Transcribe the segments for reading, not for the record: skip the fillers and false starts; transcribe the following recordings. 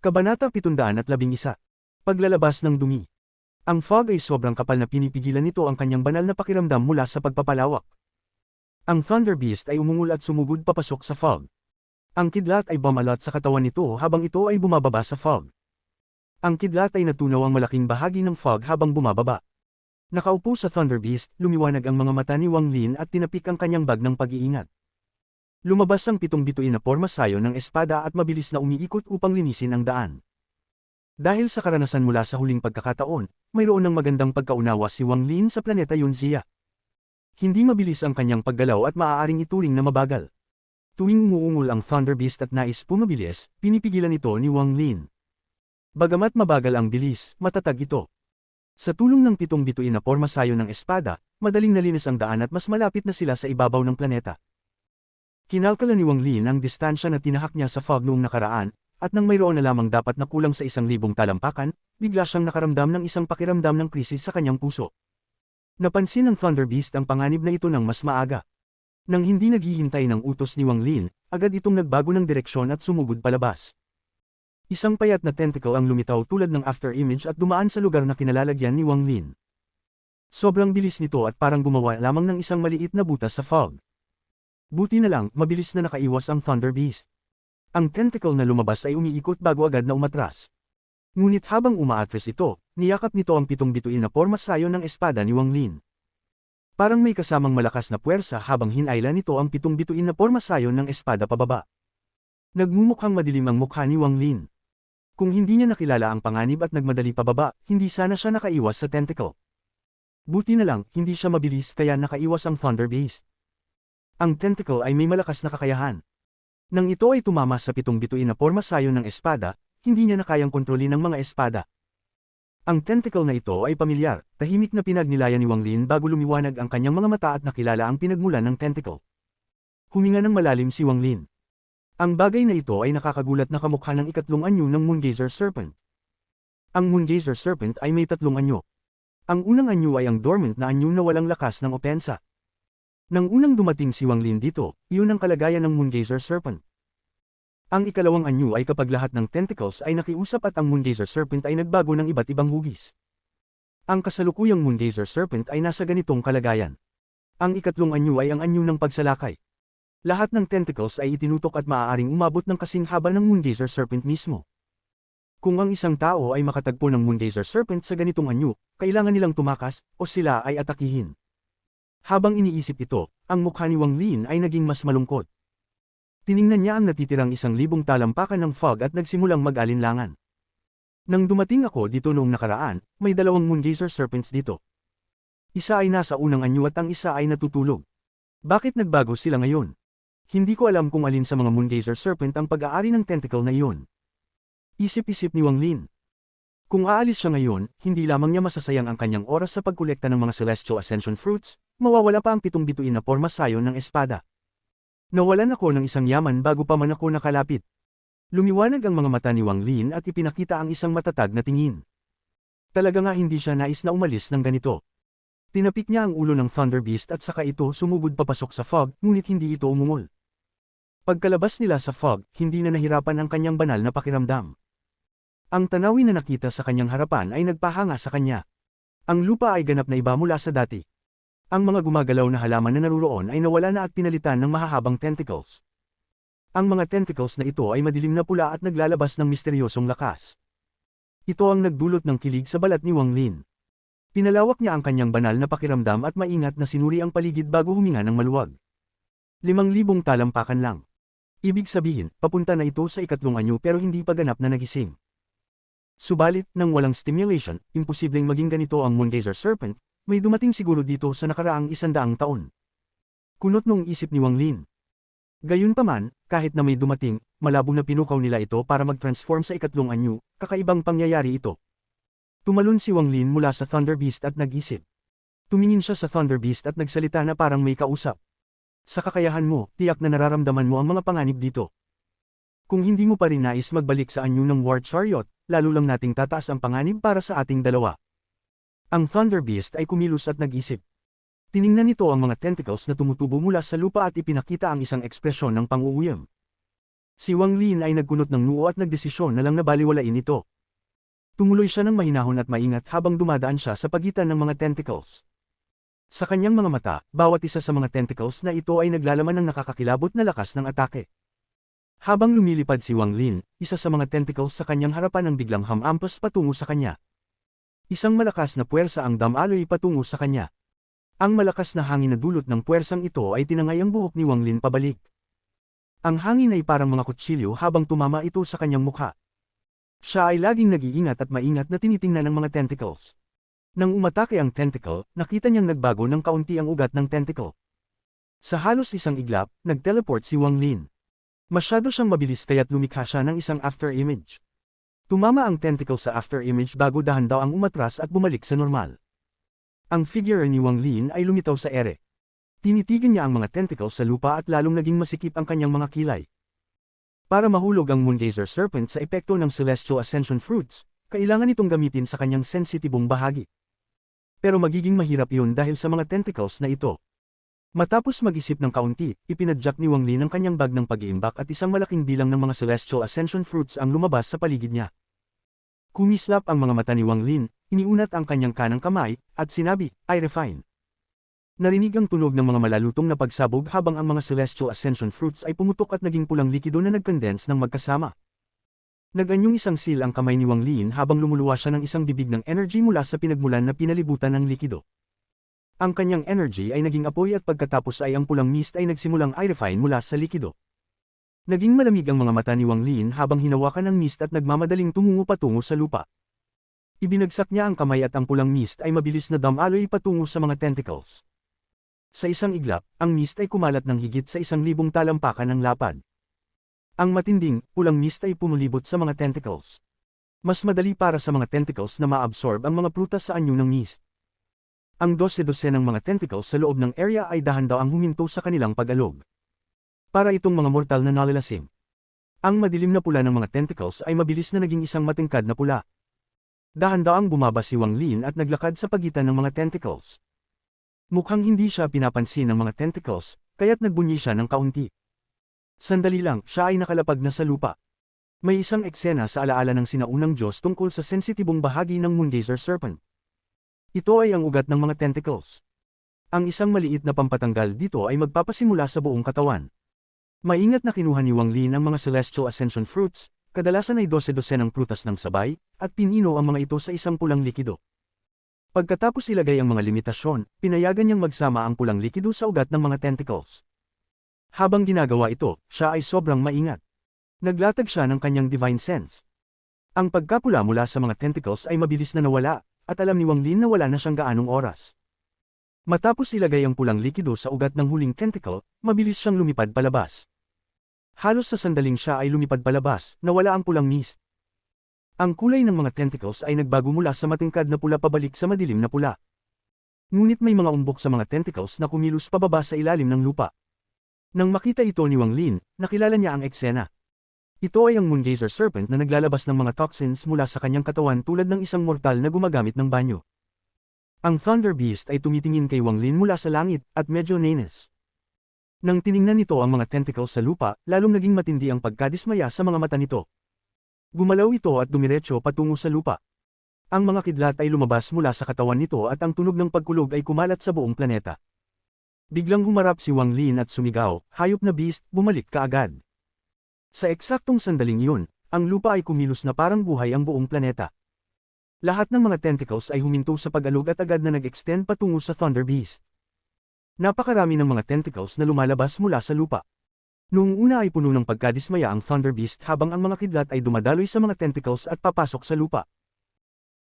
Kabanata 711. Paglalabas ng dumi. Ang fog ay sobrang kapal na pinipigilan nito ang kanyang banal na pakiramdam mula sa pagpapalawak. Ang Thunder Beast ay umungol at sumugod papasok sa fog. Ang kidlat ay bumalot sa katawan nito habang ito ay bumababa sa fog. Ang kidlat ay natunaw ang malaking bahagi ng fog habang bumababa. Nakaupo sa Thunder Beast, lumiwanag ang mga mata ni Wang Lin at tinapik ang kanyang bag ng pag-iingat. Lumabas ang 7 bituin na porma sayo ng espada at mabilis na umiikot upang linisin ang daan. Dahil sa karanasan mula sa huling pagkakataon, mayroon ng magandang pagkaunawa si Wang Lin sa planeta Yunzia. Hindi mabilis ang kanyang paggalaw at maaaring ituring na mabagal. Tuwing umuungol ang Thunder Beast at nais pumabilis, pinipigilan ito ni Wang Lin. Bagamat mabagal ang bilis, matatag ito. Sa tulong ng 7 bituin na porma sayo ng espada, madaling nalinis ang daan at mas malapit na sila sa ibabaw ng planeta. Kinalkala ni Wang Lin ang distansya na tinahak niya sa fog noong nakaraan, at nang mayroon na lamang dapat na kulang sa 1,000 talampakan, bigla siyang nakaramdam ng isang pakiramdam ng krisis sa kanyang puso. Napansin ng Thunder Beast ang panganib na ito ng mas maaga. Nang hindi naghihintay ng utos ni Wang Lin, agad itong nagbago ng direksyon at sumugod palabas. Isang payat na tentacle ang lumitaw tulad ng afterimage at dumaan sa lugar na kinalalagyan ni Wang Lin. Sobrang bilis nito at parang gumawa lamang ng isang maliit na butas sa fog. Buti na lang, mabilis na nakaiwas ang Thunder Beast. Ang tentacle na lumabas ay umiikot bago agad na umatras. Ngunit habang umaatras ito, niyakap nito ang 7 bituin na porma sayo ng espada ni Wang Lin. Parang may kasamang malakas na puwersa habang hinayla nito ang 7 bituin na porma sayo ng espada pababa. Nagmumukhang madilim ang mukha ni Wang Lin. Kung hindi niya nakilala ang panganib at nagmadali pababa, hindi sana siya nakaiwas sa tentacle. Buti na lang, hindi siya mabilis kaya nakaiwas ang Thunder Beast. Ang tentacle ay may malakas na kakayahan. Nang ito ay tumama sa 7 bituin na porma sayo ng espada, hindi niya na kayang kontrolin ang mga espada. Ang tentacle na ito ay pamilyar, tahimik na pinagnilayan ni Wang Lin bago lumiwanag ang kanyang mga mata at nakilala ang pinagmulan ng tentacle. Huminga ng malalim si Wang Lin. Ang bagay na ito ay nakakagulat na kamukha ng ikatlong anyo ng Moongazer Serpent. Ang Moongazer Serpent ay may 3 anyo. Ang unang anyo ay ang dormant na anyo na walang lakas ng opensa. Nang unang dumating si Wang Lin dito, iyon ang kalagayan ng Moongazer Serpent. Ang ikalawang anyo ay kapag lahat ng tentacles ay nakiusap at ang Moongazer Serpent ay nagbago ng iba't ibang hugis. Ang kasalukuyang Moongazer Serpent ay nasa ganitong kalagayan. Ang ikatlong anyo ay ang anyo ng pagsalakay. Lahat ng tentacles ay itinutok at maaaring umabot ng kasing haba ng Moongazer Serpent mismo. Kung ang isang tao ay makatagpo ng Moongazer Serpent sa ganitong anyo, kailangan nilang tumakas o sila ay atakihin. Habang iniisip ito, ang mukha ni Wang Lin ay naging mas malungkot. Tiningnan niya ang natitirang 1,000 talampakan ng fog at nagsimulang mag-alinlangan. Nang dumating ako dito noong nakaraan, may 2 Moongazer Serpents dito. Isa ay nasa unang anyo at ang isa ay natutulog. Bakit nagbago sila ngayon? Hindi ko alam kung alin sa mga Moongazer Serpent ang pag-aari ng tentacle na iyon. Isip-isip ni Wang Lin. Kung aalis siya ngayon, hindi lamang niya masasayang ang kanyang oras sa pagkolekta ng mga Celestial Ascension Fruits, mawawala pa ang 7 bituin na porma sayo ng espada. Nawalan ako ng isang yaman bago pa man ako nakalapit. Lumiwanag ang mga mata ni Wang Lin at ipinakita ang isang matatag na tingin. Talaga nga hindi siya nais na umalis ng ganito. Tinapik niya ang ulo ng Thunder Beast at saka ito sumugod papasok sa fog, ngunit hindi ito umungol. Pagkalabas nila sa fog, hindi na nahirapan ang kanyang banal na pakiramdam. Ang tanawin na nakita sa kanyang harapan ay nagpahanga sa kanya. Ang lupa ay ganap na iba mula sa dati. Ang mga gumagalaw na halaman na naruroon ay nawala na at pinalitan ng mahahabang tentacles. Ang mga tentacles na ito ay madilim na pula at naglalabas ng misteryosong lakas. Ito ang nagdulot ng kilig sa balat ni Wang Lin. Pinalawak niya ang kanyang banal na pakiramdam at maingat na sinuri ang paligid bago huminga ng maluwag. 5,000 talampakan lang. Ibig sabihin, papunta na ito sa ikatlong anyo pero hindi pa ganap na nagising. Subalit, nang walang stimulation, imposibleng maging ganito ang Moongazer Serpent, may dumating siguro dito sa nakaraang 100 taon. Kunot nung isip ni Wang Lin. Gayunpaman, kahit na may dumating, malabo na pinukaw nila ito para mag-transform sa ikatlong anyo, kakaibang pangyayari ito. Tumalon si Wang Lin mula sa Thunder Beast at nag-isip. Tumingin siya sa Thunder Beast at nagsalita na parang may kausap. Sa kakayahan mo, tiyak na nararamdaman mo ang mga panganib dito. Kung hindi mo pa rin nais magbalik sa anyo ng War Chariot, lalo lang nating tataas ang panganib para sa ating dalawa. Ang Thunder Beast ay kumilos at nag-isip. Tiningnan nito ang mga tentacles na tumutubo mula sa lupa at ipinakita ang isang ekspresyon ng pang-uuyam. Si Wang Lin ay nagkunot ng noo at nagdesisyon na lang na baliwalain ito. Tumuloy siya ng mahinahon at maingat habang dumadaan siya sa pagitan ng mga tentacles. Sa kanyang mga mata, bawat isa sa mga tentacles na ito ay naglalaman ng nakakakilabot na lakas ng atake. Habang lumilipad si Wang Lin, isa sa mga tentacles sa kanyang harapan ang biglang hamampas patungo sa kanya. Isang malakas na puwersa ang damaloy patungo sa kanya. Ang malakas na hangin na dulot ng puwersang ito ay tinangay ang buhok ni Wang Lin pabalik. Ang hangin ay parang mga kutsilyo habang tumama ito sa kanyang mukha. Siya ay laging nag-iingat at maingat na tinitingnan ng mga tentacles. Nang umatake ang tentacle, nakita niyang nagbago ng kaunti ang ugat ng tentacle. Sa halos isang iglap, nag-teleport si Wang Lin. Masyado siyang mabilis kaya't lumikha siya ng isang after-image. Tumama ang tentacle sa after-image bago dahan daw ang umatras at bumalik sa normal. Ang figure ni Wang Lin ay lumitaw sa ere. Tinitigan niya ang mga tentacle sa lupa at lalong naging masikip ang kanyang mga kilay. Para mahulog ang Moongazer Serpent sa epekto ng Celestial Ascension Fruits, kailangan itong gamitin sa kanyang sensitibong bahagi. Pero magiging mahirap iyon dahil sa mga tentacles na ito. Matapos mag-isip ng kaunti, ipinadyak ni Wang Lin ang kanyang bag ng pag-iimbak at isang malaking bilang ng mga Celestial Ascension Fruits ang lumabas sa paligid niya. Kumislap ang mga mata ni Wang Lin, iniunat ang kanyang kanang kamay, at sinabi, "I refine." Narinig ang tunog ng mga malalutong na pagsabog habang ang mga Celestial Ascension Fruits ay pumutok at naging pulang likido na nag-condense ng magkasama. Naganyong isang seal ang kamay ni Wang Lin habang lumuluwa siya ng isang bibig ng energy mula sa pinagmulan na pinalibutan ng likido. Ang kanyang energy ay naging apoy at pagkatapos ay ang pulang mist ay nagsimulang i-refine mula sa likido. Naging malamig ang mga mata ni Wang Lin habang hinawakan ng mist at nagmamadaling tumungo patungo sa lupa. Ibinagsak niya ang kamay at ang pulang mist ay mabilis na damaloy patungo sa mga tentacles. Sa isang iglap, ang mist ay kumalat ng higit sa 1,000 talampakan ng lapad. Ang matinding, pulang mist ay pumulibot sa mga tentacles. Mas madali para sa mga tentacles na ma-absorb ang mga prutas sa anyo ng mist. Ang 12 ng mga tentacles sa loob ng area ay dahan-daw ang huminto sa kanilang pag-alog. Para itong mga mortal na nalilasing. Ang madilim na pula ng mga tentacles ay mabilis na naging isang matingkad na pula. Dahan-daw ang bumaba si Wang Lin at naglakad sa pagitan ng mga tentacles. Mukhang hindi siya pinapansin ng mga tentacles, kaya't nagbunyi siya ng kaunti. Sandali lang, siya ay nakalapag na sa lupa. May isang eksena sa alaala ng sinaunang Diyos tungkol sa sensitibong bahagi ng Moongazer Serpent. Ito ay ang ugat ng mga tentacles. Ang isang maliit na pampatanggal dito ay magpapasimula sa buong katawan. Maingat na kinuha ni Wang Lin ang mga Celestial Ascension Fruits, kadalasan ay 12 ng prutas ng sabay, at pinino ang mga ito sa isang pulang likido. Pagkatapos ilagay ang mga limitasyon, pinayagan niyang magsama ang pulang likido sa ugat ng mga tentacles. Habang ginagawa ito, siya ay sobrang maingat. Naglatag siya ng kanyang divine sense. Ang pagkapula mula sa mga tentacles ay mabilis na nawala, at alam ni Wang Lin na wala na siyang gaanong oras. Matapos ilagay ang pulang likido sa ugat ng huling tentacle, mabilis siyang lumipad palabas. Halos sa sandaling siya ay lumipad palabas, nawala ang pulang mist. Ang kulay ng mga tentacles ay nagbago mula sa matingkad na pula pabalik sa madilim na pula. Ngunit may mga umbok sa mga tentacles na kumilos pababa sa ilalim ng lupa. Nang makita ito ni Wang Lin, nakilala niya ang eksena. Ito ay ang Moongazer Serpent na naglalabas ng mga toxins mula sa kanyang katawan tulad ng isang mortal na gumagamit ng banyo. Ang Thunder Beast ay tumitingin kay Wang Lin mula sa langit, at medyo nainis. Nang tiningnan nito ang mga tentacles sa lupa, lalong naging matindi ang pagkadismaya sa mga mata nito. Gumalaw ito at dumiretso patungo sa lupa. Ang mga kidlat ay lumabas mula sa katawan nito at ang tunog ng pagkulog ay kumalat sa buong planeta. Biglang humarap si Wang Lin at sumigaw, "Hayop na beast, bumalik ka agad." Sa eksaktong sandaling iyon, ang lupa ay kumilos na parang buhay ang buong planeta. Lahat ng mga tentacles ay huminto sa pag-alog at agad na nag-extend patungo sa Thunder Beast. Napakarami ng mga tentacles na lumalabas mula sa lupa. Noong una ay puno ng pagkadismaya ang Thunder Beast habang ang mga kidlat ay dumadaloy sa mga tentacles at papasok sa lupa.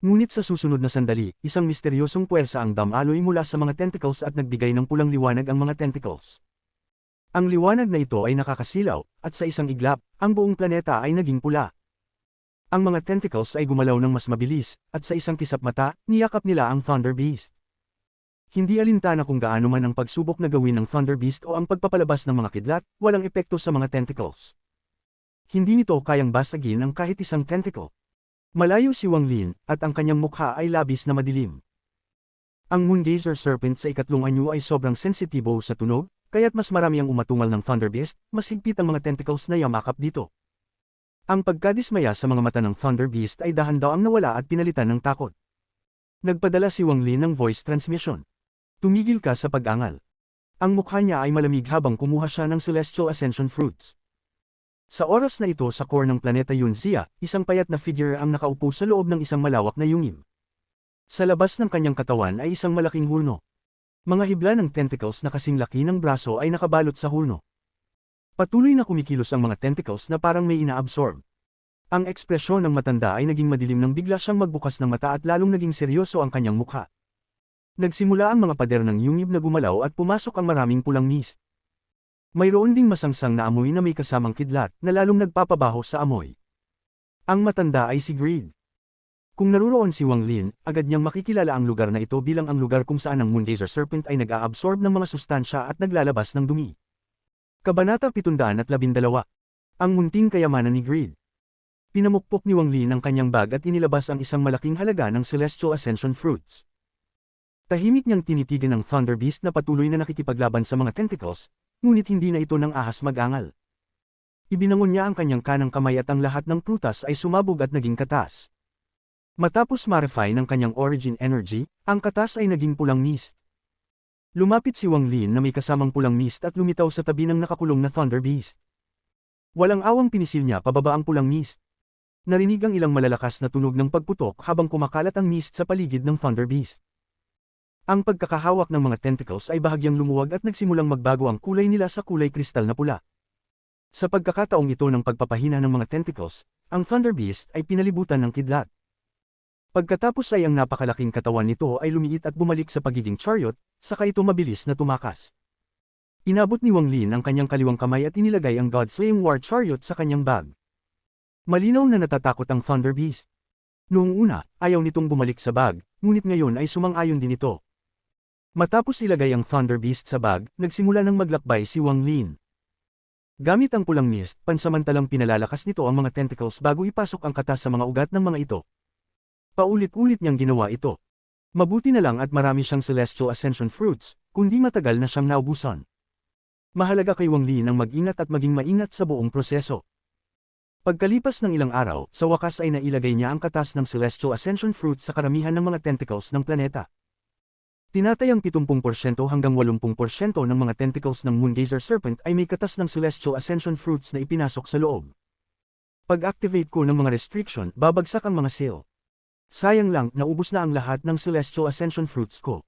Ngunit sa susunod na sandali, isang misteryosong puwersa ang damaloy mula sa mga tentacles at nagbigay ng pulang liwanag ang mga tentacles. Ang liwanag na ito ay nakakasilaw, at sa isang iglap, ang buong planeta ay naging pula. Ang mga tentacles ay gumalaw ng mas mabilis, at sa isang kisap mata, niyakap nila ang Thunder Beast. Hindi alintana kung gaano man ang pagsubok na gawin ng Thunder Beast o ang pagpapalabas ng mga kidlat, walang epekto sa mga tentacles. Hindi nito kayang basagin ang kahit isang tentacle. Malayo si Wang Lin, at ang kanyang mukha ay labis na madilim. Ang Moongazer Serpent sa ikatlong anyo ay sobrang sensitibo sa tunog, kaya't mas marami ang umatungal ng Thunder Beast, mas higpit ang mga tentacles na yamakap dito. Ang pagkadismaya sa mga mata ng Thunder Beast ay dahan-dahang nawala at pinalitan ng takot. Nagpadala si Wang Lin ng voice transmission. Tumigil ka sa pag-angal. Ang mukha niya ay malamig habang kumuha siya ng Celestial Ascension Fruits. Sa oras na ito sa core ng planeta Yunzia, isang payat na figure ang nakaupo sa loob ng isang malawak na yungim. Sa labas ng kanyang katawan ay isang malaking hulno. Mga hibla ng tentacles na kasing laki ng braso ay nakabalot sa hulno. Patuloy na kumikilos ang mga tentacles na parang may inaabsorb. Ang ekspresyon ng matanda ay naging madilim nang bigla siyang magbukas ng mata at lalong naging seryoso ang kanyang mukha. Nagsimula ang mga pader ng yungib na gumalaw at pumasok ang maraming pulang mist. Mayroon ding masangsang na amoy na may kasamang kidlat na lalong nagpapabaho sa amoy. Ang matanda ay si Greed. Kung naruroon si Wang Lin, agad niyang makikilala ang lugar na ito bilang ang lugar kung saan ang Moongazer Serpent ay nag-a-absorb ng mga sustansya at naglalabas ng dumi. Kabanata 712. Ang munting kayamanan ni Greed. Pinamukpok ni Wang Lin ang kanyang bag at inilabas ang isang malaking halaga ng Celestial Ascension Fruits. Tahimik niyang tinitigan ng Thunder Beast na patuloy na nakikipaglaban sa mga tentacles, ngunit hindi na ito ng ahas mag-angal. Ibinangon niya ang kanyang kanang kamay at ang lahat ng prutas ay sumabog at naging katas. Matapos ma-refine ng kanyang origin energy, ang katas ay naging pulang mist. Lumapit si Wang Lin na may kasamang pulang mist at lumitaw sa tabi ng nakakulong na Thunder Beast. Walang awang pinisil niya pababa ang pulang mist. Narinig ang ilang malalakas na tunog ng pagputok habang kumakalat ang mist sa paligid ng Thunder Beast. Ang pagkakahawak ng mga tentacles ay bahagyang lumuwag at nagsimulang magbago ang kulay nila sa kulay kristal na pula. Sa pagkakataong ito ng pagpapahina ng mga tentacles, ang Thunder Beast ay pinalibutan ng kidlat. Pagkatapos ay ang napakalaking katawan nito ay lumiit at bumalik sa pagiging chariot, saka ito mabilis na tumakas. Inabot ni Wang Lin ang kanyang kaliwang kamay at inilagay ang God-Slaying War Chariot sa kanyang bag. Malinaw na natatakot ang Thunder Beast. Noong una, ayaw nitong bumalik sa bag, ngunit ngayon ay sumang-ayon din ito. Matapos ilagay ang Thunder Beast sa bag, nagsimula ng maglakbay si Wang Lin. Gamit ang pulang mist, pansamantalang pinalalakas nito ang mga tentacles bago ipasok ang katas sa mga ugat ng mga ito. Paulit-ulit niyang ginawa ito. Mabuti na lang at marami siyang Celestial Ascension Fruits, kundi matagal na siyang naubusan. Mahalaga kay Wang Lin ang mag-ingat at maging maingat sa buong proseso. Pagkalipas ng ilang araw, sa wakas ay nailagay niya ang katas ng Celestial Ascension Fruits sa karamihan ng mga tentacles ng planeta. Tinatayang 70% hanggang 80% ng mga tentacles ng Moongazer Serpent ay may katas ng Celestial Ascension Fruits na ipinasok sa loob. Pag-activate ko ng mga restriction, babagsak ang mga seal. Sayang lang, naubos na ang lahat ng Celestial Ascension Fruits ko.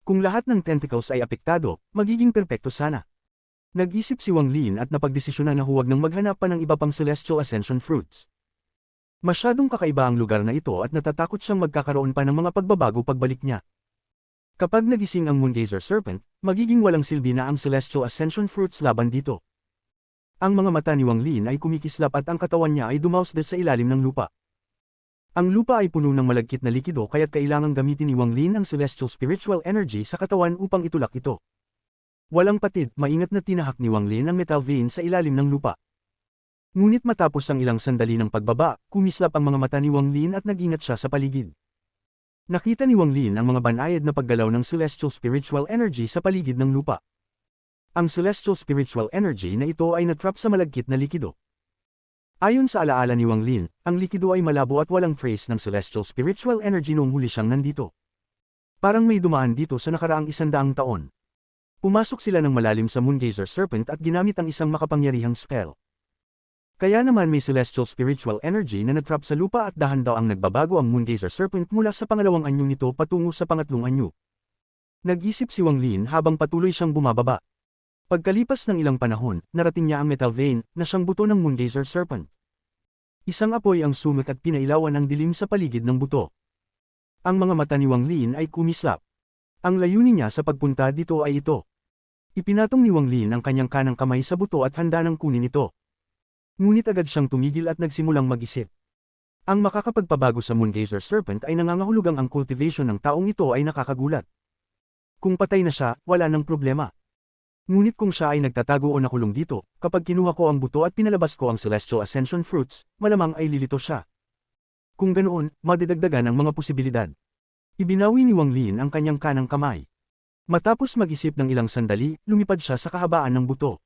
Kung lahat ng tentacles ay apektado, magiging perpekto sana. Nag-isip si Wang Lin at napagdesisyonan na huwag nang maghanap pa ng iba pang Celestial Ascension Fruits. Masyadong kakaiba ang lugar na ito at natatakot siyang magkakaroon pa ng mga pagbabago pagbalik niya. Kapag nagising ang Moongazer Serpent, magiging walang silbi na ang Celestial Ascension Fruits laban dito. Ang mga mata ni Wang Lin ay kumikislap at ang katawan niya ay dumausdad sa ilalim ng lupa. Ang lupa ay puno ng malagkit na likido kaya't kailangang gamitin ni Wang Lin ang Celestial Spiritual Energy sa katawan upang itulak ito. Walang patid, maingat na tinahak ni Wang Lin ang metal vein sa ilalim ng lupa. Ngunit matapos ang ilang sandali ng pagbaba, kumislap ang mga mata ni Wang Lin at nag-ingat siya sa paligid. Nakita ni Wang Lin ang mga banayad na paggalaw ng Celestial Spiritual Energy sa paligid ng lupa. Ang Celestial Spiritual Energy na ito ay natrap sa malagkit na likido. Ayon sa alaala ni Wang Lin, ang likido ay malabo at walang trace ng Celestial Spiritual Energy noong huli siyang nandito. Parang may dumaan dito sa nakaraang 100 taon. Pumasok sila ng malalim sa Moongazer Serpent at ginamit ang isang makapangyarihang spell. Kaya naman may Celestial Spiritual Energy na natrap sa lupa at dahan-dahang nagbabago ang Moongazer Serpent mula sa pangalawang anyo nito patungo sa pangatlong anyo. Nag-isip si Wang Lin habang patuloy siyang bumababa. Pagkalipas ng ilang panahon, narating niya ang metal vein na siyang buto ng Moongazer Serpent. Isang apoy ang sumik at pinailawan ang dilim sa paligid ng buto. Ang mga mata ni Wang Lin ay kumislap. Ang layunin niya sa pagpunta dito ay ito. Ipinatong ni Wang Lin ang kanyang kanang kamay sa buto at handa nang kunin ito. Ngunit agad siyang tumigil at nagsimulang mag-isip. Ang makakapagpabago sa Moongazer Serpent ay nangangahulugang ang cultivation ng taong ito ay nakakagulat. Kung patay na siya, wala nang problema. Ngunit kung siya ay nagtatago o nakulong dito, kapag kinuha ko ang buto at pinalabas ko ang Celestial Ascension Fruits, malamang ay lilito siya. Kung ganoon, madidagdagan ang mga posibilidad. Ibinawi ni Wang Lin ang kanyang kanang kamay. Matapos mag-isip ng ilang sandali, lumipad siya sa kahabaan ng buto.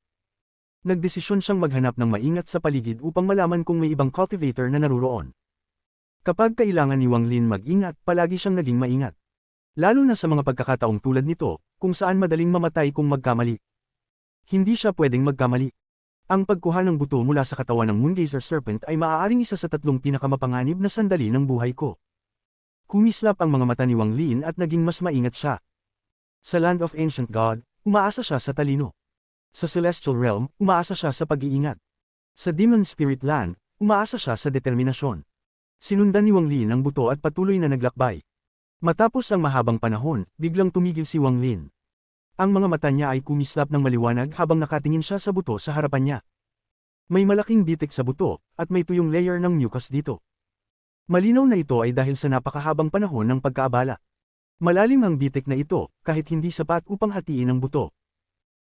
Nagdesisyon siyang maghanap ng maingat sa paligid upang malaman kung may ibang cultivator na naruroon. Kapag kailangan ni Wang Lin mag-ingat, palagi siyang naging maingat. Lalo na sa mga pagkakataong tulad nito, kung saan madaling mamatay kung magkamali. Hindi siya pwedeng magkamali. Ang pagkuha ng buto mula sa katawan ng Moongazer Serpent ay maaaring isa sa 3 pinakamapanganib na sandali ng buhay ko. Kumislap ang mga mata ni Wang Lin at naging mas maingat siya. Sa Land of Ancient God, umaasa siya sa talino. Sa Celestial Realm, umaasa siya sa pag-iingat. Sa Demon Spirit Land, umaasa siya sa determinasyon. Sinundan ni Wang Lin ang buto at patuloy na naglakbay. Matapos ang mahabang panahon, biglang tumigil si Wang Lin. Ang mga mata niya ay kumislap ng maliwanag habang nakatingin siya sa buto sa harapan niya. May malaking bitik sa buto, at may tuyong layer ng mucus dito. Malinaw na ito ay dahil sa napakahabang panahon ng pagkaabala. Malalim ang bitik na ito, kahit hindi sapat upang hatiin ang buto.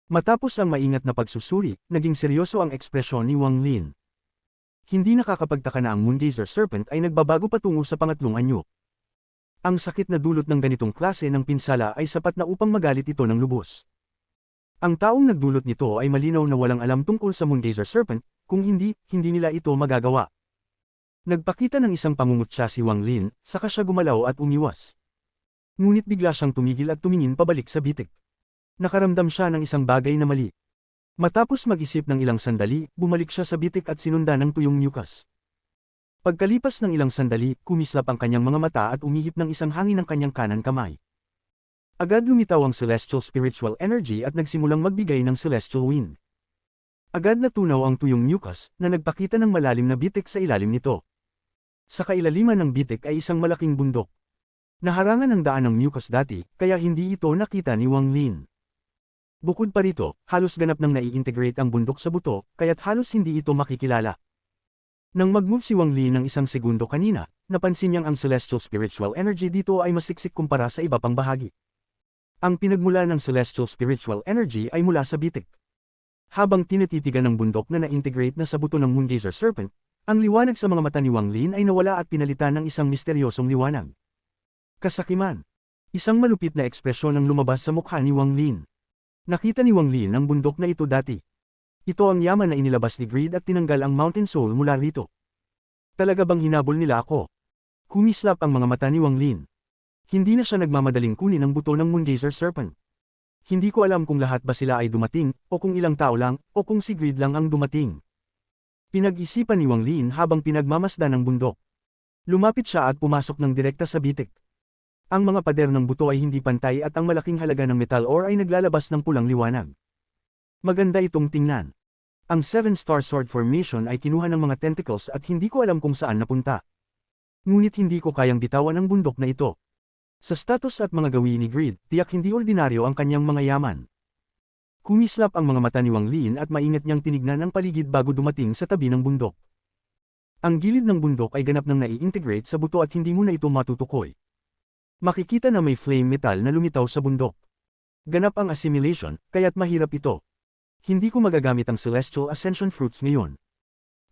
Matapos ang maingat na pagsusuri, naging seryoso ang ekspresyon ni Wang Lin. Hindi nakakapagtaka na ang Moongazer Serpent ay nagbabago patungo sa pangatlong anyo. Ang sakit na dulot ng ganitong klase ng pinsala ay sapat na upang magalit ito ng lubos. Ang taong nagdulot nito ay malinaw na walang alam tungkol sa Moongazer Serpent, kung hindi nila ito magagawa. Nagpakita ng isang pangungutya si Wang Lin, saka siya gumalaw at umiwas. Ngunit bigla siyang tumigil at tumingin pabalik sa bitik. Nakaramdam siya ng isang bagay na mali. Matapos mag-isip ng ilang sandali, bumalik siya sa bitik at sinundan ng tuyong mucus. Pagkalipas ng ilang sandali, kumislap ang kanyang mga mata at umihip ng isang hangin ng kanyang kanan kamay. Agad lumitaw ang celestial spiritual energy at nagsimulang magbigay ng celestial wind. Agad natunaw ang tuyong mucus, na nagpakita ng malalim na bitik sa ilalim nito. Sa kailaliman ng bitik ay isang malaking bundok. Naharangan ang daan ng mucus dati, kaya hindi ito nakita ni Wang Lin. Bukod pa rito, halos ganap nang nai-integrate ang bundok sa buto, kaya't halos hindi ito makikilala. Nang mag-move si Wang Lin ng isang segundo kanina, napansin niyang ang celestial spiritual energy dito ay masiksik kumpara sa iba pang bahagi. Ang pinagmula ng celestial spiritual energy ay mula sa bitik. Habang tinititigan ng bundok na na-integrate na sa buto ng Moongazer Serpent, ang liwanag sa mga mata ni Wang Lin ay nawala at pinalitan ng isang misteryosong liwanag. Kasakiman. Isang malupit na ekspresyon ang lumabas sa mukha ni Wang Lin. Nakita ni Wang Lin ang bundok na ito dati. Ito ang yaman na inilabas ni Greed at tinanggal ang Mountain Soul mula rito. Talaga bang hinabol nila ako? Kumislap ang mga mata ni Wang Lin. Hindi na siya nagmamadaling kunin ang buto ng Moongazer Serpent. Hindi ko alam kung lahat ba sila ay dumating, o kung ilang tao lang, o kung si Greed lang ang dumating. Pinag-isipan ni Wang Lin habang pinagmamasdan ang bundok. Lumapit siya at pumasok ng direkta sa bitik. Ang mga pader ng buto ay hindi pantay at ang malaking halaga ng metal ore ay naglalabas ng pulang liwanag. Maganda itong tingnan. Ang 7-star sword formation ay kinuha ng mga tentacles at hindi ko alam kung saan napunta. Ngunit hindi ko kayang bitawan ang bundok na ito. Sa status at mga gawin ni Greed, tiyak hindi ordinaryo ang kanyang mga yaman. Kumislap ang mga mata ni Wang Lin at maingat niyang tinignan ang paligid bago dumating sa tabi ng bundok. Ang gilid ng bundok ay ganap nang nai-integrate sa buto at hindi muna ito matutukoy. Makikita na may flame metal na lumitaw sa bundok. Ganap ang assimilation, kaya't mahirap ito. Hindi ko magagamit ang Celestial Ascension Fruits ngayon.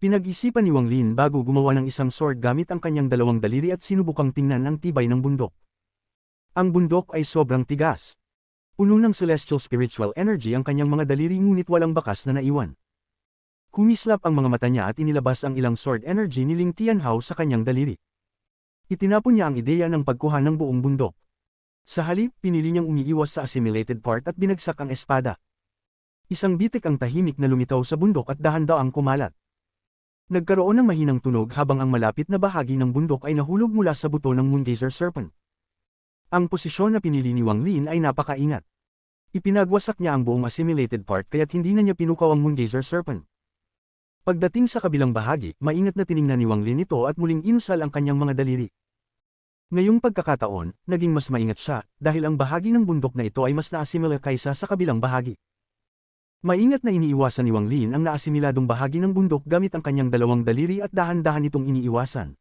Pinag-isipan ni Wang Lin bago gumawa ng isang sword gamit ang kanyang dalawang daliri at sinubukang tingnan ang tibay ng bundok. Ang bundok ay sobrang tigas. Puno ng Celestial Spiritual Energy ang kanyang mga daliri ngunit walang bakas na naiwan. Kumislap ang mga mata niya at inilabas ang ilang sword energy ni Ling Tianhao sa kanyang daliri. Itinapon niya ang ideya ng pagkuha ng buong bundok. Sa halip, pinili niyang umiiwas sa assimilated part at binagsak ang espada. Isang bitik ang tahimik na lumitaw sa bundok at dahan-daang kumalat. Nagkaroon ng mahinang tunog habang ang malapit na bahagi ng bundok ay nahulog mula sa buto ng Moongazer Serpent. Ang posisyon na pinili ni Wang Lin ay napakaingat. Ipinagwasak niya ang buong assimilated part kaya't hindi na niya pinukaw ang Moongazer Serpent. Pagdating sa kabilang bahagi, maingat na tiningnan ni Wang Lin ito at muling inusal ang kanyang mga daliri. Ngayong pagkakataon, naging mas maingat siya, dahil ang bahagi ng bundok na ito ay mas na-assimila kaysa sa kabilang bahagi. Maingat na iniiwasan ni Wang Lin ang naasimiladong bahagi ng bundok gamit ang kanyang dalawang daliri at dahan-dahan itong iniiwasan.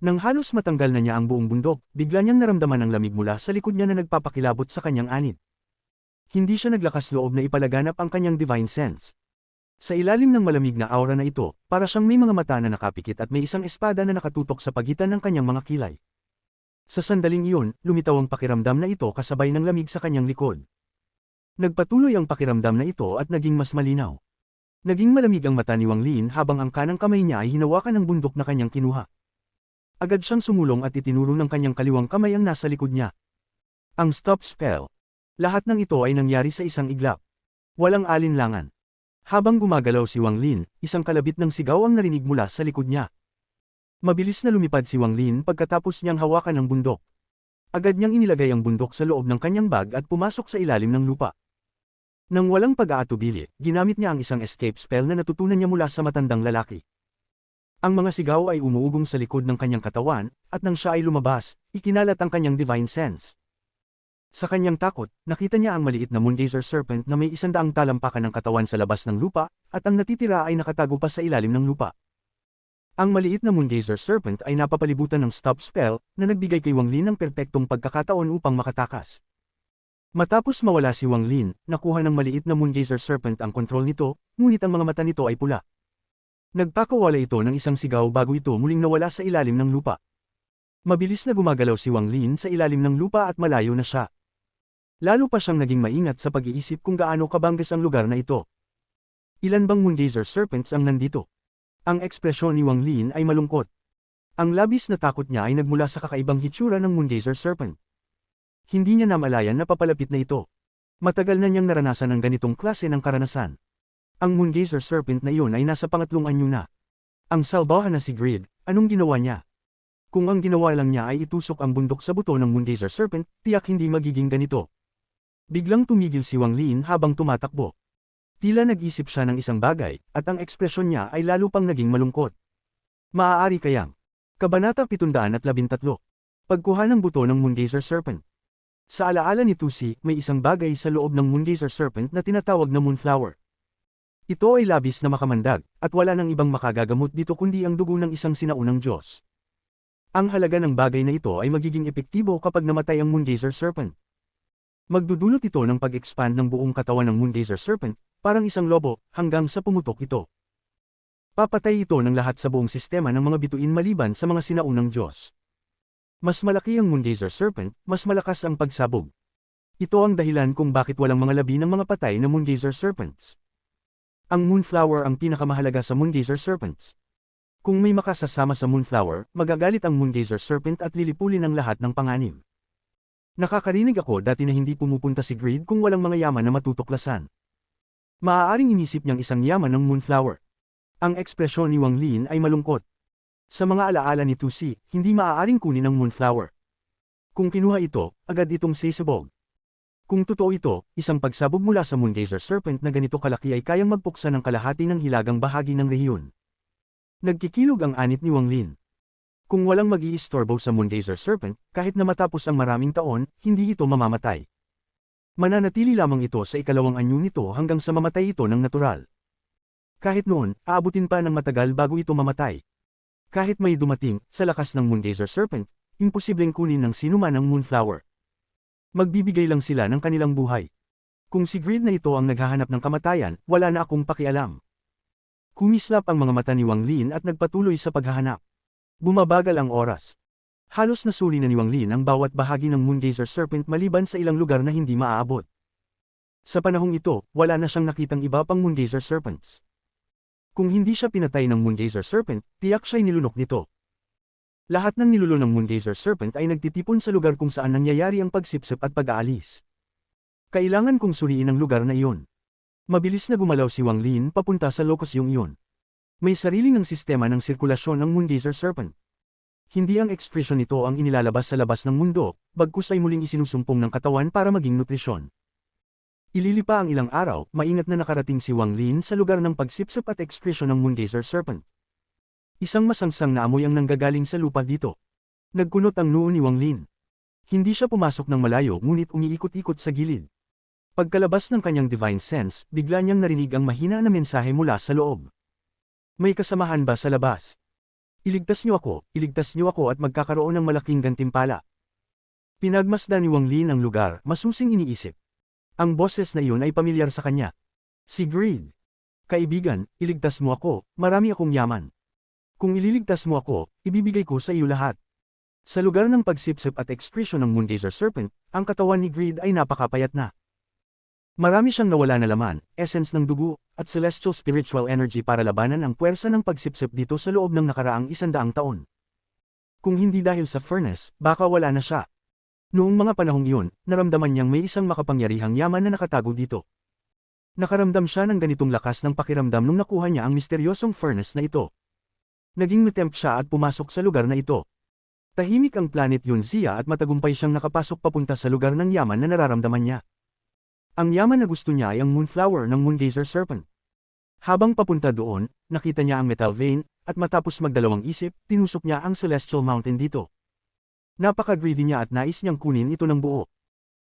Nang halos matanggal na niya ang buong bundok, bigla niyang naramdaman ang lamig mula sa likod niya na nagpapakilabot sa kanyang anit. Hindi siya naglakas loob na ipalaganap ang kanyang divine sense. Sa ilalim ng malamig na aura na ito, para siyang may mga mata na nakapikit at may isang espada na nakatutok sa pagitan ng kanyang mga kilay. Sa sandaling iyon, lumitaw ang pakiramdam na ito kasabay ng lamig sa kanyang likod. Nagpatuloy ang pakiramdam na ito at naging mas malinaw. Naging malamig ang mata ni Wang Lin habang ang kanang kamay niya ay hinawakan ng bundok na kanyang kinuha. Agad siyang sumulong at itinuro ng kanyang kaliwang kamay ang nasa likod niya. Ang stop spell. Lahat ng ito ay nangyari sa isang iglap. Walang alinlangan. Habang gumagalaw si Wang Lin, isang kalabit ng sigaw ang narinig mula sa likod niya. Mabilis na lumipad si Wang Lin pagkatapos niyang hawakan ang bundok. Agad niyang inilagay ang bundok sa loob ng kanyang bag at pumasok sa ilalim ng lupa. Nang walang pag-aatubili, ginamit niya ang isang escape spell na natutunan niya mula sa matandang lalaki. Ang mga sigaw ay umuugong sa likod ng kanyang katawan, at nang siya ay lumabas, ikinalat ang kanyang divine sense. Sa kanyang takot, nakita niya ang maliit na moongazer serpent na may 100 talampakan ng katawan sa labas ng lupa, at ang natitira ay nakatago pa sa ilalim ng lupa. Ang maliit na moongazer serpent ay napapalibutan ng stop spell na nagbigay kay Wang Lin ng perpektong pagkakataon upang makatakas. Matapos mawala si Wang Lin, nakuha ng maliit na moongazer serpent ang kontrol nito, ngunit ang mga mata nito ay pula. Nagpakawala ito ng isang sigaw bago ito muling nawala sa ilalim ng lupa. Mabilis na gumagalaw si Wang Lin sa ilalim ng lupa at malayo na siya. Lalo pa siyang naging maingat sa pag-iisip kung gaano kabanggas ang lugar na ito. Ilan bang moongazer serpents ang nandito? Ang ekspresyon ni Wang Lin ay malungkot. Ang labis na takot niya ay nagmula sa kakaibang hitsura ng moongazer serpent. Hindi niya namalayan na papalapit na ito. Matagal na niyang naranasan ang ganitong klase ng karanasan. Ang moongazer serpent na iyon ay nasa pangatlong anyo na. Ang salbahan na si Grid, anong ginawa niya? Kung ang ginawa lang niya ay itusok ang bundok sa buto ng moongazer serpent, tiyak hindi magiging ganito. Biglang tumigil si Wang Lin habang tumatakbo. Tila nag-isip siya ng isang bagay, at ang ekspresyon niya ay lalo pang naging malungkot. Maaari kayang. Kabanata 713. Pagkuha ng buto ng moongazer serpent. Sa alaala ni Tusi, may isang bagay sa loob ng moongazer serpent na tinatawag na moonflower. Ito ay labis na makamandag, at wala nang ibang makagagamot dito kundi ang dugo ng isang sinaunang Diyos. Ang halaga ng bagay na ito ay magiging epektibo kapag namatay ang moongazer serpent. Magdudulot ito ng pag-expand ng buong katawan ng moongazer serpent, parang isang lobo, hanggang sa pumutok ito. Papatay ito ng lahat sa buong sistema ng mga bituin maliban sa mga sinaunang Diyos. Mas malaki ang moongazer serpent, mas malakas ang pagsabog. Ito ang dahilan kung bakit walang mga labi ng mga patay na moongazer serpents. Ang moonflower ang pinakamahalaga sa moongazer serpents. Kung may makasasama sa moonflower, magagalit ang moongazer serpent at lilipulin ang lahat ng panganib. Nakakarinig ako dati na hindi pumupunta si Grid kung walang mga yaman na matutuklasan. Maaaring inisip niyang isang yaman ng moonflower. Ang ekspresyon ni Wang Lin ay malungkot. Sa mga alaala ni Tusi, hindi maaaring kunin ang moonflower. Kung kinuha ito, agad itong sisabog. Kung totoo ito, isang pagsabog mula sa moongazer serpent na ganito kalaki ay kayang magpuksa ng kalahati ng hilagang bahagi ng rehiyon. Nagkikilog ang anit ni Wang Lin. Kung walang mag-iistorbo sa moongazer serpent, kahit na matapos ang maraming taon, hindi ito mamamatay. Mananatili lamang ito sa ikalawang anyo nito hanggang sa mamatay ito ng natural. Kahit noon, aabutin pa ng matagal bago ito mamatay. Kahit may dumating, sa lakas ng moongazer serpent, imposibleng kunin ng sinuman ang moonflower. Magbibigay lang sila ng kanilang buhay. Kung si Grid na ito ang naghahanap ng kamatayan, wala na akong pakialam. Kumislap ang mga mata ni Wang Lin at nagpatuloy sa paghahanap. Bumabagal ang oras. Halos nasuri na ni Wang Lin ang bawat bahagi ng moongazer serpent maliban sa ilang lugar na hindi maaabot. Sa panahong ito, wala na siyang nakitang iba pang moongazer serpents. Kung hindi siya pinatay ng moongazer serpent, tiyak siya'y nilunok nito. Lahat ng nilulo ng moongazer serpent ay nagtitipon sa lugar kung saan nangyayari ang pagsipsip at pag-aalis. Kailangan kong suriin ang lugar na iyon. Mabilis na gumalaw si Wang Lin papunta sa lokasyong iyon. May sariling ang sistema ng sirkulasyon ng moongazer serpent. Hindi ang ekspresyon nito ang inilalabas sa labas ng mundo, bagkus ay muling isinusumpong ng katawan para maging nutrisyon. Ililipa ang ilang araw, maingat na nakarating si Wang Lin sa lugar ng pagsipsip at ekspresyon ng moongazer serpent. Isang masangsang na amoy ang nanggagaling sa lupa dito. Nagkunot ang noo ni Wang Lin. Hindi siya pumasok ng malayo ngunit umiikot-ikot sa gilid. Pagkalabas ng kanyang divine sense, bigla niyang narinig ang mahina na mensahe mula sa loob. May kasamahan ba sa labas? Iligtas niyo ako at magkakaroon ng malaking gantimpala. Pinagmasdan ni Wang Lin ang lugar, masusing iniisip. Ang boses na iyon ay pamilyar sa kanya. Si Grid. Kaibigan, iligtas mo ako, marami akong yaman. Kung ililigtas mo ako, ibibigay ko sa iyo lahat. Sa lugar ng pagsipsip at excretion ng Moongazer Serpent, ang katawan ni Greed ay napakapayat na. Marami siyang nawala na laman, essence ng dugo, at celestial spiritual energy para labanan ang puwersa ng pagsipsip dito sa loob ng nakaraang 100 taon. Kung hindi dahil sa furnace, baka wala na siya. Noong mga panahong iyon, naramdaman niyang may isang makapangyarihang yaman na nakatago dito. Nakaramdam siya ng ganitong lakas ng pakiramdam nung nakuha niya ang misteryosong furnace na ito. Naging matempt siya at pumasok sa lugar na ito. Tahimik ang planet Yunzia at matagumpay siyang nakapasok papunta sa lugar ng yaman na nararamdaman niya. Ang yaman na gusto niya ay ang Moonflower ng Moongazer Serpent. Habang papunta doon, nakita niya ang metal vein, at matapos magdalawang isip, tinusok niya ang Celestial Mountain dito. Napaka-greedy niya at nais niyang kunin ito ng buo.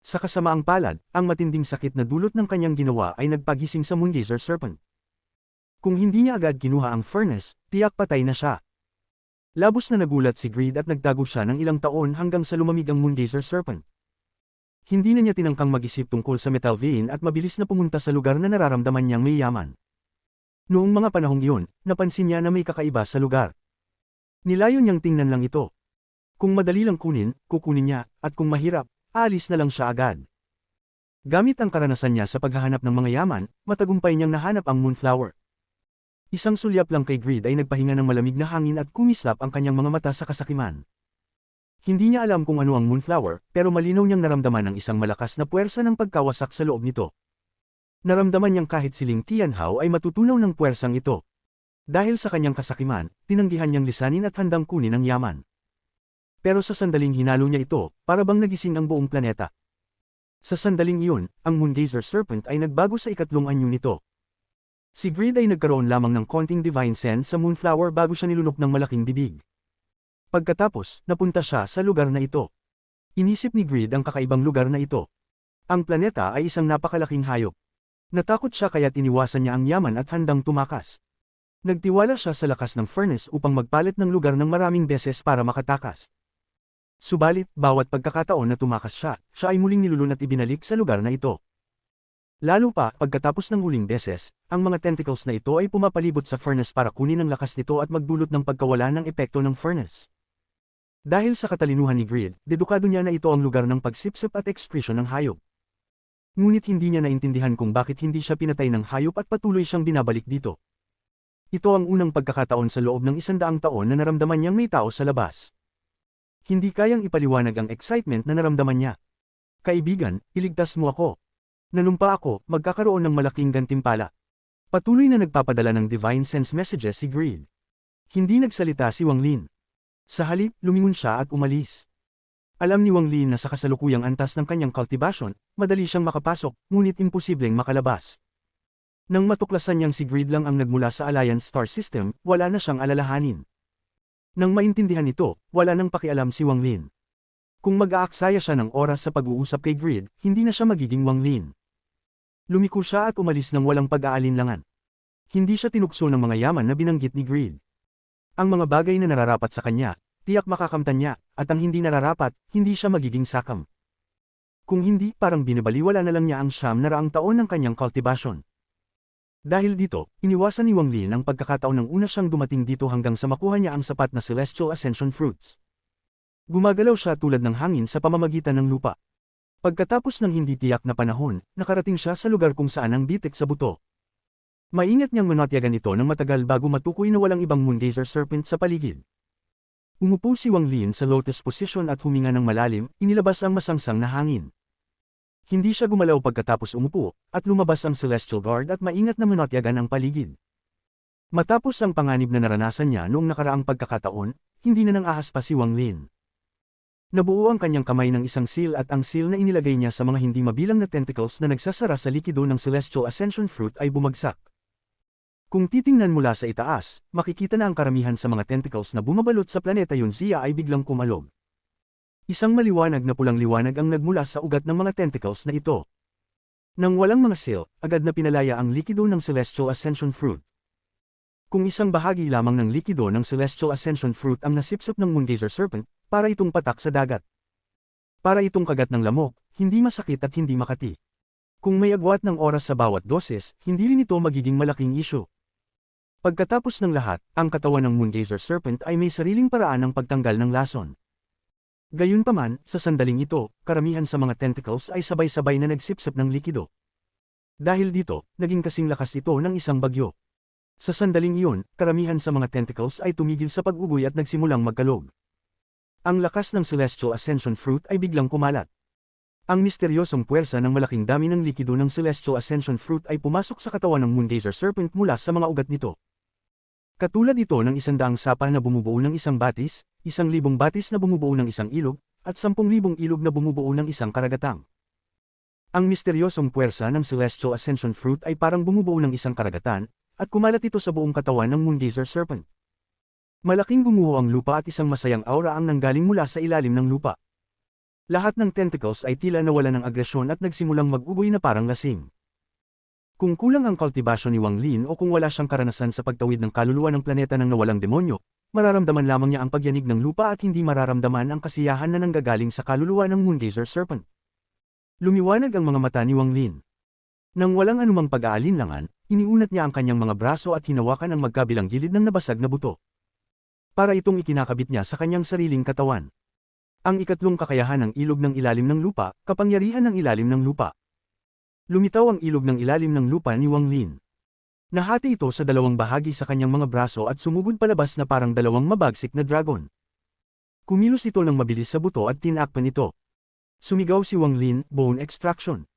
Sa kasamaang palad, ang matinding sakit na dulot ng kanyang ginawa ay nagpagising sa Moongazer Serpent. Kung hindi niya agad kinuha ang furnace, tiyak patay na siya. Labos na nagulat si Greed at nagtago siya ng ilang taon hanggang sa lumamig ang Moongazer Serpent. Hindi na niya tinangkang mag-isip tungkol sa metal vein at mabilis na pumunta sa lugar na nararamdaman niyang may yaman. Noong mga panahong iyon, napansin niya na may kakaiba sa lugar. Nilayon niyang tingnan lang ito. Kung madali lang kunin, kukunin niya, at kung mahirap, aalis na lang siya agad. Gamit ang karanasan niya sa paghahanap ng mga yaman, matagumpay niyang nahanap ang Moonflower. Isang sulyap lang kay Greed ay nagpahinga ng malamig na hangin at kumislap ang kanyang mga mata sa kasakiman. Hindi niya alam kung ano ang Moonflower, pero malinaw niyang naramdaman ang isang malakas na puwersa ng pagkawasak sa loob nito. Naramdaman niyang kahit si Ling Tianhao ay matutunaw ng puwersang ito. Dahil sa kanyang kasakiman, tinanggihan niyang lisanin at handang kunin ang yaman. Pero sa sandaling hinalo niya ito, para bang nagising ang buong planeta. Sa sandaling iyon, ang Moongazer Serpent ay nagbago sa ikatlong anyo nito. Si Greed ay nagkaroon lamang ng konting divine sense sa Moonflower bago siya nilunok ng malaking bibig. Pagkatapos, napunta siya sa lugar na ito. Inisip ni Greed ang kakaibang lugar na ito. Ang planeta ay isang napakalaking hayop. Natakot siya kaya't iniwasan niya ang yaman at handang tumakas. Nagtiwala siya sa lakas ng furnace upang magpalit ng lugar ng maraming beses para makatakas. Subalit, bawat pagkakataon na tumakas siya ay muling nilulun at ibinalik sa lugar na ito. Lalo pa, pagkatapos ng huling beses, ang mga tentacles na ito ay pumapalibot sa furnace para kunin ang lakas nito at magdulot ng pagkawala ng epekto ng furnace. Dahil sa katalinuhan ni Greed, dedukado niya na ito ang lugar ng pagsipsip at excretion ng hayop. Ngunit hindi niya naintindihan kung bakit hindi siya pinatay ng hayop at patuloy siyang binabalik dito. Ito ang unang pagkakataon sa loob ng 100 taon na naramdaman niyang may tao sa labas. Hindi kayang ipaliwanag ang excitement na naramdaman niya. Kaibigan, iligtas mo ako. Nanumpa ako, magkakaroon ng malaking gantimpala. Patuloy na nagpapadala ng divine sense messages si Greed. Hindi nagsalita si Wang Lin. Sa halip, lumingon siya at umalis. Alam ni Wang Lin na sa kasalukuyang antas ng kanyang cultivation, madali siyang makapasok, ngunit imposibleng makalabas. Nang matuklasan niyang si Greed lang ang nagmula sa Alliance Star System, wala na siyang alalahanin. Nang maintindihan ito, wala nang pakialam si Wang Lin. Kung mag-aaksaya siya ng oras sa pag-uusap kay Greed, hindi na siya magiging Wang Lin. Lumiko siya at umalis ng walang pag-aalinlangan. Hindi siya tinukso ng mga yaman na binanggit ni Greed. Ang mga bagay na nararapat sa kanya, tiyak makakamtan niya, at ang hindi nararapat, hindi siya magiging sakam. Kung hindi, parang binabaliwala na lang niya ang 900 taon ng kanyang cultivation. Dahil dito, iniwasan ni Wang Lin ang pagkakataon ng una siyang dumating dito hanggang sa makuha niya ang sapat na Celestial Ascension Fruits. Gumagalaw siya tulad ng hangin sa pamamagitan ng lupa. Pagkatapos ng hindi tiyak na panahon, nakarating siya sa lugar kung saan ang bitik sa buto. Maingat niyang manatyagan ito ng matagal bago matukoy na walang ibang Moongazer Serpent sa paligid. Umupo si Wang Lin sa lotus position at huminga ng malalim, inilabas ang masangsang na hangin. Hindi siya gumalaw pagkatapos umupo, at lumabas ang Celestial Guard at maingat na manatyagan ang paligid. Matapos ang panganib na naranasan niya noong nakaraang pagkakataon, hindi na nang ahas pa si Wang Lin. Nabuo ang kanyang kamay ng isang seal at ang seal na inilagay niya sa mga hindi mabilang na tentacles na nagsasara sa likido ng Celestial Ascension Fruit ay bumagsak. Kung titingnan mula sa itaas, makikita na ang karamihan sa mga tentacles na bumabalot sa planeta Yunzia ay biglang kumalog. Isang maliwanag na pulang liwanag ang nagmula sa ugat ng mga tentacles na ito. Nang walang mga seal, agad na pinalaya ang likido ng Celestial Ascension Fruit. Kung isang bahagi lamang ng likido ng Celestial Ascension Fruit ang nasipsip ng Moongazer Serpent, para itong patak sa dagat. Para itong kagat ng lamok, hindi masakit at hindi makati. Kung may agwat ng oras sa bawat dosis, hindi rin ito magiging malaking issue. Pagkatapos ng lahat, ang katawan ng Moongazer Serpent ay may sariling paraan ng pagtanggal ng lason. Gayunpaman, sa sandaling ito, karamihan sa mga tentacles ay sabay-sabay na nagsipsip ng likido. Dahil dito, naging kasing lakas ito ng isang bagyo. Sa sandaling iyon, karamihan sa mga tentacles ay tumigil sa pag-ugoy at nagsimulang magkalog. Ang lakas ng Celestial Ascension Fruit ay biglang kumalat. Ang misteryosong puwersa ng malaking dami ng likido ng Celestial Ascension Fruit ay pumasok sa katawan ng Moongazer Serpent mula sa mga ugat nito. Katulad ito ng 100 sapa na bumubuo ng isang batis, 1,000 batis na bumubuo ng isang ilog, at 10,000 ilog na bumubuo ng isang karagatang. Ang misteryosong puwersa ng Celestial Ascension Fruit ay parang bumubuo ng isang karagatan, at kumalat ito sa buong katawan ng Moongazer Serpent. Malaking gumuho ang lupa at isang masayang aura ang nanggaling mula sa ilalim ng lupa. Lahat ng tentacles ay tila nawala ng agresyon at nagsimulang mag-ugoy na parang lasing. Kung kulang ang kultibasyon ni Wang Lin o kung wala siyang karanasan sa pagtawid ng kaluluwa ng planeta ng nawalang demonyo, mararamdaman lamang niya ang pagyanig ng lupa at hindi mararamdaman ang kasiyahan na nanggagaling sa kaluluwa ng Moongazer Serpent. Lumiwanag ang mga mata ni Wang Lin. Nang walang anumang pag-aalinlangan, iniunat niya ang kanyang mga braso at hinawakan ang magkabilang gilid ng nabasag na buto. Para itong ikinakabit niya sa kanyang sariling katawan. Ang ikatlong kakayahan ng ilog ng ilalim ng lupa, kapangyarihan ng ilalim ng lupa. Lumitaw ang ilog ng ilalim ng lupa ni Wang Lin. Nahati ito sa dalawang bahagi sa kanyang mga braso at sumugod palabas na parang dalawang mabagsik na dragon. Kumilos ito ng mabilis sa buto at tinakpan ito. Sumigaw si Wang Lin, bone extraction.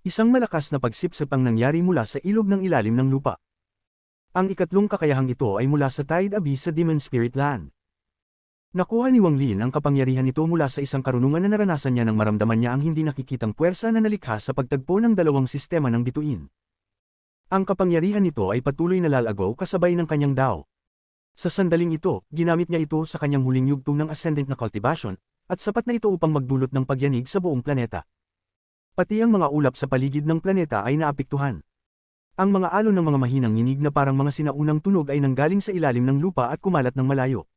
Isang malakas na pagsipsip ang nangyari mula sa ilog ng ilalim ng lupa. Ang ikatlong kakayahang ito ay mula sa Tide Abyss sa Demon Spirit Land. Nakuha ni Wang Lin ang kapangyarihan nito mula sa isang karunungan na naranasan niya nang maramdaman niya ang hindi nakikitang puwersa na nalikha sa pagtagpo ng dalawang sistema ng bituin. Ang kapangyarihan nito ay patuloy na lalago kasabay ng kanyang Dao. Sa sandaling ito, ginamit niya ito sa kanyang huling yugtong ng ascendant na cultivation, at sapat na ito upang magdulot ng pagyanig sa buong planeta. Pati ang mga ulap sa paligid ng planeta ay naapektuhan. Ang mga alon ng mga mahinang nginig na parang mga sinaunang tunog ay nanggaling sa ilalim ng lupa at kumalat ng malayo.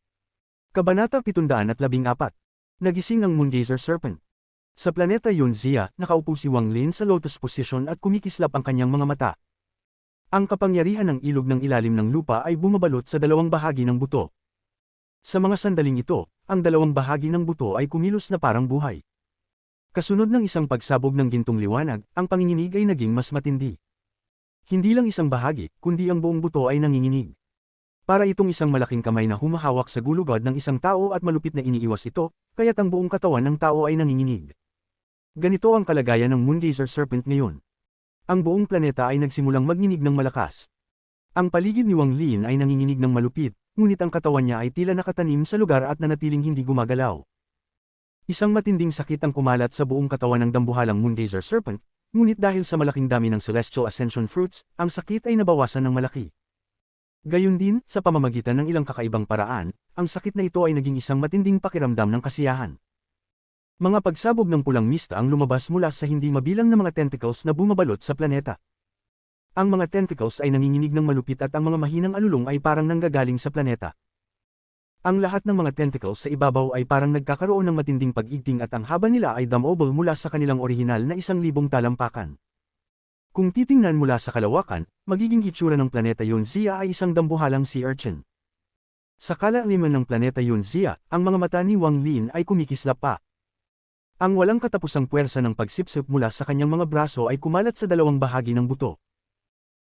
Kabanata 714. Nagising ang Moongazer Serpent. Sa planeta Yunzia, nakaupo si Wang Lin sa lotus position at kumikislap ang kanyang mga mata. Ang kapangyarihan ng ilog ng ilalim ng lupa ay bumabalot sa dalawang bahagi ng buto. Sa mga sandaling ito, ang dalawang bahagi ng buto ay kumilos na parang buhay. Kasunod ng isang pagsabog ng gintong liwanag, ang panginginig ay naging mas matindi. Hindi lang isang bahagi, kundi ang buong buto ay nanginginig. Para itong isang malaking kamay na humahawak sa gulugod ng isang tao at malupit na iniiwas ito, kaya't ang buong katawan ng tao ay nanginginig. Ganito ang kalagayan ng Moongazer Serpent ngayon. Ang buong planeta ay nagsimulang magninig ng malakas. Ang paligid ni Wang Lin ay nanginginig ng malupit, ngunit ang katawan niya ay tila nakatanim sa lugar at nanatiling hindi gumagalaw. Isang matinding sakit ang kumalat sa buong katawan ng dambuhalang Moongazer Serpent, ngunit dahil sa malaking dami ng Celestial Ascension Fruits, ang sakit ay nabawasan ng malaki. Gayun din, sa pamamagitan ng ilang kakaibang paraan, ang sakit na ito ay naging isang matinding pakiramdam ng kasiyahan. Mga pagsabog ng pulang mista ang lumabas mula sa hindi mabilang na mga tentacles na bumabalot sa planeta. Ang mga tentacles ay nanginginig ng malupit at ang mga mahinang alulong ay parang nanggagaling sa planeta. Ang lahat ng mga tentacles sa ibabaw ay parang nagkakaroon ng matinding pag-igting at ang haba nila ay damobel mula sa kanilang orihinal na 1,000 talampakan. Kung titingnan mula sa kalawakan, magiging itsura ng planeta Yunzia ay isang dambuhalang sea urchin. Sa kalaliman ng planeta Yunzia, ang mga mata ni Wang Lin ay kumikislap pa. Ang walang katapusang puwersa ng pagsipsip mula sa kanyang mga braso ay kumalat sa dalawang bahagi ng buto.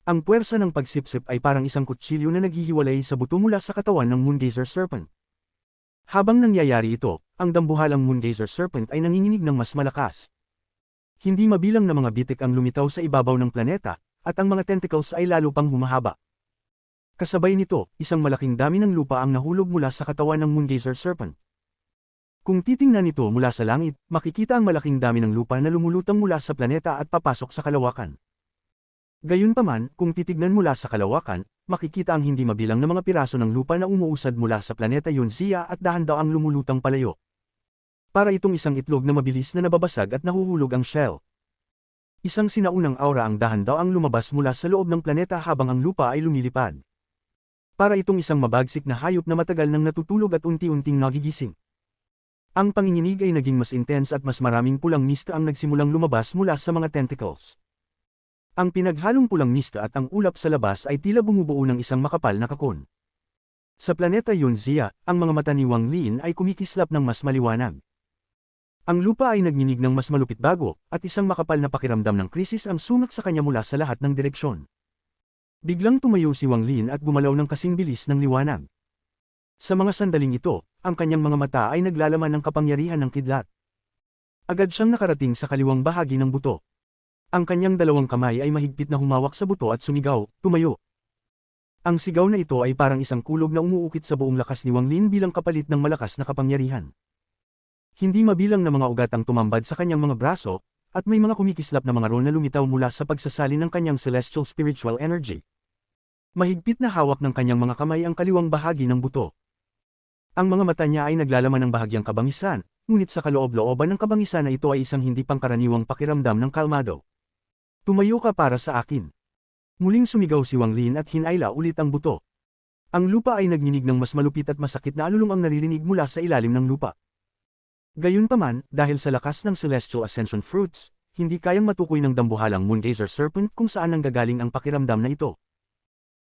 Ang puwersa ng pagsipsip ay parang isang kutsilyo na naghihiwalay sa buto mula sa katawan ng Moongazer Serpent. Habang nangyayari ito, ang dambuhalang Moongazer Serpent ay nanginginig ng mas malakas. Hindi mabilang na mga bitik ang lumitaw sa ibabaw ng planeta, at ang mga tentacles ay lalo pang humahaba. Kasabay nito, isang malaking dami ng lupa ang nahulog mula sa katawan ng Moongazer Serpent. Kung titingnan ito mula sa langit, makikita ang malaking dami ng lupa na lumulutang mula sa planeta at papasok sa kalawakan. Gayunpaman, kung titignan mula sa kalawakan, makikita ang hindi mabilang na mga piraso ng lupa na umuusad mula sa planeta Yunzia at dahan-daang lumulutang palayo. Para itong isang itlog na mabilis na nababasag at nahuhulog ang shell. Isang sinaunang aura ang dahan-daang lumabas mula sa loob ng planeta habang ang lupa ay lumilipad. Para itong isang mabagsik na hayop na matagal nang natutulog at unti-unting nagigising. Ang panginginig ay naging mas intense at mas maraming pulang mista ang nagsimulang lumabas mula sa mga tentacles. Ang pinaghalong pulang mista at ang ulap sa labas ay tila bumubuo ng isang makapal na kakon. Sa planeta Yunzia, ang mga mata ni Wang Lin ay kumikislap ng mas maliwanag. Ang lupa ay nagninig ng mas malupit bago, at isang makapal na pakiramdam ng krisis ang sumak sa kanya mula sa lahat ng direksyon. Biglang tumayo si Wang Lin at gumalaw ng kasing bilis ng liwanag. Sa mga sandaling ito, ang kanyang mga mata ay naglalaman ng kapangyarihan ng kidlat. Agad siyang nakarating sa kaliwang bahagi ng buto. Ang kanyang dalawang kamay ay mahigpit na humawak sa buto at sumigaw, tumayo. Ang sigaw na ito ay parang isang kulog na umuukit sa buong lakas ni Wang Lin bilang kapalit ng malakas na kapangyarihan. Hindi mabilang na mga ugat ang tumambad sa kanyang mga braso, at may mga kumikislap na mga ron na lumitaw mula sa pagsasalin ng kanyang celestial spiritual energy. Mahigpit na hawak ng kanyang mga kamay ang kaliwang bahagi ng buto. Ang mga mata niya ay naglalaman ng bahagyang kabangisan, ngunit sa kaloob-looban ng kabangisan na ito ay isang hindi pangkaraniwang pakiramdam ng kalmado. Tumayo ka para sa akin. Muling sumigaw si Wang Lin at hinayla ulit ang buto. Ang lupa ay nagninig ng mas malupit at masakit na alulong ang naririnig mula sa ilalim ng lupa. Gayunpaman, dahil sa lakas ng Celestial Ascension Fruits, hindi kayang matukoy ng dambuhalang Moongazer Serpent kung saan nanggagaling ang pakiramdam na ito.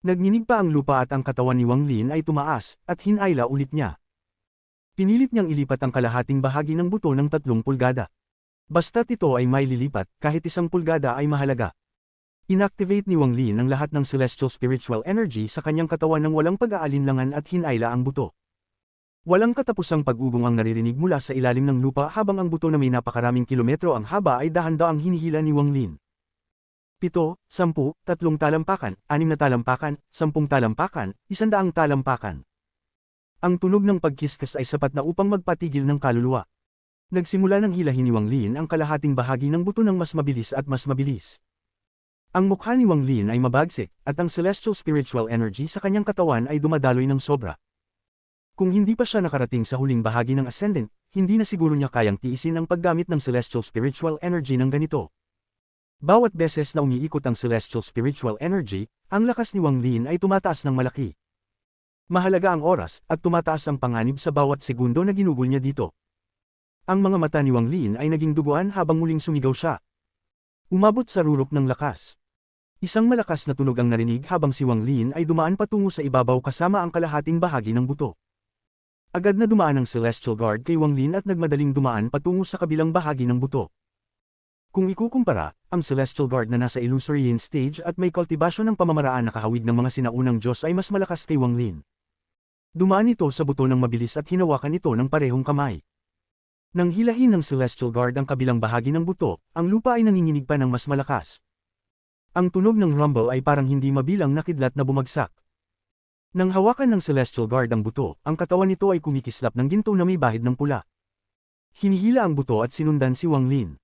Nagninig pa ang lupa at ang katawan ni Wang Lin ay tumaas, at hinayla ulit niya. Pinilit niyang ilipat ang kalahating bahagi ng buto ng 3 pulgada. Basta't ito ay may lilipat, kahit 1 pulgada ay mahalaga. Inactivate ni Wang Lin ang lahat ng Celestial Spiritual Energy sa kanyang katawan ng walang pag-aalinlangan at hinayla ang buto. Walang katapusang pag-ugong ang naririnig mula sa ilalim ng lupa habang ang buto na may napakaraming kilometro ang haba ay dahan-daang hinihila ni Wang Lin. 7, 10, 3 talampakan, 6 na talampakan, 10 talampakan, 100 talampakan. Ang tunog ng pagkiskas ay sapat na upang magpatigil ng kaluluwa. Nagsimula ng hilahin ni Wang Lin ang kalahating bahagi ng buto ng mas mabilis at mas mabilis. Ang mukha ni Wang Lin ay mabagsik, at ang celestial spiritual energy sa kanyang katawan ay dumadaloy ng sobra. Kung hindi pa siya nakarating sa huling bahagi ng ascendant, hindi na siguro niya kayang tiisin ang paggamit ng celestial spiritual energy ng ganito. Bawat beses na umiikot ang celestial spiritual energy, ang lakas ni Wang Lin ay tumataas ng malaki. Mahalaga ang oras, at tumataas ang panganib sa bawat segundo na ginugol niya dito. Ang mga mata ni Wang Lin ay naging duguan habang muling sumigaw siya. Umabot sa rurok ng lakas. Isang malakas na tunog ang narinig habang si Wang Lin ay dumaan patungo sa ibabaw kasama ang kalahating bahagi ng buto. Agad na dumaan ang Celestial Guard kay Wang Lin at nagmadaling dumaan patungo sa kabilang bahagi ng buto. Kung ikukumpara, ang Celestial Guard na nasa illusory yin stage at may kultibasyon ng pamamaraan na kahawig ng mga sinaunang Diyos ay mas malakas kay Wang Lin. Dumaan ito sa buto ng mabilis at hinawakan ito ng parehong kamay. Nang hilahin ng Celestial Guard ang kabilang bahagi ng buto, ang lupa ay nanginginig pa ng mas malakas. Ang tunog ng rumble ay parang hindi mabilang na kidlat na bumagsak. Nang hawakan ng Celestial Guard ang buto, ang katawan nito ay kumikislap ng ginto na may bahid ng pula. Hinihila ang buto at sinundan si Wang Lin.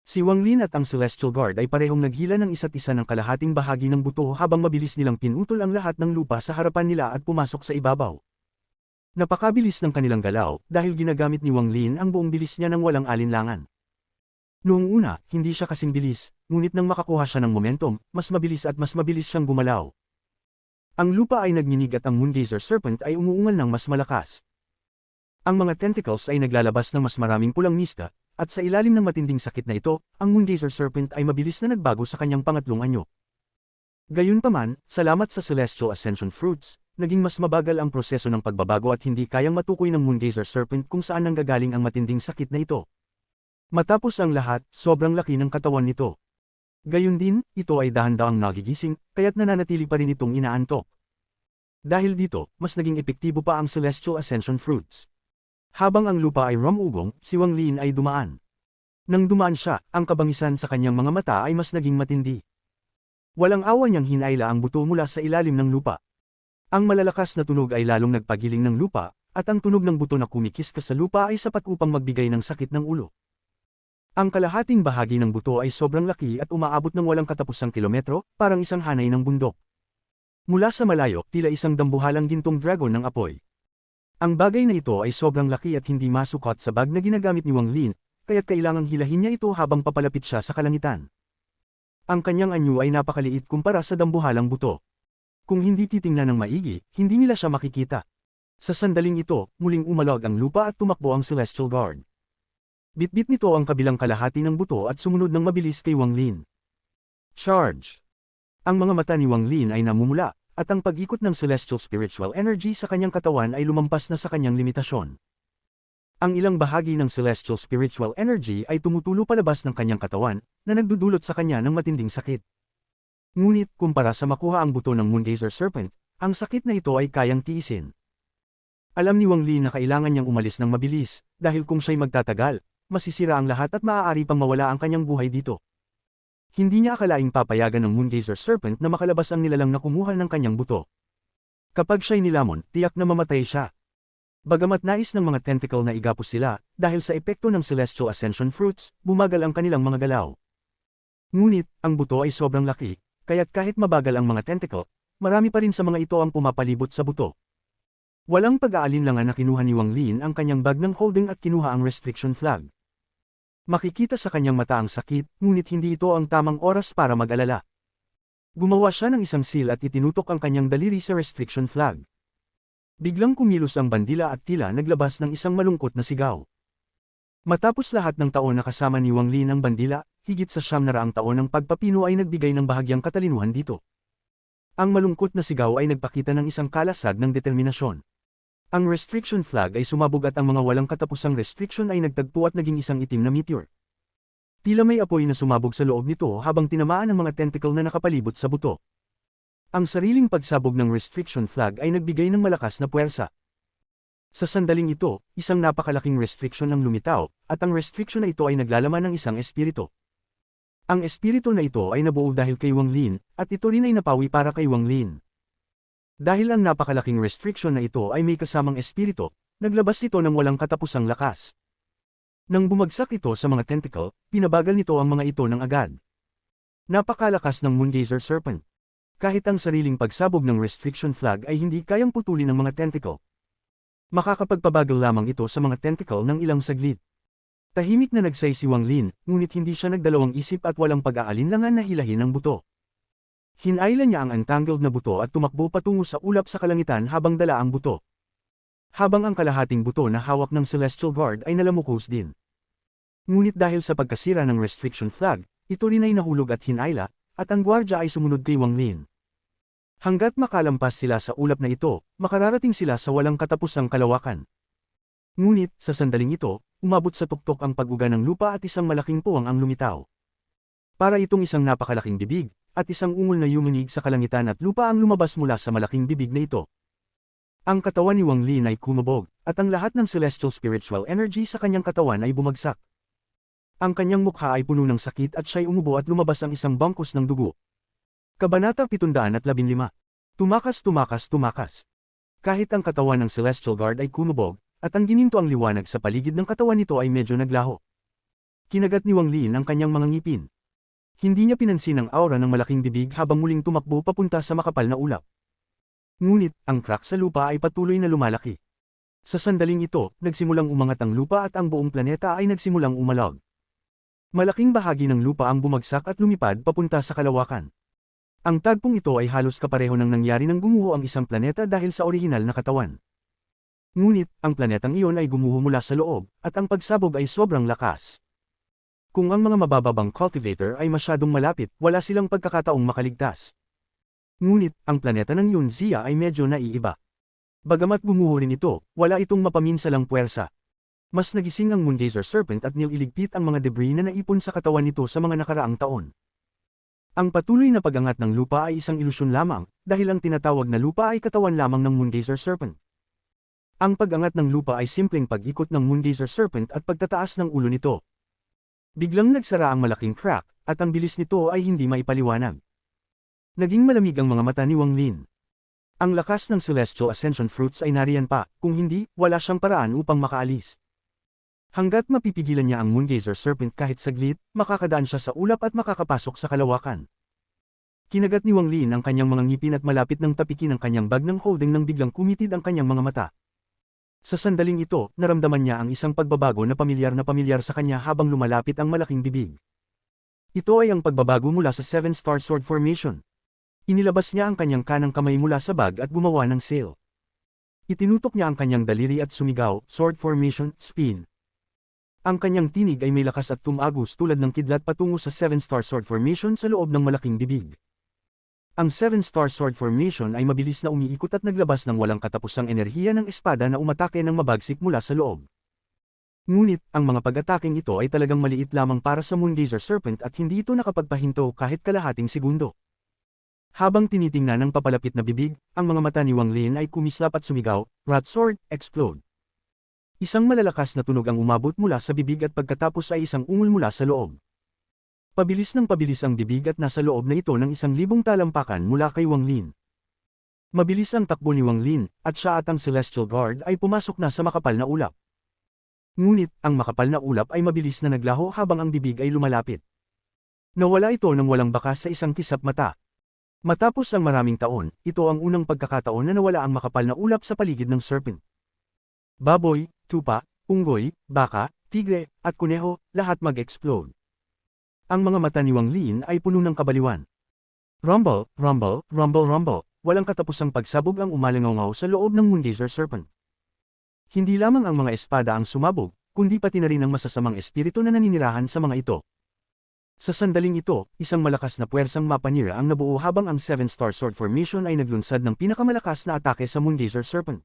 Si Wang Lin at ang Celestial Guard ay parehong naghila ng isa't isa ng kalahating bahagi ng buto habang mabilis nilang pinutol ang lahat ng lupa sa harapan nila at pumasok sa ibabaw. Napakabilis ng kanilang galaw dahil ginagamit ni Wang Lin ang buong bilis niya ng walang alinlangan. Noong una, hindi siya kasing bilis, ngunit nang makakuha siya ng momentum, mas mabilis siyang gumalaw. Ang lupa ay nagninig at ang Moongazer Serpent ay umuungal ng mas malakas. Ang mga tentacles ay naglalabas ng mas maraming pulang mista, at sa ilalim ng matinding sakit na ito, ang Moongazer Serpent ay mabilis na nagbago sa kanyang pangatlong anyo. Gayunpaman, salamat sa Celestial Ascension Fruits, naging mas mabagal ang proseso ng pagbabago at hindi kayang matukoy ng Moongazer Serpent kung saan nanggagaling ang matinding sakit na ito. Matapos ang lahat, sobrang laki ng katawan nito. Gayun din, ito ay dahan-daang nagigising, kaya't nananatili pa rin itong inaantok. Dahil dito, mas naging epektibo pa ang Celestial Ascension Fruits. Habang ang lupa ay rumugong, si Wang Lin ay dumaan. Nang dumaan siya, ang kabangisan sa kanyang mga mata ay mas naging matindi. Walang awa niyang hinayla ang buto mula sa ilalim ng lupa. Ang malalakas na tunog ay lalong nagpagiling ng lupa, at ang tunog ng buto na kumikiskas sa lupa ay sapat upang magbigay ng sakit ng ulo. Ang kalahating bahagi ng buto ay sobrang laki at umaabot ng walang katapusang kilometro, parang isang hanay ng bundok. Mula sa malayo, tila isang dambuhalang gintong dragon ng apoy. Ang bagay na ito ay sobrang laki at hindi masukat sa bag na ginagamit ni Wang Lin, kaya't kailangang hilahin niya ito habang papalapit siya sa kalangitan. Ang kanyang anyo ay napakaliit kumpara sa dambuhalang buto. Kung hindi titingnan ng maigi, hindi nila siya makikita. Sa sandaling ito, muling umalog ang lupa at tumakbo ang Celestial Guard. Bitbit nito ang kabilang kalahati ng buto at sumunod ng mabilis kay Wang Lin. Charge! Ang mga mata ni Wang Lin ay namumula, at ang pag-ikot ng celestial spiritual energy sa kanyang katawan ay lumampas na sa kanyang limitasyon. Ang ilang bahagi ng celestial spiritual energy ay tumutulo palabas ng kanyang katawan, na nagdudulot sa kanya ng matinding sakit. Ngunit, kumpara sa makuha ang buto ng Moongazer Serpent, ang sakit na ito ay kayang tiisin. Alam ni Wang Li na kailangan niyang umalis ng mabilis, dahil kung siya'y magtatagal, masisira ang lahat at maaari pang mawala ang kanyang buhay dito. Hindi niya akalaing papayagan ng Moongazer Serpent na makalabas ang nilalang na kumuha ng kanyang buto. Kapag siya'y nilamon, tiyak na mamatay siya. Bagamat nais ng mga tentacle na igapos sila, dahil sa epekto ng Celestial Ascension Fruits, bumagal ang kanilang mga galaw. Ngunit, ang buto ay sobrang laki, kaya't kahit mabagal ang mga tentacle, marami pa rin sa mga ito ang pumapalibot sa buto. Walang pag-aalinlangan na kinuha ni Wang Lin ang kanyang bag ng holding at kinuha ang restriction flag. Makikita sa kanyang mata ang sakit, ngunit hindi ito ang tamang oras para mag-alala. Gumawa siya ng isang seal at itinutok ang kanyang daliri sa restriction flag. Biglang kumilos ang bandila at tila naglabas ng isang malungkot na sigaw. Matapos lahat ng taon na kasama ni Wang Lin ang bandila, higit sa 900 taon ng pagpapino ay nagbigay ng bahagyang katalinuhan dito. Ang malungkot na sigaw ay nagpakita ng isang kalasag ng determinasyon. Ang restriction flag ay sumabog at ang mga walang katapusang restriction ay nagtagpo at naging isang itim na meteor. Tila may apoy na sumabog sa loob nito habang tinamaan ang mga tentacle na nakapalibot sa buto. Ang sariling pagsabog ng restriction flag ay nagbigay ng malakas na puwersa. Sa sandaling ito, isang napakalaking restriction ang lumitaw, at ang restriction na ito ay naglalaman ng isang espiritu. Ang espiritu na ito ay nabuo dahil kay Wang Lin, at ito rin ay napawi para kay Wang Lin. Dahil ang napakalaking restriction na ito ay may kasamang espiritu, naglabas ito ng walang katapusang lakas. Nang bumagsak ito sa mga tentacle, pinabagal nito ang mga ito ng agad. Napakalakas ng Moongazer Serpent. Kahit ang sariling pagsabog ng restriction flag ay hindi kayang putulin ng mga tentacle. Makakapagpabagal lamang ito sa mga tentacle ng ilang saglit. Tahimik na nagsay si Wang Lin, ngunit hindi siya nagdalawang isip at walang pag-aalinlangan na hilahin ang buto. Hinailan niya ang untangled na buto at tumakbo patungo sa ulap sa kalangitan habang dala ang buto. Habang ang kalahating buto na hawak ng Celestial Guard ay nalamukos din. Ngunit dahil sa pagkasira ng restriction flag, ito rin ay nahulog at hinaila, at ang gwardya ay sumunod kay Wang Lin. Hanggat makalampas sila sa ulap na ito, makararating sila sa walang katapusang kalawakan. Ngunit, sa sandaling ito, umabot sa tuktok ang pag-uga ng lupa at isang malaking puwang ang lumitaw. Para itong isang napakalaking bibig, at isang ungol na yumunig sa kalangitan at lupa ang lumabas mula sa malaking bibig na ito. Ang katawan ni Wang Lin ay kumabog, at ang lahat ng celestial spiritual energy sa kanyang katawan ay bumagsak. Ang kanyang mukha ay puno ng sakit at siya'y umubo at lumabas ang isang bangkos ng dugo. Kabanata 715. Tumakas. Kahit ang katawan ng Celestial Guard ay kumabog, at ang gininto ang liwanag sa paligid ng katawan nito ay medyo naglaho. Kinagat ni Wang Lin ang kanyang mga ngipin. Hindi niya pinansin ang aura ng malaking bibig habang muling tumakbo papunta sa makapal na ulap. Ngunit, ang crack sa lupa ay patuloy na lumalaki. Sa sandaling ito, nagsimulang umangat ang lupa at ang buong planeta ay nagsimulang umalog. Malaking bahagi ng lupa ang bumagsak at lumipad papunta sa kalawakan. Ang tagpong ito ay halos kapareho ng nangyari nang gumuho ang isang planeta dahil sa orihinal na katawan. Ngunit, ang planetang iyon ay gumuho mula sa loob, at ang pagsabog ay sobrang lakas. Kung ang mga mabababang cultivator ay masyadong malapit, wala silang pagkakataong makaligtas. Ngunit, ang planeta ng Yunzia ay medyo naiiba. Bagamat gumuho rin ito, wala itong mapaminsalang puwersa. Mas nagising ang Moongazer Serpent at nililigpit ang mga debris na naipon sa katawan nito sa mga nakaraang taon. Ang patuloy na pag-angat ng lupa ay isang ilusyon lamang, dahil ang tinatawag na lupa ay katawan lamang ng Moongazer Serpent. Ang pag-angat ng lupa ay simpleng pag-ikot ng Moongazer Serpent at pagtataas ng ulo nito. Biglang nagsara ang malaking crack, at ang bilis nito ay hindi maipaliwanag. Naging malamig ang mga mata ni Wang Lin. Ang lakas ng Celestial Ascension Fruits ay nariyan pa, kung hindi, wala siyang paraan upang makaalis. Hanggat mapipigilan niya ang Moongazer Serpent kahit saglit, makakadaan siya sa ulap at makakapasok sa kalawakan. Kinagat ni Wang Lin ang kanyang mga ngipin at malapit ng tapikin ang kanyang bag ng holding nang biglang kumitid ang kanyang mga mata. Sa sandaling ito, naramdaman niya ang isang pagbabago na pamilyar sa kanya habang lumalapit ang malaking bibig. Ito ay ang pagbabago mula sa 7-star sword formation. Inilabas niya ang kanyang kanang kamay mula sa bag at gumawa ng sail. Itinutok niya ang kanyang daliri at sumigaw, sword formation, spin. Ang kanyang tinig ay may lakas at tumagos tulad ng kidlat patungo sa 7-star sword formation sa loob ng malaking bibig. Ang 7-star sword formation ay mabilis na umiikot at naglabas ng walang katapusang enerhiya ng espada na umatake ng mabagsik mula sa loob. Ngunit, ang mga pag-ataking ito ay talagang maliit lamang para sa Moongazer Serpent at hindi ito nakapagpahinto kahit kalahating segundo. Habang tinitingnan ng papalapit na bibig, ang mga mata ni Wang Lin ay kumislap at sumigaw, "Rat Sword, explode!" Isang malalakas na tunog ang umabot mula sa bibig at pagkatapos ay isang ungol mula sa loob. Pabilis ng pabilis ang bibig at nasa loob na ito ng 1,000 talampakan mula kay Wang Lin. Mabilis ang takbo ni Wang Lin, at siya at ang Celestial Guard ay pumasok na sa makapal na ulap. Ngunit, ang makapal na ulap ay mabilis na naglaho habang ang bibig ay lumalapit. Nawala ito nang walang bakas sa isang kisap mata. Matapos ang maraming taon, ito ang unang pagkakataon na nawala ang makapal na ulap sa paligid ng serpent. Baboy, tupa, unggoy, baka, tigre, at kuneho, lahat mag-explode. Ang mga mata ni Wang Lin ay puno ng kabaliwan. Rumble, rumble, rumble, rumble, walang katapusang pagsabog ang umalingaw sa loob ng Moongazer Serpent. Hindi lamang ang mga espada ang sumabog, kundi pati na rin ang masasamang espiritu na naninirahan sa mga ito. Sa sandaling ito, isang malakas na puwersang mapanira ang nabuo habang ang 7-star sword formation ay naglunsad ng pinakamalakas na atake sa Moongazer Serpent.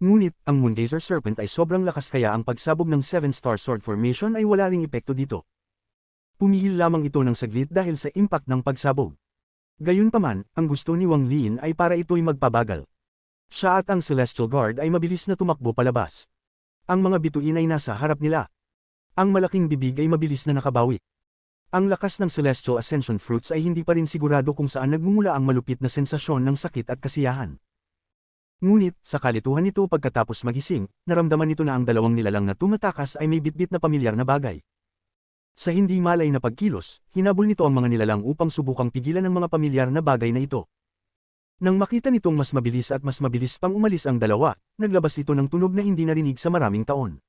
Ngunit, ang Moongazer Serpent ay sobrang lakas kaya ang pagsabog ng 7-star sword formation ay wala ring epekto dito. Pumihil lamang ito ng saglit dahil sa impact ng pagsabog. Gayunpaman, ang gusto ni Wang Lin ay para ito'y magpabagal. Siya at ang Celestial Guard ay mabilis na tumakbo palabas. Ang mga bituin ay nasa harap nila. Ang malaking bibig ay mabilis na nakabawi. Ang lakas ng Celestial Ascension Fruits ay hindi pa rin sigurado kung saan nagmumula ang malupit na sensasyon ng sakit at kasiyahan. Ngunit, sa kalituhan nito pagkatapos magising, naramdaman nito na ang dalawang nilalang na tumatakas ay may bitbit na pamilyar na bagay. Sa hindi malay na pagkilos, hinabol nito ang mga nilalang upang subukang pigilan ang mga pamilyar na bagay na ito. Nang makita nitong mas mabilis at mas mabilis pang umalis ang dalawa, naglabas ito ng tunog na hindi narinig sa maraming taon.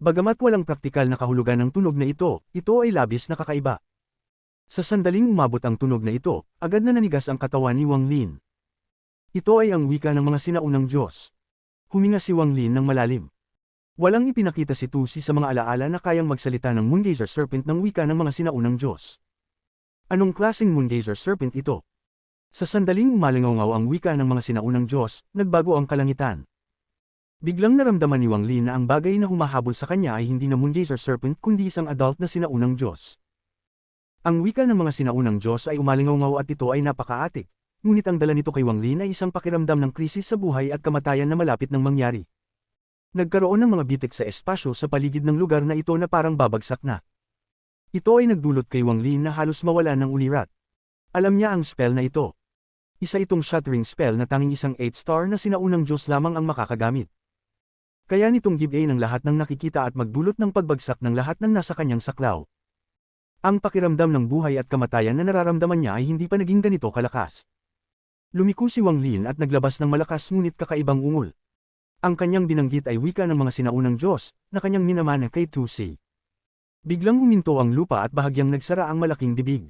Bagamat walang praktikal na kahulugan ng tunog na ito ay labis na kakaiba. Sa sandaling umabot ang tunog na ito, agad na nanigas ang katawan ni Wang Lin. Ito ay ang wika ng mga sinaunang Diyos. Huminga si Wang Lin ng malalim. Walang ipinakita si Tusi sa mga alaala na kayang magsalita ng Moongazer Serpent ng wika ng mga sinaunang Diyos. Anong klaseng Moongazer Serpent ito? Sa sandaling umalingaw ang wika ng mga sinaunang Diyos, nagbago ang kalangitan. Biglang naramdaman ni Wang Lin na ang bagay na humahabol sa kanya ay hindi na Moongazer Serpent kundi isang adult na sinaunang Diyos. Ang wika ng mga sinaunang Diyos ay umalingaw at ito ay napakaatik, ngunit ang dala nito kay Wang Lin ay isang pakiramdam ng krisis sa buhay at kamatayan na malapit ng mangyari. Nagkaroon ng mga bitik sa espasyo sa paligid ng lugar na ito na parang babagsak na. Ito ay nagdulot kay Wang Lin na halos mawala ng ulirat. Alam niya ang spell na ito. Isa itong shattering spell na tanging isang 8-star na sinaunang Diyos lamang ang makakagamit. Kaya nitong give ng lahat ng nakikita at magdulot ng pagbagsak ng lahat ng nasa kanyang saklaw. Ang pakiramdam ng buhay at kamatayan na nararamdaman niya ay hindi pa naging ganito kalakas. Lumiko si Wang Lin at naglabas ng malakas ngunit kakaibang ungol. Ang kanyang binanggit ay wika ng mga sinaunang Diyos, na kanyang minamana kay Tusi. Biglang huminto ang lupa at bahagyang nagsara ang malaking bibig.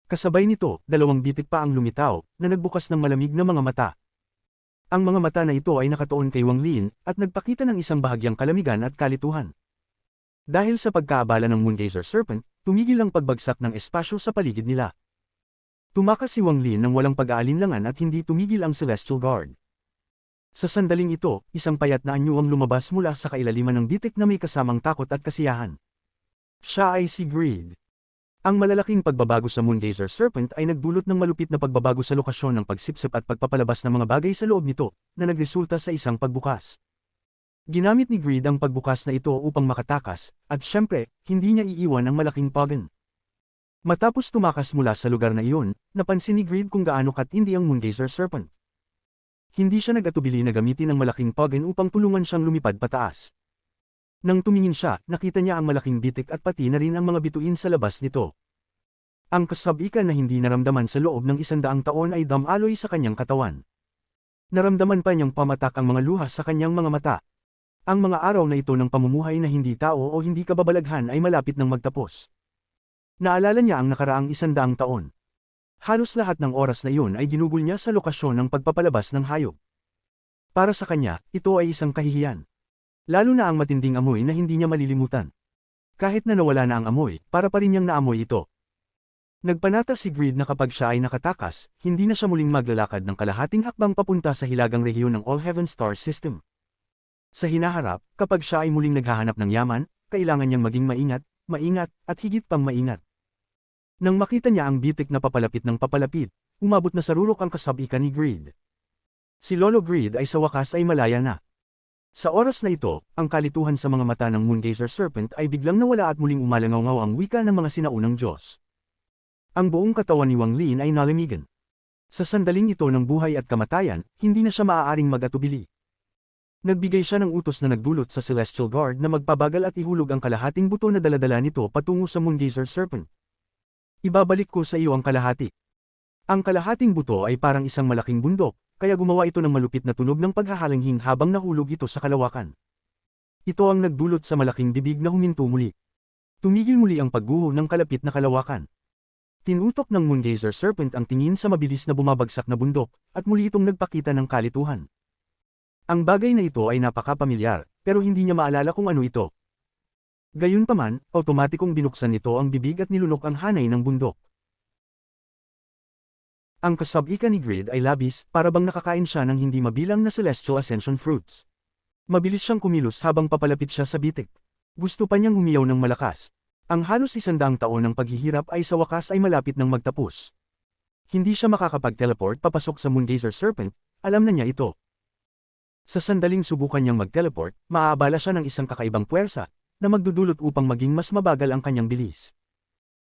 Kasabay nito, dalawang bitik pa ang lumitaw, na nagbukas ng malamig na mga mata. Ang mga mata na ito ay nakatuon kay Wang Lin, at nagpakita ng isang bahagyang kalamigan at kalituhan. Dahil sa pagkaabala ng Moongazer Serpent, tumigil ang pagbagsak ng espasyo sa paligid nila. Tumakas si Wang Lin nang walang pag-aalinlangan at hindi tumigil ang Celestial Guard. Sa sandaling ito, isang payat na anyo ang lumabas mula sa kailaliman ng bitik na may kasamang takot at kasiyahan. Siya ay si Greed. Ang malalaking pagbabago sa Moongazer Serpent ay nagdulot ng malupit na pagbabago sa lokasyon ng pagsipsip at pagpapalabas ng mga bagay sa loob nito, na nagresulta sa isang pagbukas. Ginamit ni Greed ang pagbukas na ito upang makatakas, at syempre, hindi niya iiwan ang malaking pagan. Matapos tumakas mula sa lugar na iyon, napansin ni Greed kung gaano katindi ang Moongazer Serpent. Hindi siya nag-atubili na gamitin ang malaking pagan upang tulungan siyang lumipad pataas. Nang tumingin siya, nakita niya ang malaking bitik at pati na rin ang mga bituin sa labas nito. Ang kasabikan na hindi naramdaman sa loob ng 100 taon ay damaloy sa kanyang katawan. Naramdaman pa niyang pamatak ang mga luha sa kanyang mga mata. Ang mga araw na ito ng pamumuhay na hindi tao o hindi kababalaghan ay malapit nang magtapos. Naalala niya ang nakaraang 100 taon. Halos lahat ng oras na iyon ay ginugol niya sa lokasyon ng pagpapalabas ng hayop. Para sa kanya, ito ay isang kahihiyan. Lalo na ang matinding amoy na hindi niya malilimutan. Kahit na nawala na ang amoy, para pa rin niyang naamoy ito. Nagpanata si Greed na kapag siya ay nakatakas, hindi na siya muling maglalakad ng kalahating hakbang papunta sa hilagang rehiyon ng All Heaven Star System. Sa hinaharap, kapag siya ay muling naghahanap ng yaman, kailangan niyang maging maingat, at higit pang maingat. Nang makita niya ang bitik na papalapit ng papalapit, umabot na sa rurok ang kasabikan ni Greed. Si Lolo Greed ay sa wakas ay malaya na. Sa oras na ito, ang kalituhan sa mga mata ng Moongazer Serpent ay biglang nawala at muling umalangaw ang wika ng mga sinaunang Diyos. Ang buong katawan ni Wang Lin ay nalamigan. Sa sandaling ito ng buhay at kamatayan, hindi na siya maaaring mag-atubili. Nagbigay siya ng utos na nagdulot sa Celestial Guard na magpabagal at ihulog ang kalahating buto na daladala nito patungo sa Moongazer Serpent. Ibabalik ko sa iyo ang kalahati. Ang kalahating buto ay parang isang malaking bundok, kaya gumawa ito ng malupit na tunog ng paghahalanghing habang nahulog ito sa kalawakan. Ito ang nagdulot sa malaking bibig na huminto muli. Tumigil muli ang pagguho ng kalapit na kalawakan. Tinutok ng Moongazer Serpent ang tingin sa mabilis na bumabagsak na bundok, at muli itong nagpakita ng kalituhan. Ang bagay na ito ay napakapamilyar, pero hindi niya maalala kung ano ito. Gayunpaman, automatikong binuksan nito ang bibig at nilunok ang hanay ng bundok. Ang kasabika ni Greed ay labis, para bang nakakain siya ng hindi mabilang na Celestial Ascension Fruits. Mabilis siyang kumilos habang papalapit siya sa bitik. Gusto pa niyang humiyaw ng malakas. Ang halos 100 taon ng paghihirap ay sa wakas ay malapit nang magtapos. Hindi siya makakapag-teleport papasok sa Moongazer Serpent, alam na niya ito. Sa sandaling subukan niyang mag-teleport, maaabala siya ng isang kakaibang puwersa, na magdudulot upang maging mas mabagal ang kanyang bilis.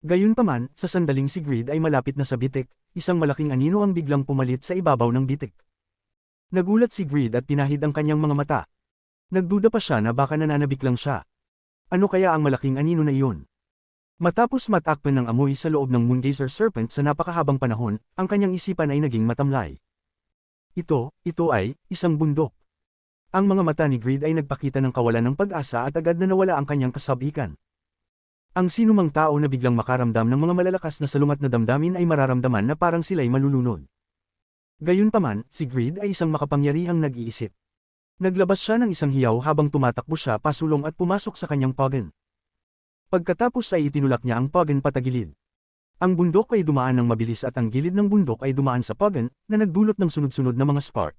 Gayunpaman, sa sandaling si Greed ay malapit na sa bitik, isang malaking anino ang biglang pumalit sa ibabaw ng bitik. Nagulat si Greed at pinahid ang kanyang mga mata. Nagduda pa siya na baka nananabik lang siya. Ano kaya ang malaking anino na iyon? Matapos matakpan ng amoy sa loob ng Moongazer Serpent sa napakahabang panahon, ang kanyang isipan ay naging matamlay. Ito ay, isang bundok. Ang mga mata ni Greed ay nagpakita ng kawalan ng pag-asa at agad na nawala ang kanyang kasabikan. Ang sinumang tao na biglang makaramdam ng mga malalakas na salungat na damdamin ay mararamdaman na parang sila'y malulunod. Gayunpaman, si Greed ay isang makapangyarihang nag-iisip. Naglabas siya ng isang hiyaw habang tumatakbo siya pasulong at pumasok sa kanyang pogen. Pagkatapos ay itinulak niya ang pogen patagilid. Ang bundok ay dumaan ng mabilis at ang gilid ng bundok ay dumaan sa pogen, na nagdulot ng sunod-sunod na mga spark.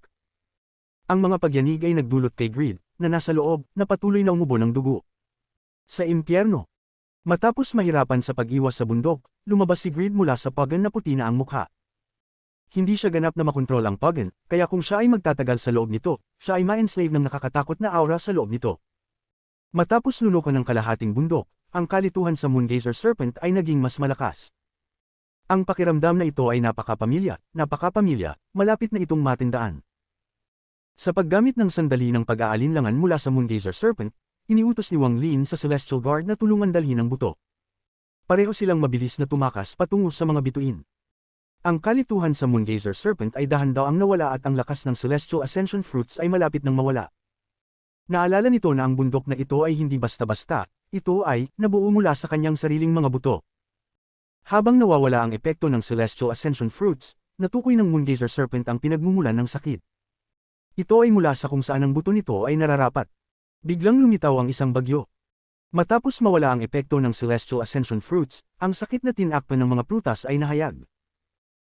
Ang mga pagyanig ay nagdulot kay Greed, na nasa loob, na patuloy na umubo ng dugo. Sa impyerno. Matapos mahirapan sa pag-iwas sa bundok, lumabas si Greed mula sa pogen na puti na ang mukha. Hindi siya ganap na makontrol ang pogen, kaya kung siya ay magtatagal sa loob nito, siya ay ma-enslave ng nakakatakot na aura sa loob nito. Matapos lunukan ng kalahating bundok, ang kalituhan sa Moongazer Serpent ay naging mas malakas. Ang pakiramdam na ito ay napakapamilya, malapit na itong matindaan. Sa paggamit ng sandali ng pag-aalinlangan mula sa Moongazer Serpent, iniutos ni Wang Lin sa Celestial Guard na tulungan dalhin ang buto. Pareho silang mabilis na tumakas patungo sa mga bituin. Ang kalituhan sa Moongazer Serpent ay dahan-daang nawala at ang lakas ng Celestial Ascension Fruits ay malapit nang mawala. Naalala nito na ang bundok na ito ay hindi basta-basta, ito ay nabuo mula sa kanyang sariling mga buto. Habang nawawala ang epekto ng Celestial Ascension Fruits, natukoy ng Moongazer Serpent ang pinagmumulan ng sakit. Ito ay mula sa kung saan ang buto nito ay nararapat. Biglang lumitaw ang isang bagyo. Matapos mawala ang epekto ng Celestial Ascension Fruits, ang sakit na tinakpan ng mga prutas ay nahayag.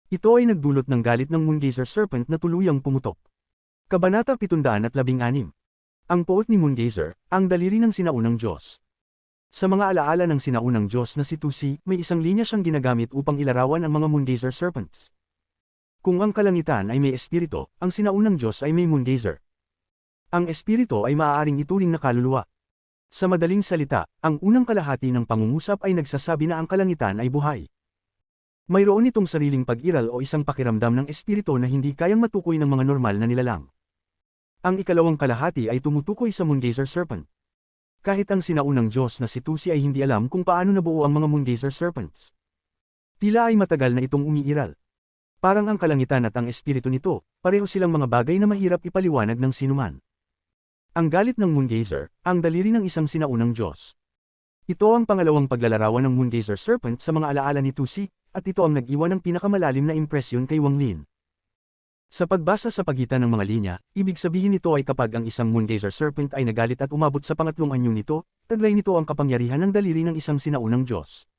Ito ay nagdulot ng galit ng Moongazer Serpent na tuluyang pumutok. Kabanata 716. Ang poot ni Moongazer, ang daliri ng sinaunang Diyos. Sa mga alaala ng sinaunang Diyos na si Tusi, may isang linya siyang ginagamit upang ilarawan ang mga Moongazer Serpents. Kung ang kalangitan ay may espiritu, ang sinaunang Diyos ay may Moongazer. Ang espiritu ay maaaring ituring na kaluluwa. Sa madaling salita, ang unang kalahati ng pangungusap ay nagsasabi na ang kalangitan ay buhay. Mayroon itong sariling pag-iral o isang pakiramdam ng espiritu na hindi kayang matukoy ng mga normal na nilalang. Ang ikalawang kalahati ay tumutukoy sa Moongazer Serpent. Kahit ang sinaunang Diyos na si Tusi ay hindi alam kung paano nabuo ang mga Moongazer Serpents. Tila ay matagal na itong umiiral. Parang ang kalangitan at ang espiritu nito, pareho silang mga bagay na mahirap ipaliwanag ng sinuman. Ang galit ng Moongazer, ang daliri ng isang sinaunang Diyos. Ito ang pangalawang paglalarawan ng Moongazer Serpent sa mga alaala ni Tusi, at ito ang nag-iwan ng pinakamalalim na impresyon kay Wang Lin. Sa pagbasa sa pagitan ng mga linya, ibig sabihin nito ay kapag ang isang Moongazer Serpent ay nagalit at umabot sa pangatlong anyo nito, taglay nito ang kapangyarihan ng daliri ng isang sinaunang Diyos.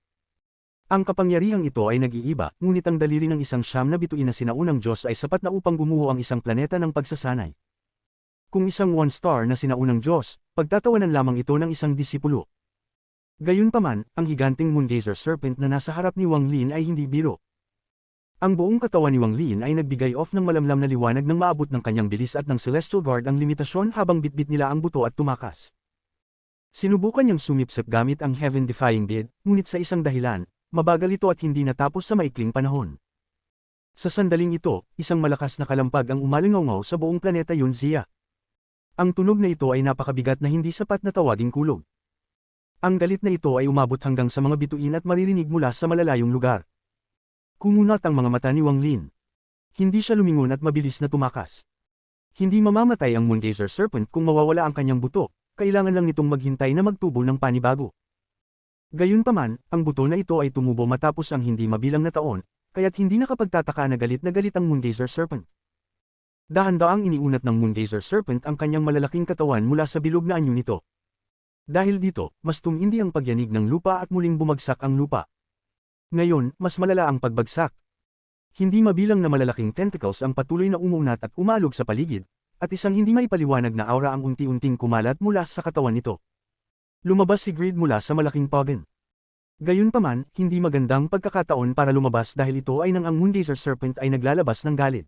Ang kapangyarihang ito ay nag-iiba, ngunit ang daliri ng isang siyam na bituin na sinaunang Diyos ay sapat na upang gumuho ang isang planeta ng pagsasanay. Kung isang one-star na sinaunang Diyos, pagtatawanan lamang ito ng isang disipulo. Gayunpaman, ang higanting Moongazer Serpent na nasa harap ni Wang Lin ay hindi biro. Ang buong katawan ni Wang Lin ay nagbigay off ng malamlam na liwanag nang maabot ng kanyang bilis at ng Celestial Guard ang limitasyon habang bitbit nila ang buto at tumakas. Sinubukan niyang sumipsip gamit ang Heaven-defying bid, ngunit sa isang dahilan, mabagal ito at hindi natapos sa maikling panahon. Sa sandaling ito, isang malakas na kalampag ang umalingaw sa buong planeta Yunzia. Ang tunog na ito ay napakabigat na hindi sapat na tawaging kulog. Ang galit na ito ay umabot hanggang sa mga bituin at maririnig mula sa malalayong lugar. Kumunat ang mga mata ni Wang Lin. Hindi siya lumingon at mabilis na tumakas. Hindi mamamatay ang Moongazer Serpent kung mawawala ang kanyang buto, kailangan lang nitong maghintay na magtubo ng panibago. Gayunpaman, ang buto na ito ay tumubo matapos ang hindi mabilang na taon, kaya't hindi nakapagtataka na galit ang Moongazer Serpent. Dahan-daang iniunat ng Moongazer Serpent ang kanyang malalaking katawan mula sa bilog na anyo nito. Dahil dito, mas tumindi ang pagyanig ng lupa at muling bumagsak ang lupa. Ngayon, mas malala ang pagbagsak. Hindi mabilang na malalaking tentacles ang patuloy na umunat at umalog sa paligid, at isang hindi maipaliwanag na aura ang unti-unting kumalat mula sa katawan nito. Lumabas si Greed mula sa malaking pagin. Gayunpaman, hindi magandang pagkakataon para lumabas dahil ito ay nang ang Moongazer Serpent ay naglalabas ng galit.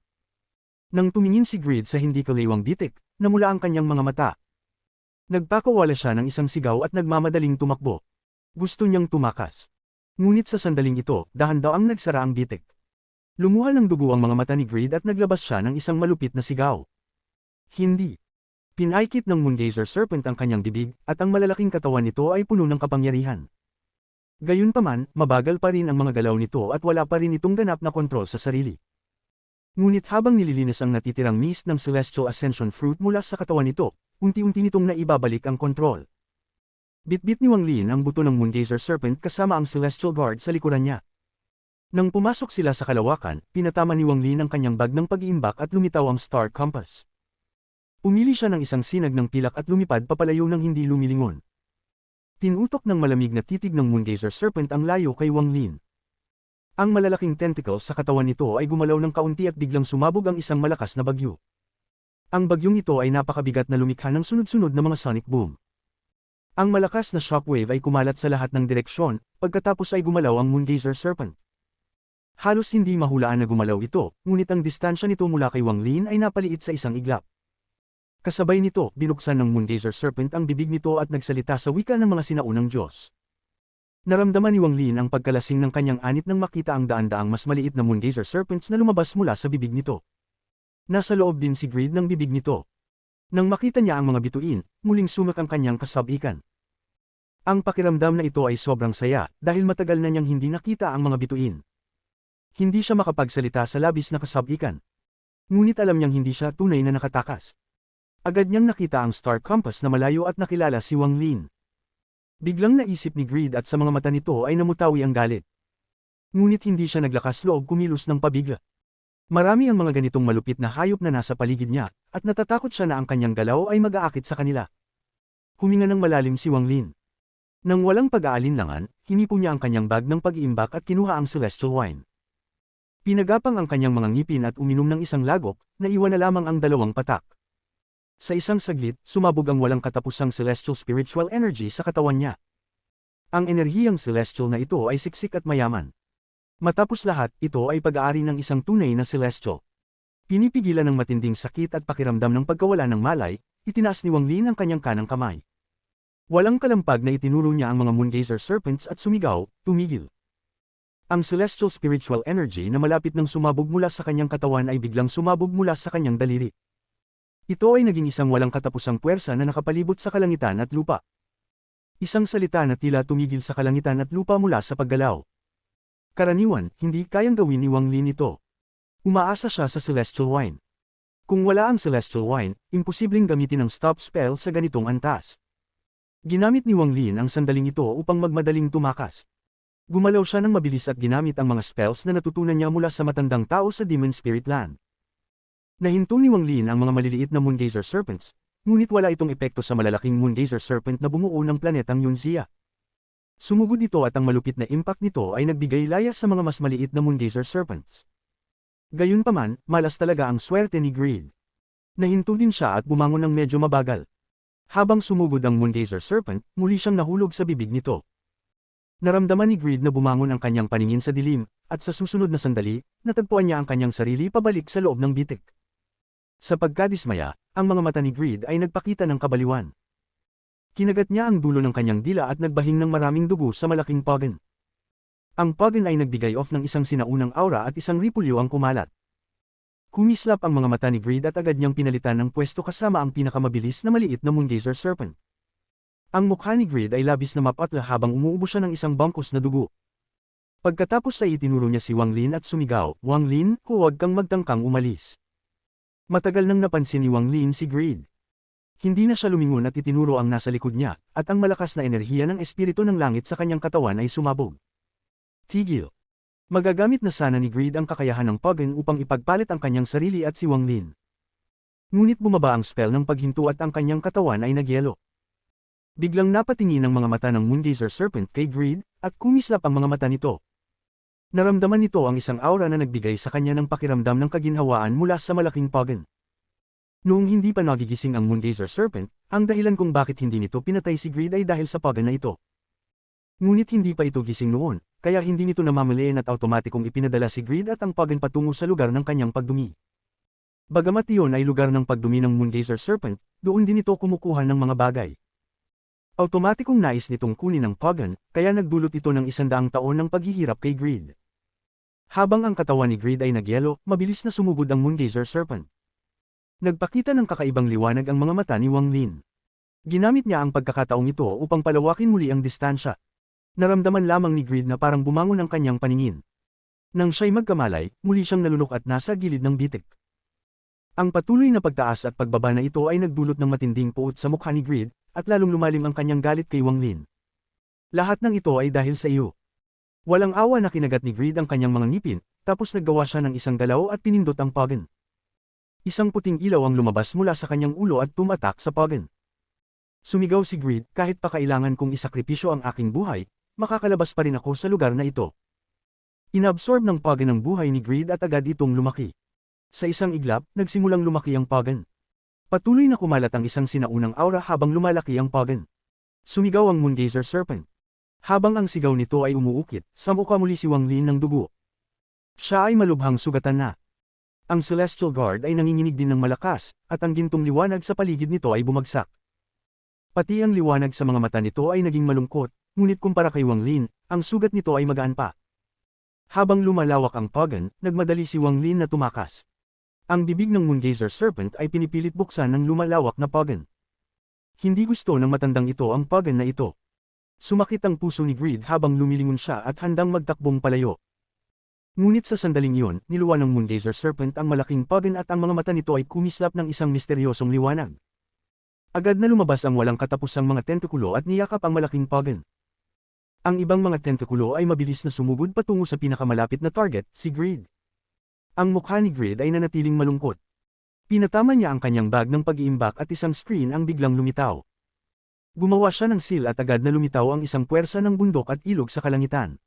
Nang tumingin si Greed sa hindi kaliwang bitik, namula ang kanyang mga mata. Nagpakawala siya ng isang sigaw at nagmamadaling tumakbo. Gusto niyang tumakas. Ngunit sa sandaling ito, dahan-daang nagsara ang bitik. Lumuha ng dugo ang mga mata ni Greed at naglabas siya ng isang malupit na sigaw. Hindi. Pinaikit ng Moongazer Serpent ang kanyang bibig, at ang malalaking katawan nito ay puno ng kapangyarihan. Gayunpaman, mabagal pa rin ang mga galaw nito at wala pa rin itong ganap na kontrol sa sarili. Ngunit habang nililinis ang natitirang mist ng Celestial Ascension Fruit mula sa katawan nito, unti-unti nitong naibabalik ang kontrol. Bitbit ni Wang Lin ang buto ng Moongazer Serpent kasama ang Celestial Guard sa likuran niya. Nang pumasok sila sa kalawakan, pinatama ni Wang Lin ang kanyang bag ng pag-iimbak at lumitaw ang Star Compass. Pumili siya ng isang sinag ng pilak at lumipad papalayo ng hindi lumilingon. Tinutok ng malamig na titig ng Moongazer Serpent ang layo kay Wang Lin. Ang malalaking tentacle sa katawan nito ay gumalaw ng kaunti at biglang sumabog ang isang malakas na bagyo. Ang bagyong ito ay napakabigat na lumikha ng sunod-sunod na mga sonic boom. Ang malakas na shockwave ay kumalat sa lahat ng direksyon, pagkatapos ay gumalaw ang Moongazer Serpent. Halos hindi mahulaan na gumalaw ito, ngunit ang distansya nito mula kay Wang Lin ay napaliit sa isang iglap. Kasabay nito, binuksan ng Moongazer Serpent ang bibig nito at nagsalita sa wika ng mga sinaunang Diyos. Naramdaman ni Wang Lin ang pagkalasing ng kanyang anit nang makita ang daan-daang mas maliit na Moongazer Serpents na lumabas mula sa bibig nito. Nasa loob din si Greed ng bibig nito. Nang makita niya ang mga bituin, muling sumak ang kanyang kasabikan. Ang pakiramdam na ito ay sobrang saya, dahil matagal na niyang hindi nakita ang mga bituin. Hindi siya makapagsalita sa labis na kasabikan. Ngunit alam niyang hindi siya tunay na nakatakas. Agad niyang nakita ang Star Compass na malayo at nakilala si Wang Lin. Biglang naisip ni Greed at sa mga mata nito ay namutawi ang galit. Ngunit hindi siya naglakas loob kumilos ng pabigla. Marami ang mga ganitong malupit na hayop na nasa paligid niya, at natatakot siya na ang kanyang galaw ay mag-aakit sa kanila. Huminga ng malalim si Wang Lin. Nang walang pag-aalinlangan, hinipo niya ang kanyang bag ng pag-iimbak at kinuha ang Celestial Wine. Pinagapang ang kanyang mga ngipin at uminom ng isang lagok, na iwan na lamang ang 2 patak. Sa isang saglit, sumabog ang walang katapusang celestial spiritual energy sa katawan niya. Ang enerhiyang celestial na ito ay siksik at mayaman. Matapos lahat, ito ay pag-aari ng isang tunay na celestial. Pinipigilan ng matinding sakit at pakiramdam ng pagkawala ng malay, itinaas ni Wang Lin ang kanyang kanang kamay. Walang kalampag na itinuro niya ang mga Moongazer Serpents at sumigaw, tumigil. Ang celestial spiritual energy na malapit nang sumabog mula sa kanyang katawan ay biglang sumabog mula sa kanyang daliri. Ito ay naging isang walang katapusang puwersa na nakapalibot sa kalangitan at lupa. Isang salita na tila tumigil sa kalangitan at lupa mula sa paggalaw. Karaniwan, hindi kayang gawin ni Wang Lin ito. Umaasa siya sa Celestial Wine. Kung wala ang Celestial Wine, imposibleng gamitin ang stop spell sa ganitong antas. Ginamit ni Wang Lin ang sandaling ito upang magmadaling tumakas. Gumalaw siya ng mabilis at ginamit ang mga spells na natutunan niya mula sa matandang tao sa Demon Spirit Land. Nahinto ni Wang Lin ang mga maliliit na Moongazer Serpents, ngunit wala itong epekto sa malalaking Moongazer Serpent na bumuo ng planetang Yunzia. Sumugod ito at ang malupit na impact nito ay nagbigay laya sa mga mas maliit na Moongazer Serpents. Gayunpaman, malas talaga ang swerte ni Greed. Nahinto din siya at bumangon ng medyo mabagal. Habang sumugod ang Moongazer Serpent, muli siyang nahulog sa bibig nito. Naramdaman ni Greed na bumangon ang kanyang paningin sa dilim, at sa susunod na sandali, natagpuan niya ang kanyang sarili pabalik sa loob ng bitik. Sa pagkadismaya, ang mga mata ni Greed ay nagpakita ng kabaliwan. Kinagat niya ang dulo ng kanyang dila at nagbahing ng maraming dugo sa malaking Pogon. Ang Pogon ay nagbigay off ng isang sinaunang aura at isang ripulyo ang kumalat. Kumislap ang mga mata ni Greed at agad niyang pinalitan ng pwesto kasama ang pinakamabilis na maliit na Moongazer Serpent. Ang mukha ni Greed ay labis na mapatla habang umuubo siya ng isang bangkos na dugo. Pagkatapos ay itinuro niya si Wang Lin at sumigaw, "Wang Lin, huwag kang magtangkang umalis." Matagal nang napansin ni Wang Lin si Greed. Hindi na siya lumingon at itinuro ang nasa likod niya, at ang malakas na enerhiya ng espiritu ng langit sa kanyang katawan ay sumabog. Tigil. Magagamit na sana ni Greed ang kakayahan ng Pogon upang ipagpalit ang kanyang sarili at si Wang Lin. Ngunit bumaba ang spell ng paghinto at ang kanyang katawan ay nagyelo. Biglang napatingin ang mga mata ng Moongazer Serpent kay Greed, at kumislap ang mga mata nito. Naramdaman nito ang isang aura na nagbigay sa kanya ng pakiramdam ng kaginhawaan mula sa malaking Pogon. Noong hindi pa nagigising ang Moongazer Serpent, ang dahilan kung bakit hindi nito pinatay si Greed ay dahil sa Pogon na ito. Ngunit hindi pa ito gising noon, kaya hindi nito namamalayan at automatikong ipinadala si Greed at ang Pogon patungo sa lugar ng kanyang pagdumi. Bagamat iyon ay lugar ng pagdumi ng Moongazer Serpent, doon din ito kumukuha ng mga bagay. Automatikong nais nitong kunin ang Pogon, kaya nagdulot ito ng 100 taon ng paghihirap kay Greed. Habang ang katawan ni Greed ay nagyelo, mabilis na sumugod ang Moongazer Serpent. Nagpakita ng kakaibang liwanag ang mga mata ni Wang Lin. Ginamit niya ang pagkakataong ito upang palawakin muli ang distansya. Naramdaman lamang ni Greed na parang bumangon ang kanyang paningin. Nang siya'y magkamalay, muli siyang nalunok at nasa gilid ng bitik. Ang patuloy na pagtaas at pagbaba na ito ay nagdulot ng matinding puot sa mukha ni Greed, at lalong lumalim ang kanyang galit kay Wang Lin. Lahat ng ito ay dahil sa iyo. Walang awa na kinagat ni Greed ang kanyang mga ngipin, tapos naggawa siya ng isang galaw at pinindot ang Pogon. Isang puting ilaw ang lumabas mula sa kanyang ulo at tumatak sa Pogon. Sumigaw si Greed, kahit pa kailangan kong isakripisyo ang aking buhay, makakalabas pa rin ako sa lugar na ito. Inabsorb ng Pogon ang buhay ni Greed at agad itong lumaki. Sa isang iglap, nagsimulang lumaki ang Pogon. Patuloy na kumalat ang isang sinaunang aura habang lumalaki ang Pogon. Sumigaw ang Moongazer Serpent. Habang ang sigaw nito ay umuukit, samukha muli si Wang Lin ng dugo. Siya ay malubhang sugatan na. Ang Celestial Guard ay nanginginig din ng malakas, at ang gintong liwanag sa paligid nito ay bumagsak. Pati ang liwanag sa mga mata nito ay naging malungkot. Ngunit kumpara kay Wang Lin, ang sugat nito ay magaan pa. Habang lumalawak ang Pogon, nagmadali si Wang Lin na tumakas. Ang bibig ng Moongazer Serpent ay pinipilit buksan ng lumalawak na Pogon. Hindi gusto ng matandang ito ang Pogon na ito. Sumakit ang puso ni Greed habang lumilingon siya at handang magtakbong palayo. Ngunit sa sandaling iyon, niluwan ng Moongazer Serpent ang malaking Pogon at ang mga mata nito ay kumislap ng isang misteryosong liwanag. Agad na lumabas ang walang katapusang mga tentikulo at niyakap ang malaking Pogon. Ang ibang mga tentikulo ay mabilis na sumugod patungo sa pinakamalapit na target, si Greed. Ang mukha ni Greed ay nanatiling malungkot. Pinatama niya ang kanyang bag ng pag-iimbak at isang screen ang biglang lumitaw. Gumawa siya ng seal at agad na lumitaw ang isang puwersa ng bundok at ilog sa kalangitan.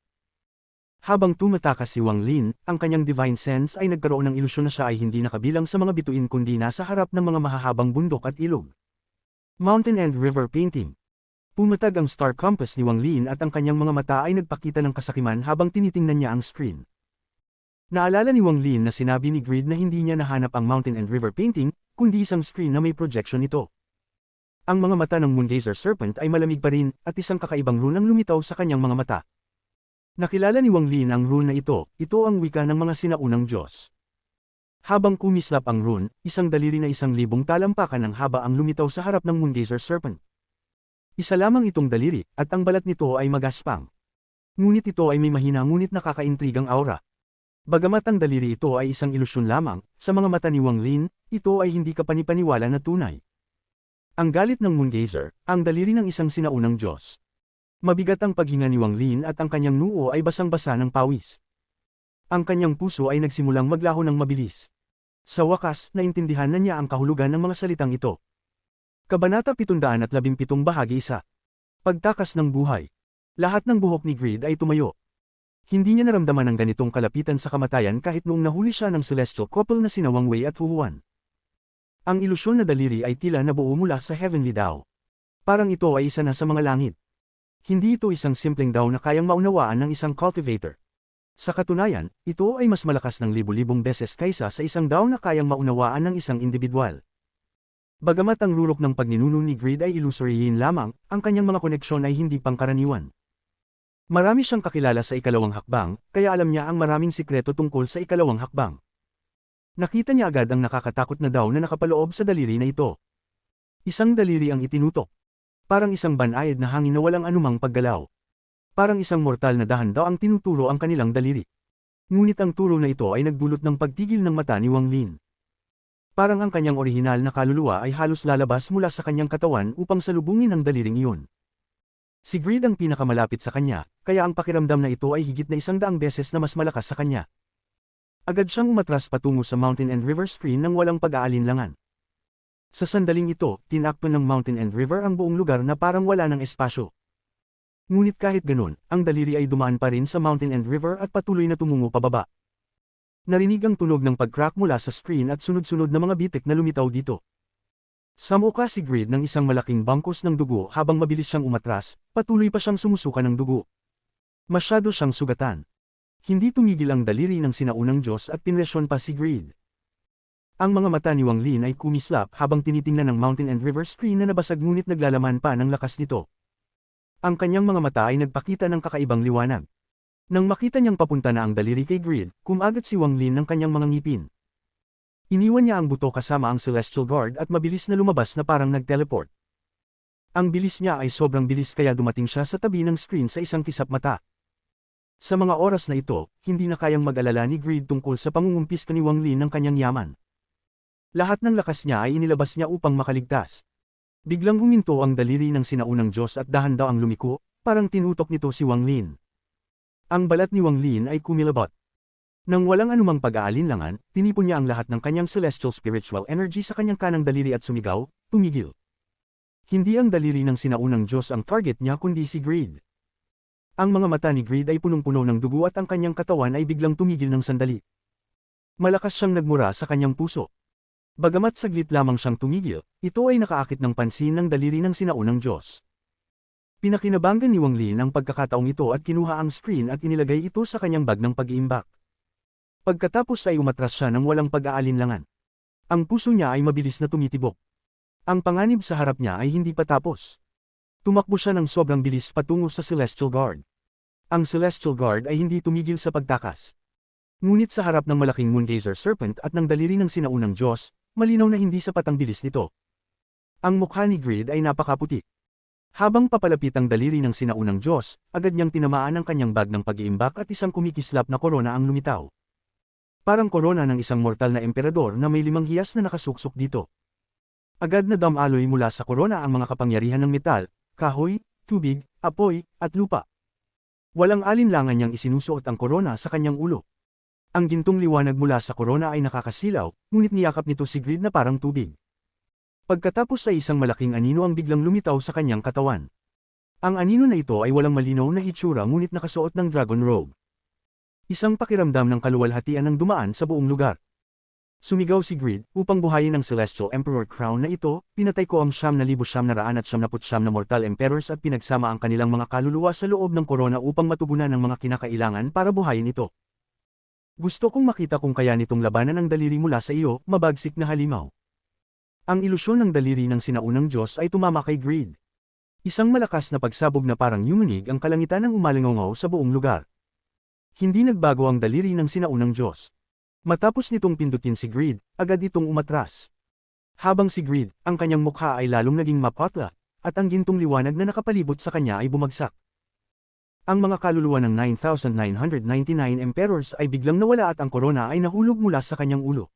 Habang tumatakas si Wang Lin, ang kanyang divine sense ay nagkaroon ng ilusyon na siya ay hindi nakabilang sa mga bituin kundi nasa harap ng mga mahahabang bundok at ilog. Mountain and River Painting. Pumatag ang star compass ni Wang Lin at ang kanyang mga mata ay nagpakita ng kasakiman habang tinitingnan niya ang screen. Naalala ni Wang Lin na sinabi ni Greed na hindi niya nahanap ang Mountain and River Painting, kundi isang screen na may projection nito. Ang mga mata ng Moongazer Serpent ay malamig pa rin, at isang kakaibang rune ang lumitaw sa kanyang mga mata. Nakilala ni Wang Lin ang rune na ito ang wika ng mga sinaunang Diyos. Habang kumislap ang rune, isang daliri na 1,000 talampakan ng haba ang lumitaw sa harap ng Moongazer Serpent. Isa lamang itong daliri, at ang balat nito ay magaspang. Ngunit ito ay may mahina ngunit nakakaintrigang aura. Bagamat ang daliri ito ay isang ilusyon lamang, sa mga mata ni Wang Lin, ito ay hindi kapanipaniwala na tunay. Ang galit ng Moongazer, ang daliri ng isang sinaunang Diyos. Mabigat ang paghinga ni Wang Lin at ang kanyang noo ay basang-basa ng pawis. Ang kanyang puso ay nagsimulang maglaho ng mabilis. Sa wakas, naintindihan na niya ang kahulugan ng mga salitang ito. Kabanata 717 Bahagi 1. Pagtakas ng buhay. Lahat ng buhok ni Greed ay tumayo. Hindi niya naramdaman ang ganitong kalapitan sa kamatayan kahit noong nahuli siya ng celestial couple na sina Wang Wei at Hu Huan. Ang ilusyon na daliri ay tila nabuo mula sa heavenly Tao. Parang ito ay isa na sa mga langit. Hindi ito isang simpleng Tao na kayang maunawaan ng isang cultivator. Sa katunayan, ito ay mas malakas ng libu-libong beses kaysa sa isang Tao na kayang maunawaan ng isang individual. Bagamat ang rurok ng pagninuno ni Greed ay illusoryhin lamang, ang kanyang mga koneksyon ay hindi pangkaraniwan. Marami siyang kakilala sa ikalawang hakbang, kaya alam niya ang maraming sikreto tungkol sa ikalawang hakbang. Nakita niya agad ang nakakatakot na Tao na nakapaloob sa daliri na ito. Isang daliri ang itinutok. Parang isang banayad na hangin na walang anumang paggalaw. Parang isang mortal na dahan daw ang tinuturo ang kanilang daliri. Ngunit ang turo na ito ay nagdulot ng pagtigil ng mata ni Wang Lin. Parang ang kanyang orihinal na kaluluwa ay halos lalabas mula sa kanyang katawan upang salubungin ang daliring iyon. Si Greed ang pinakamalapit sa kanya, kaya ang pakiramdam na ito ay higit na 100 beses na mas malakas sa kanya. Agad siyang umatras patungo sa mountain and river screen nang walang pag-aalinlangan. Sa sandaling ito, tinakpan ng mountain and river ang buong lugar na parang wala ng espasyo. Ngunit kahit ganun, ang daliri ay dumaan pa rin sa mountain and river at patuloy na tumungo pababa. Narinig ang tunog ng pag-crack mula sa screen at sunod-sunod na mga bitik na lumitaw dito. Samuka si Greed ng isang malaking bangkos ng dugo habang mabilis siyang umatras, patuloy pa siyang sumusuka ng dugo. Masyado siyang sugatan. Hindi tumigil ang daliri ng sinaunang Diyos at pinresyon pa si Greed. Ang mga mata ni Wang Lin ay kumislap habang tinitingnan ng mountain and river screen na nabasag ngunit naglalaman pa ng lakas nito. Ang kanyang mga mata ay nagpakita ng kakaibang liwanag. Nang makita niyang papunta na ang daliri kay Greed, kumagat si Wang Lin ng kanyang mga ngipin. Iniwan niya ang buto kasama ang Celestial Guard at mabilis na lumabas na parang nag-teleport. Ang bilis niya ay sobrang bilis kaya dumating siya sa tabi ng screen sa isang kisap mata. Sa mga oras na ito, hindi na kayang mag-alala ni Greed tungkol sa pangungumpis ni Wang Lin ng kanyang yaman. Lahat ng lakas niya ay inilabas niya upang makaligtas. Biglang huminto ang daliri ng sinaunang Diyos at dahan daw ang lumiko, parang tinutok nito si Wang Lin. Ang balat ni Wang Lin ay kumilabot. Nang walang anumang pag-aalinlangan, tinipon niya ang lahat ng kanyang celestial spiritual energy sa kanyang kanang daliri at sumigaw, tumigil. Hindi ang daliri ng sinaunang Diyos ang target niya kundi si Greed. Ang mga mata ni Greed ay punong-puno ng dugo at ang kanyang katawan ay biglang tumigil ng sandali. Malakas siyang nagmura sa kanyang puso. Bagamat saglit lamang siyang tumigil, ito ay nakaakit ng pansin ng daliri ng sinaunang Diyos. Pinakinabangan ni Wang Lin ang pagkakataong ito at kinuha ang screen at inilagay ito sa kanyang bag ng pag-iimbak. Pagkatapos ay umatras siya ng walang pag-aalinlangan. Ang puso niya ay mabilis na tumitibok. Ang panganib sa harap niya ay hindi pa tapos. Tumakbo siya ng sobrang bilis patungo sa Celestial Guard. Ang Celestial Guard ay hindi tumigil sa pagtakas. Ngunit sa harap ng malaking Moongazer Serpent at ng daliri ng sinaunang Diyos, malinaw na hindi sapat ang bilis nito. Ang mukha ni Greed ay napakaputi. Habang papalapit ang daliri ng sinaunang Diyos, agad niyang tinamaan ang kanyang bag ng pag-iimbak at isang kumikislap na korona ang lumitaw. Parang korona ng isang mortal na emperador na may 5 hiyas na nakasuksok dito. Agad na damaloy mula sa korona ang mga kapangyarihan ng metal, kahoy, tubig, apoy, at lupa. Walang alinlangan niyang isinusuot ang korona sa kanyang ulo. Ang gintong liwanag mula sa korona ay nakakasilaw, ngunit niyakap nito si Greed na parang tubig. Pagkatapos ay isang malaking anino ang biglang lumitaw sa kanyang katawan. Ang anino na ito ay walang malinaw na hitsura ngunit nakasuot ng dragon robe. Isang pakiramdam ng kaluwalhatian ang dumaan sa buong lugar. Sumigaw si Greed, upang buhayin ang Celestial Emperor Crown na ito, pinatay ko ang 9,999 na mortal emperors at pinagsama ang kanilang mga kaluluwa sa loob ng korona upang matugunan ang mga kinakailangan para buhayin ito. Gusto kong makita kung kaya nitong labanan ang daliri mula sa iyo, mabagsik na halimaw. Ang ilusyon ng daliri ng sinaunang Diyos ay tumama kay Greed. Isang malakas na pagsabog na parang yumanig ang kalangitan ng umalingaw sa buong lugar. Hindi nagbago ang daliri ng sinaunang Diyos. Matapos nitong pindutin si Greed, agad itong umatras. Habang si Greed, ang kanyang mukha ay lalong naging mapatla, at ang gintong liwanag na nakapalibot sa kanya ay bumagsak. Ang mga kaluluwa ng 9,999 emperors ay biglang nawala at ang korona ay nahulog mula sa kanyang ulo.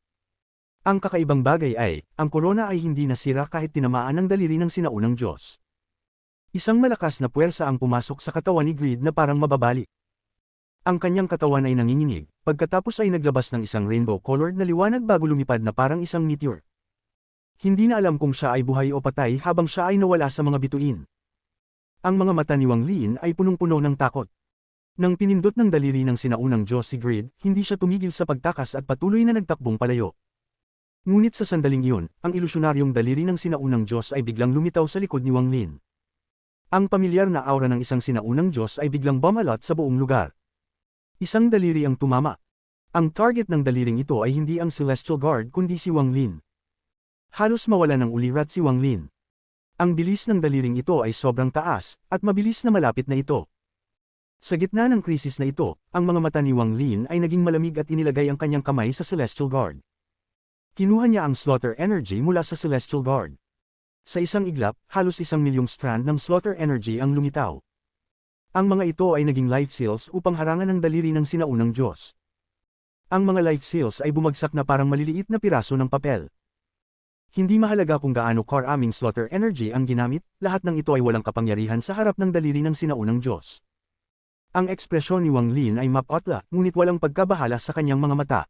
Ang kakaibang bagay ay, ang korona ay hindi nasira kahit tinamaan ng daliri ng sinaunang Diyos. Isang malakas na puwersa ang pumasok sa katawan ni Greed na parang mababali. Ang kanyang katawan ay nanginginig, pagkatapos ay naglabas ng isang rainbow-colored na liwanag bago lumipad na parang isang meteor. Hindi na alam kung siya ay buhay o patay habang siya ay nawala sa mga bituin. Ang mga mata ni Wang Lin ay punong-puno ng takot. Nang pinindot ng daliri ng sinaunang Diyos si Greed, hindi siya tumigil sa pagtakas at patuloy na nagtakbong palayo. Ngunit sa sandaling iyon, ang ilusyonaryong daliri ng sinaunang Diyos ay biglang lumitaw sa likod ni Wang Lin. Ang pamilyar na aura ng isang sinaunang Diyos ay biglang bumalot sa buong lugar. Isang daliri ang tumama. Ang target ng daliring ito ay hindi ang Celestial Guard kundi si Wang Lin. Halos mawala ng ulirat si Wang Lin. Ang bilis ng daliring ito ay sobrang taas, at mabilis na malapit na ito. Sa gitna ng krisis na ito, ang mga mata ni Wang Lin ay naging malamig at inilagay ang kanyang kamay sa Celestial Guard. Kinuha niya ang Slaughter Energy mula sa Celestial Guard. Sa isang iglap, halos 1,000,000 strand ng Slaughter Energy ang lumitaw. Ang mga ito ay naging life seals upang harangan ang daliri ng sinaunang Diyos. Ang mga life seals ay bumagsak na parang maliliit na piraso ng papel. Hindi mahalaga kung gaano karaming Slaughter Energy ang ginamit, lahat ng ito ay walang kapangyarihan sa harap ng daliri ng sinaunang Diyos. Ang ekspresyon ni Wang Lin ay mapotla, ngunit walang pagkabahala sa kanyang mga mata.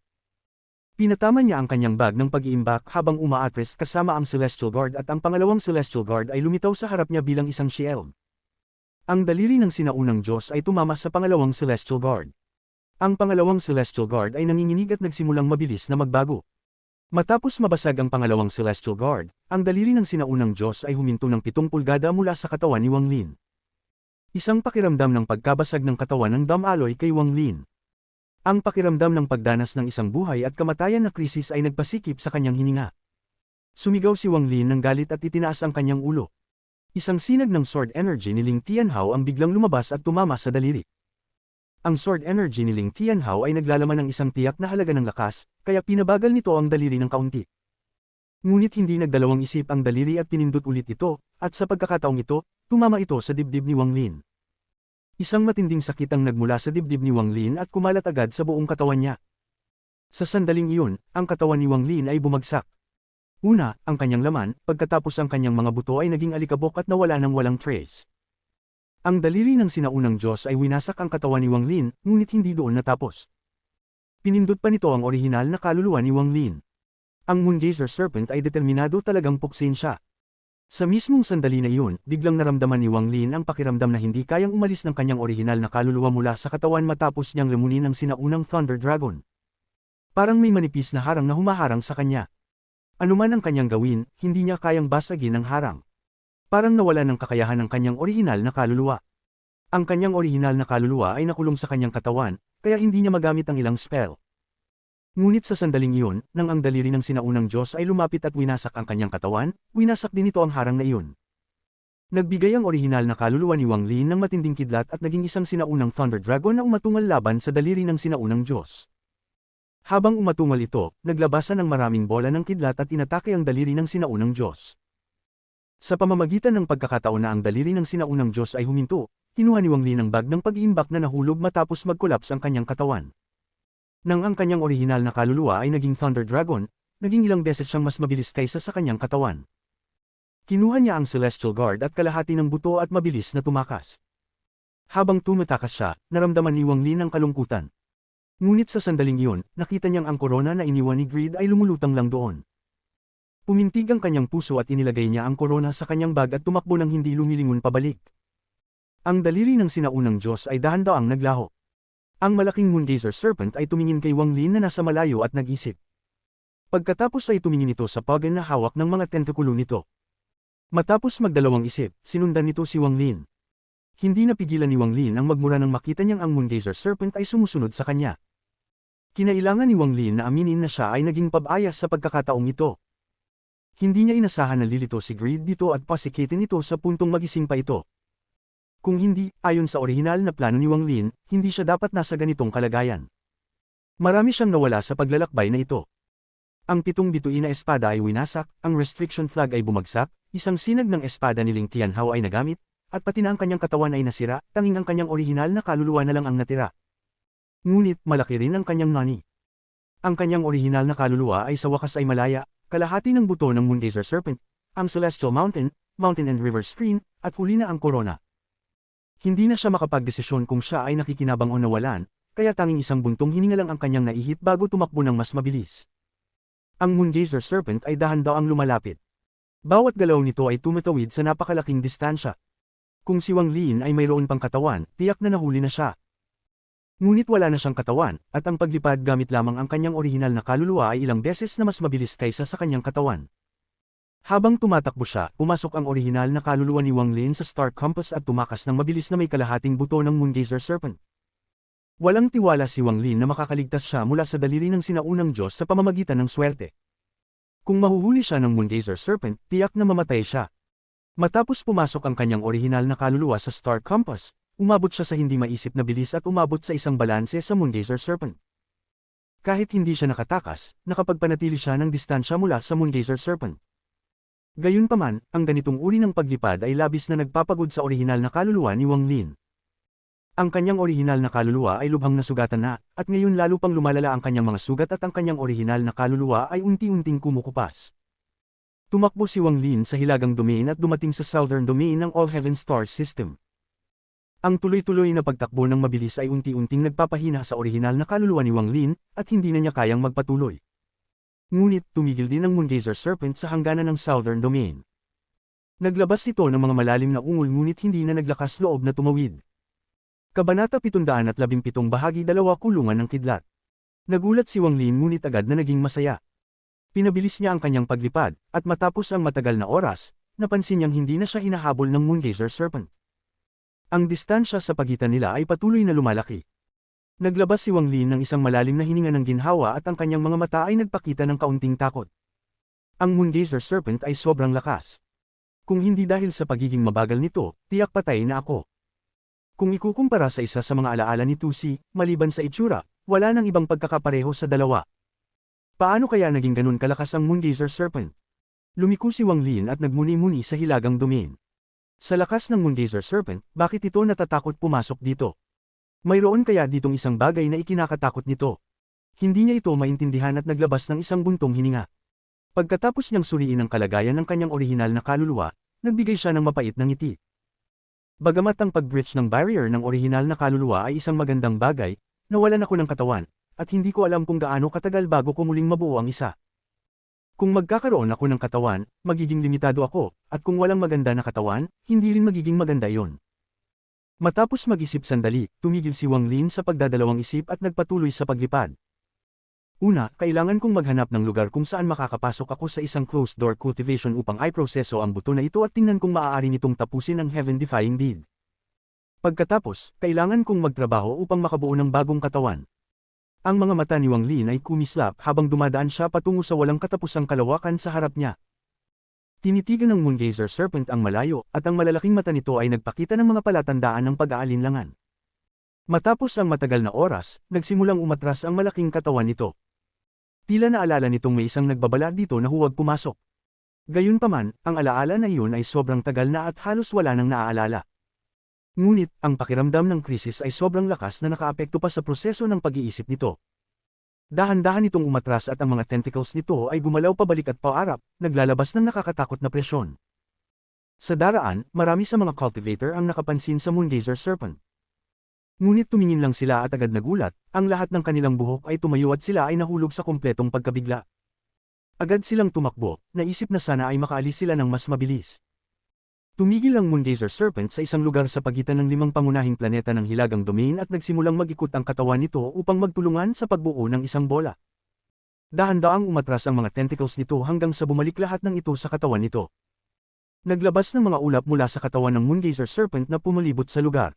Pinatama niya ang kanyang bag ng pag-iimbak habang umaatras kasama ang Celestial Guard at ang pangalawang Celestial Guard ay lumitaw sa harap niya bilang isang shield. Ang daliri ng sinaunang Diyos ay tumama sa pangalawang Celestial Guard. Ang pangalawang Celestial Guard ay nanginginig at nagsimulang mabilis na magbago. Matapos mabasag ang pangalawang Celestial Guard, ang daliri ng sinaunang Diyos ay huminto ng 7 pulgada mula sa katawan ni Wang Lin. Isang pakiramdam ng pagkabasag ng katawan ng damaloy kay Wang Lin. Ang pakiramdam ng pagdanas ng isang buhay at kamatayan na krisis ay nagpasikip sa kanyang hininga. Sumigaw si Wang Lin ng galit at itinaas ang kanyang ulo. Isang sinag ng Sword Energy ni Ling Tianhao ang biglang lumabas at tumama sa daliri. Ang Sword Energy ni Ling Tianhao ay naglalaman ng isang tiyak na halaga ng lakas, kaya pinabagal nito ang daliri ng kaunti. Ngunit hindi nagdalawang isip ang daliri at pinindot ulit ito, at sa pagkakataong ito, tumama ito sa dibdib ni Wang Lin. Isang matinding sakit ang nagmula sa dibdib ni Wang Lin at kumalat agad sa buong katawan niya. Sa sandaling iyon, ang katawan ni Wang Lin ay bumagsak. Una, ang kanyang laman, pagkatapos ang kanyang mga buto ay naging alikabok at nawala ng walang trace. Ang daliri ng sinaunang Diyos ay winasak ang katawan ni Wang Lin, ngunit hindi doon natapos. Pinindot pa nito ang orihinal na kaluluwa ni Wang Lin. Ang Moongazer Serpent ay determinado talagang puksin siya. Sa mismong sandali na iyon, biglang naramdaman ni Wang Lin ang pakiramdam na hindi kayang umalis ng kanyang orihinal na kaluluwa mula sa katawan matapos niyang lamunin ang sinaunang Thunder Dragon. Parang may manipis na harang na humaharang sa kanya. Anuman ang kanyang gawin, hindi niya kayang basagin ang harang. Parang nawala ng kakayahan ang kanyang orihinal na kaluluwa. Ang kanyang orihinal na kaluluwa ay nakulong sa kanyang katawan, kaya hindi niya magamit ang ilang spell. Ngunit sa sandaling iyon, nang ang daliri ng sinaunang Diyos ay lumapit at winasak ang kanyang katawan, winasak din ito ang harang na iyon. Nagbigay ang orihinal na kaluluwa ni Wang Lin ng matinding kidlat at naging isang sinaunang Thunder Dragon na umatungal laban sa daliri ng sinaunang Diyos. Habang umatungal ito, naglabasan ng maraming bola ng kidlat at inatake ang daliri ng sinaunang Diyos. Sa pamamagitan ng pagkakataon na ang daliri ng sinaunang Diyos ay huminto, kinuha ni Wang Lin ang bag ng pag-iimbak na nahulog matapos mag-collapse ang kanyang katawan. Nang ang kanyang orihinal na kaluluwa ay naging Thunder Dragon, naging ilang beses siyang mas mabilis kaysa sa kanyang katawan. Kinuha niya ang Celestial Guard at kalahati ng buto at mabilis na tumakas. Habang tumatakas siya, naramdaman ni Wang Lin ang kalungkutan. Ngunit sa sandaling iyon, nakita niyang ang korona na iniwan ni Greed ay lumulutang lang doon. Pumintig ang kanyang puso at inilagay niya ang korona sa kanyang bag at tumakbo nang hindi lumilingon pabalik. Ang daliri ng sinaunang Diyos ay dahan-daang naglaho. Ang malaking Moongazer Serpent ay tumingin kay Wang Lin na nasa malayo at nag-isip. Pagkatapos ay tumingin ito sa pagan na hawak ng mga tentakulo nito. Matapos magdalawang isip, sinundan nito si Wang Lin. Hindi napigilan ni Wang Lin ang magmura nang makita niyang ang Moongazer Serpent ay sumusunod sa kanya. Kinailangan ni Wang Lin na aminin na siya ay naging pab-ayas sa pagkakataong ito. Hindi niya inasahan na lilito si Greed dito at pasikitin ito sa puntong magising pa ito. Kung hindi, ayon sa orihinal na plano ni Wang Lin, hindi siya dapat nasa ganitong kalagayan. Marami siyang nawala sa paglalakbay na ito. Ang 7 bituin na espada ay winasak, ang restriction flag ay bumagsak, isang sinag ng espada ni Ling Tianhao ay nagamit, at pati na ang kanyang katawan ay nasira, tanging ang kanyang orihinal na kaluluwa na lang ang natira. Ngunit malaki rin ang kanyang nani. Ang kanyang orihinal na kaluluwa ay sa wakas ay malaya, kalahati ng buto ng Moongazer Serpent, ang Celestial Mountain, Mountain and River Screen, at huli na ang korona. Hindi na siya makapagdesisyon kung siya ay nakikinabang o nawalan, kaya tanging isang buntong hininga lang ang kanyang naihit bago tumakbo ng mas mabilis. Ang Moongazer Serpent ay dahan-daang lumalapit. Bawat galaw nito ay tumatawid sa napakalaking distansya. Kung si Wang Lin ay mayroon pang katawan, tiyak na nahuli na siya. Ngunit wala na siyang katawan, at ang paglipad gamit lamang ang kanyang orihinal na kaluluwa ay ilang beses na mas mabilis kaysa sa kanyang katawan. Habang tumatakbo siya, pumasok ang orihinal na kaluluwa ni Wang Lin sa Star Compass at tumakas ng mabilis na may kalahating buto ng Moongazer Serpent. Walang tiwala si Wang Lin na makakaligtas siya mula sa daliri ng sinaunang Diyos sa pamamagitan ng swerte. Kung mahuhuli siya ng Moongazer Serpent, tiyak na mamatay siya. Matapos pumasok ang kanyang orihinal na kaluluwa sa Star Compass, umabot siya sa hindi maisip na bilis at umabot sa isang balanse sa Moongazer Serpent. Kahit hindi siya nakatakas, nakapagpanatili siya ng distansya mula sa Moongazer Serpent. Gayunpaman, ang ganitong uri ng paglipad ay labis na nagpapagod sa orihinal na kaluluwa ni Wang Lin. Ang kanyang orihinal na kaluluwa ay lubhang nasugatan na, at ngayon lalo pang lumalala ang kanyang mga sugat at ang kanyang orihinal na kaluluwa ay unti-unting kumukupas. Tumakbo si Wang Lin sa Hilagang Domain at dumating sa Southern Domain ng All Heaven Star System. Ang tuloy-tuloy na pagtakbo ng mabilis ay unti-unting nagpapahina sa orihinal na kaluluwa ni Wang Lin, at hindi na niya kayang magpatuloy. Ngunit tumigil din ang Moongazer Serpent sa hangganan ng Southern Domain. Naglabas ito ng mga malalim na ungol ngunit hindi na naglakas loob na tumawid. Kabanata 717 bahagi 2 Kulungan ng Kidlat. Nagulat si Wang Lin ngunit agad na naging masaya. Pinabilis niya ang kanyang paglipad, at matapos ang matagal na oras, napansin niyang hindi na siya hinahabol ng Moongazer Serpent. Ang distansya sa pagitan nila ay patuloy na lumalaki. Naglabas si Wang Lin ng isang malalim na hininga ng ginhawa at ang kanyang mga mata ay nagpakita ng kaunting takot. Ang Moongazer Serpent ay sobrang lakas. Kung hindi dahil sa pagiging mabagal nito, tiyak patay na ako. Kung ikukumpara sa isa sa mga alaala ni Tusi, maliban sa itsura, wala nang ibang pagkakapareho sa dalawa. Paano kaya naging ganun kalakas ang Moongazer Serpent? Lumiko si Wang Lin at nagmuni-muni sa Hilagang Domain. Sa lakas ng Moongazer Serpent, bakit ito natatakot pumasok dito? Mayroon kaya ditong isang bagay na ikinakatakot nito? Hindi niya ito maintindihan at naglabas ng isang buntong hininga. Pagkatapos niyang suriin ang kalagayan ng kanyang orihinal na kaluluwa, nagbigay siya ng mapait na ngiti. Bagamat ang pag-breach ng barrier ng orihinal na kaluluwa ay isang magandang bagay, nawalan ako ng katawan, at hindi ko alam kung gaano katagal bago ko muling mabuo ang isa. Kung magkakaroon ako ng katawan, magiging limitado ako, at kung walang maganda na katawan, hindi rin magiging maganda iyon. Matapos mag-isip sandali, tumigil si Wang Lin sa pagdadalawang isip at nagpatuloy sa paglipad. Una, kailangan kong maghanap ng lugar kung saan makakapasok ako sa isang closed-door cultivation upang i-proseso ang buto na ito at tingnan kung maaari nitong tapusin ang heaven-defying deed. Pagkatapos, kailangan kong magtrabaho upang makabuo ng bagong katawan. Ang mga mata ni Wang Lin ay kumislap habang dumadaan siya patungo sa walang katapusang kalawakan sa harap niya. Tinitigan ng Moongazer Serpent ang malayo, at ang malalaking mata nito ay nagpakita ng mga palatandaan ng pag-aalinlangan. Matapos ang matagal na oras, nagsimulang umatras ang malaking katawan nito. Tila naalala nitong may isang nagbabala dito na huwag pumasok. Gayunpaman, ang alaala na iyon ay sobrang tagal na at halos wala nang naaalala. Ngunit, ang pakiramdam ng krisis ay sobrang lakas na nakaapekto pa sa proseso ng pag-iisip nito. Dahan-dahan itong umatras at ang mga tentacles nito ay gumalaw pabalik at paarap, naglalabas ng nakakatakot na presyon. Sa daraan, marami sa mga cultivator ang nakapansin sa Moongazer Serpent. Ngunit tumingin lang sila at agad nagulat, ang lahat ng kanilang buhok ay tumayo at sila ay nahulog sa kumpletong pagkabigla. Agad silang tumakbo, naisip na sana ay makaalis sila ng mas mabilis. Tumigil ang Moongazer Serpent sa isang lugar sa pagitan ng 5 pangunahing planeta ng Hilagang Domain at nagsimulang mag-ikot ang katawan nito upang magtulungan sa pagbuo ng isang bola. Dahan-daang umatras ang mga tentacles nito hanggang sa bumalik lahat ng ito sa katawan nito. Naglabas ng mga ulap mula sa katawan ng Moongazer Serpent na pumulibot sa lugar.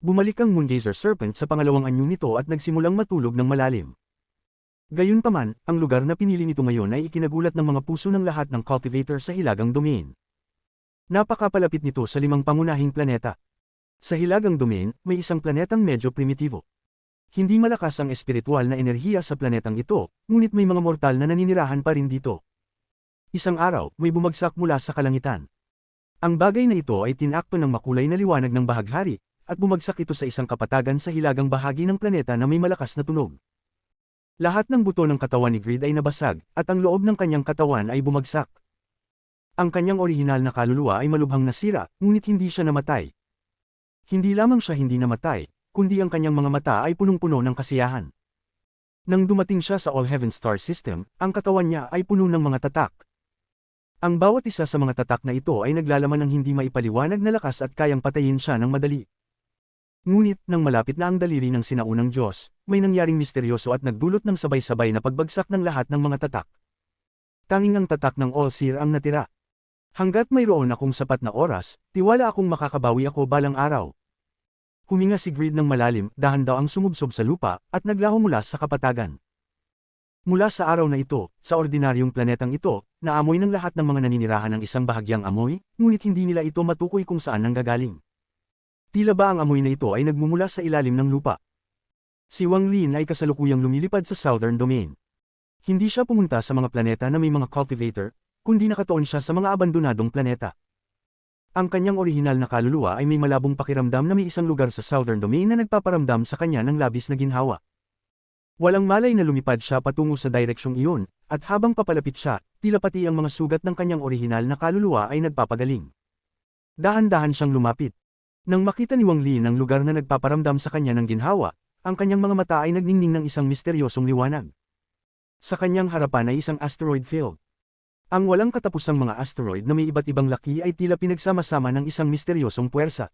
Bumalik ang Moongazer Serpent sa pangalawang anyo nito at nagsimulang matulog ng malalim. Gayunpaman, ang lugar na pinili nito ngayon ay ikinagulat ng mga puso ng lahat ng cultivator sa Hilagang Domain. Napakapalapit nito sa 5 pangunahing planeta. Sa Hilagang Domain, may isang planetang medyo primitibo. Hindi malakas ang espiritual na enerhiya sa planetang ito, ngunit may mga mortal na naninirahan pa rin dito. Isang araw, may bumagsak mula sa kalangitan. Ang bagay na ito ay tinakto ng makulay na liwanag ng bahaghari, at bumagsak ito sa isang kapatagan sa hilagang bahagi ng planeta na may malakas na tunog. Lahat ng buto ng katawan ni Grid ay nabasag, at ang loob ng kanyang katawan ay bumagsak. Ang kanyang orihinal na kaluluwa ay malubhang nasira, ngunit hindi siya namatay. Hindi lamang siya hindi namatay, kundi ang kanyang mga mata ay punong-puno ng kasiyahan. Nang dumating siya sa All Heaven Star System, ang katawan niya ay puno ng mga tatak. Ang bawat isa sa mga tatak na ito ay naglalaman ng hindi maipaliwanag na lakas at kayang patayin siya ng madali. Ngunit, nang malapit na ang daliri ng sinaunang Diyos, may nangyaring misteryoso at nagdulot ng sabay-sabay na pagbagsak ng lahat ng mga tatak. Tanging ang tatak ng All-Seer ang natira. Hanggat mayroon akong sapat na oras, tiwala akong makakabawi ako balang araw. Huminga si Greed ng malalim, dahan daw ang sumubsob sa lupa, at naglaho mula sa kapatagan. Mula sa araw na ito, sa ordinaryong planetang ito, naamoy ng lahat ng mga naninirahan ng isang bahagyang amoy, ngunit hindi nila ito matukoy kung saan nanggagaling. Tila ba ang amoy na ito ay nagmumula sa ilalim ng lupa? Si Wang Lin ay kasalukuyang lumilipad sa Southern Domain. Hindi siya pumunta sa mga planeta na may mga cultivator, kundi nakatuon siya sa mga abandonadong planeta. Ang kanyang orihinal na kaluluwa ay may malabong pakiramdam na may isang lugar sa Southern Domain na nagpaparamdam sa kanya ng labis na ginhawa. Walang malay na lumipad siya patungo sa direksyong iyon, at habang papalapit siya, tila pati ang mga sugat ng kanyang orihinal na kaluluwa ay nagpapagaling. Dahan-dahan siyang lumapit. Nang makita ni Wang Lin ang lugar na nagpaparamdam sa kanya ng ginhawa, ang kanyang mga mata ay nagningning ng isang misteryosong liwanag. Sa kanyang harapan ay isang asteroid field. Ang walang katapusang mga asteroid na may iba't ibang laki ay tila pinagsama-sama ng isang misteryosong puwersa.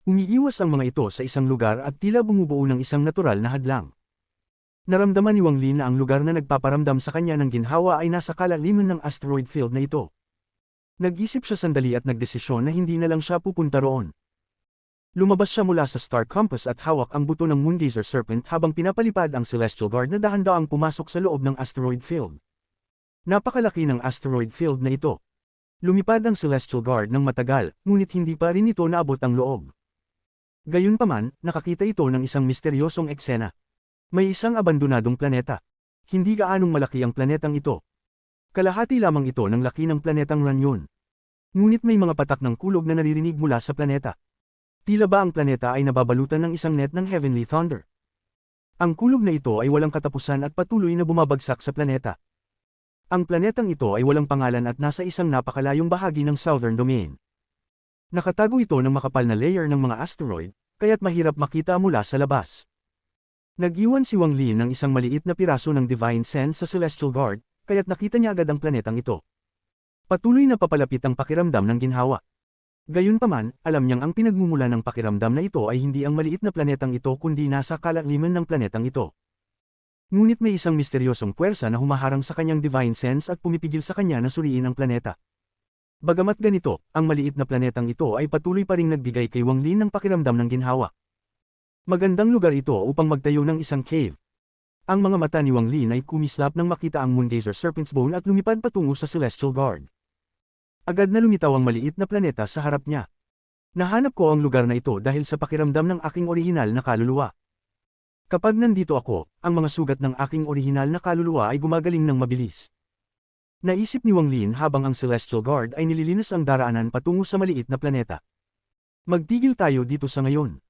Umiiwas ang mga ito sa isang lugar at tila bumubuo ng isang natural na hadlang. Naramdaman ni Wang Lin na ang lugar na nagpaparamdam sa kanya ng ginhawa ay nasa kalaliman ng asteroid field na ito. Nag-isip siya sandali at nagdesisyon na hindi na lang siya pupunta roon. Lumabas siya mula sa Star Compass at hawak ang buto ng Moongazer Serpent habang pinapalipad ang Celestial Guard na dahan-daang pumasok sa loob ng asteroid field. Napakalaki ng asteroid field na ito. Lumipad ang Celestial Guard ng matagal, ngunit hindi pa rin ito naabot ang loob. Gayunpaman, nakakita ito ng isang misteryosong eksena. May isang abandonadong planeta. Hindi gaanong malaki ang planetang ito. Kalahati lamang ito ng laki ng planetang Ranyon. Ngunit may mga patak ng kulog na naririnig mula sa planeta. Tila ba ang planeta ay nababalutan ng isang net ng heavenly thunder? Ang kulog na ito ay walang katapusan at patuloy na bumabagsak sa planeta. Ang planetang ito ay walang pangalan at nasa isang napakalayong bahagi ng Southern Domain. Nakatago ito ng makapal na layer ng mga asteroid, kaya't mahirap makita mula sa labas. Nag-iwan si Wang Lin ng isang maliit na piraso ng Divine Sense sa Celestial Guard, kaya't nakita niya agad ang planetang ito. Patuloy na papalapit ang pakiramdam ng ginhawa. Gayunpaman, alam niyang ang pinagmumula ng pakiramdam na ito ay hindi ang maliit na planetang ito kundi nasa kalaliman ng planetang ito. Ngunit may isang misteryosong puwersa na humaharang sa kanyang divine sense at pumipigil sa kanya na suriin ang planeta. Bagamat ganito, ang maliit na planetang ito ay patuloy pa ring nagbigay kay Wang Lin ng pakiramdam ng ginhawa. Magandang lugar ito upang magtayo ng isang cave. Ang mga mata ni Wang Lin ay kumislap nang makita ang Moongazer Serpent's Bone at lumipad patungo sa Celestial Guard. Agad na lumitaw ang maliit na planeta sa harap niya. Nahanap ko ang lugar na ito dahil sa pakiramdam ng aking orihinal na kaluluwa. Kapag nandito ako, ang mga sugat ng aking orihinal na kaluluwa ay gumagaling ng mabilis. Naisip ni Wang Lin habang ang Celestial Guard ay nililinis ang daraanan patungo sa maliit na planeta. Magtigil tayo dito sa ngayon.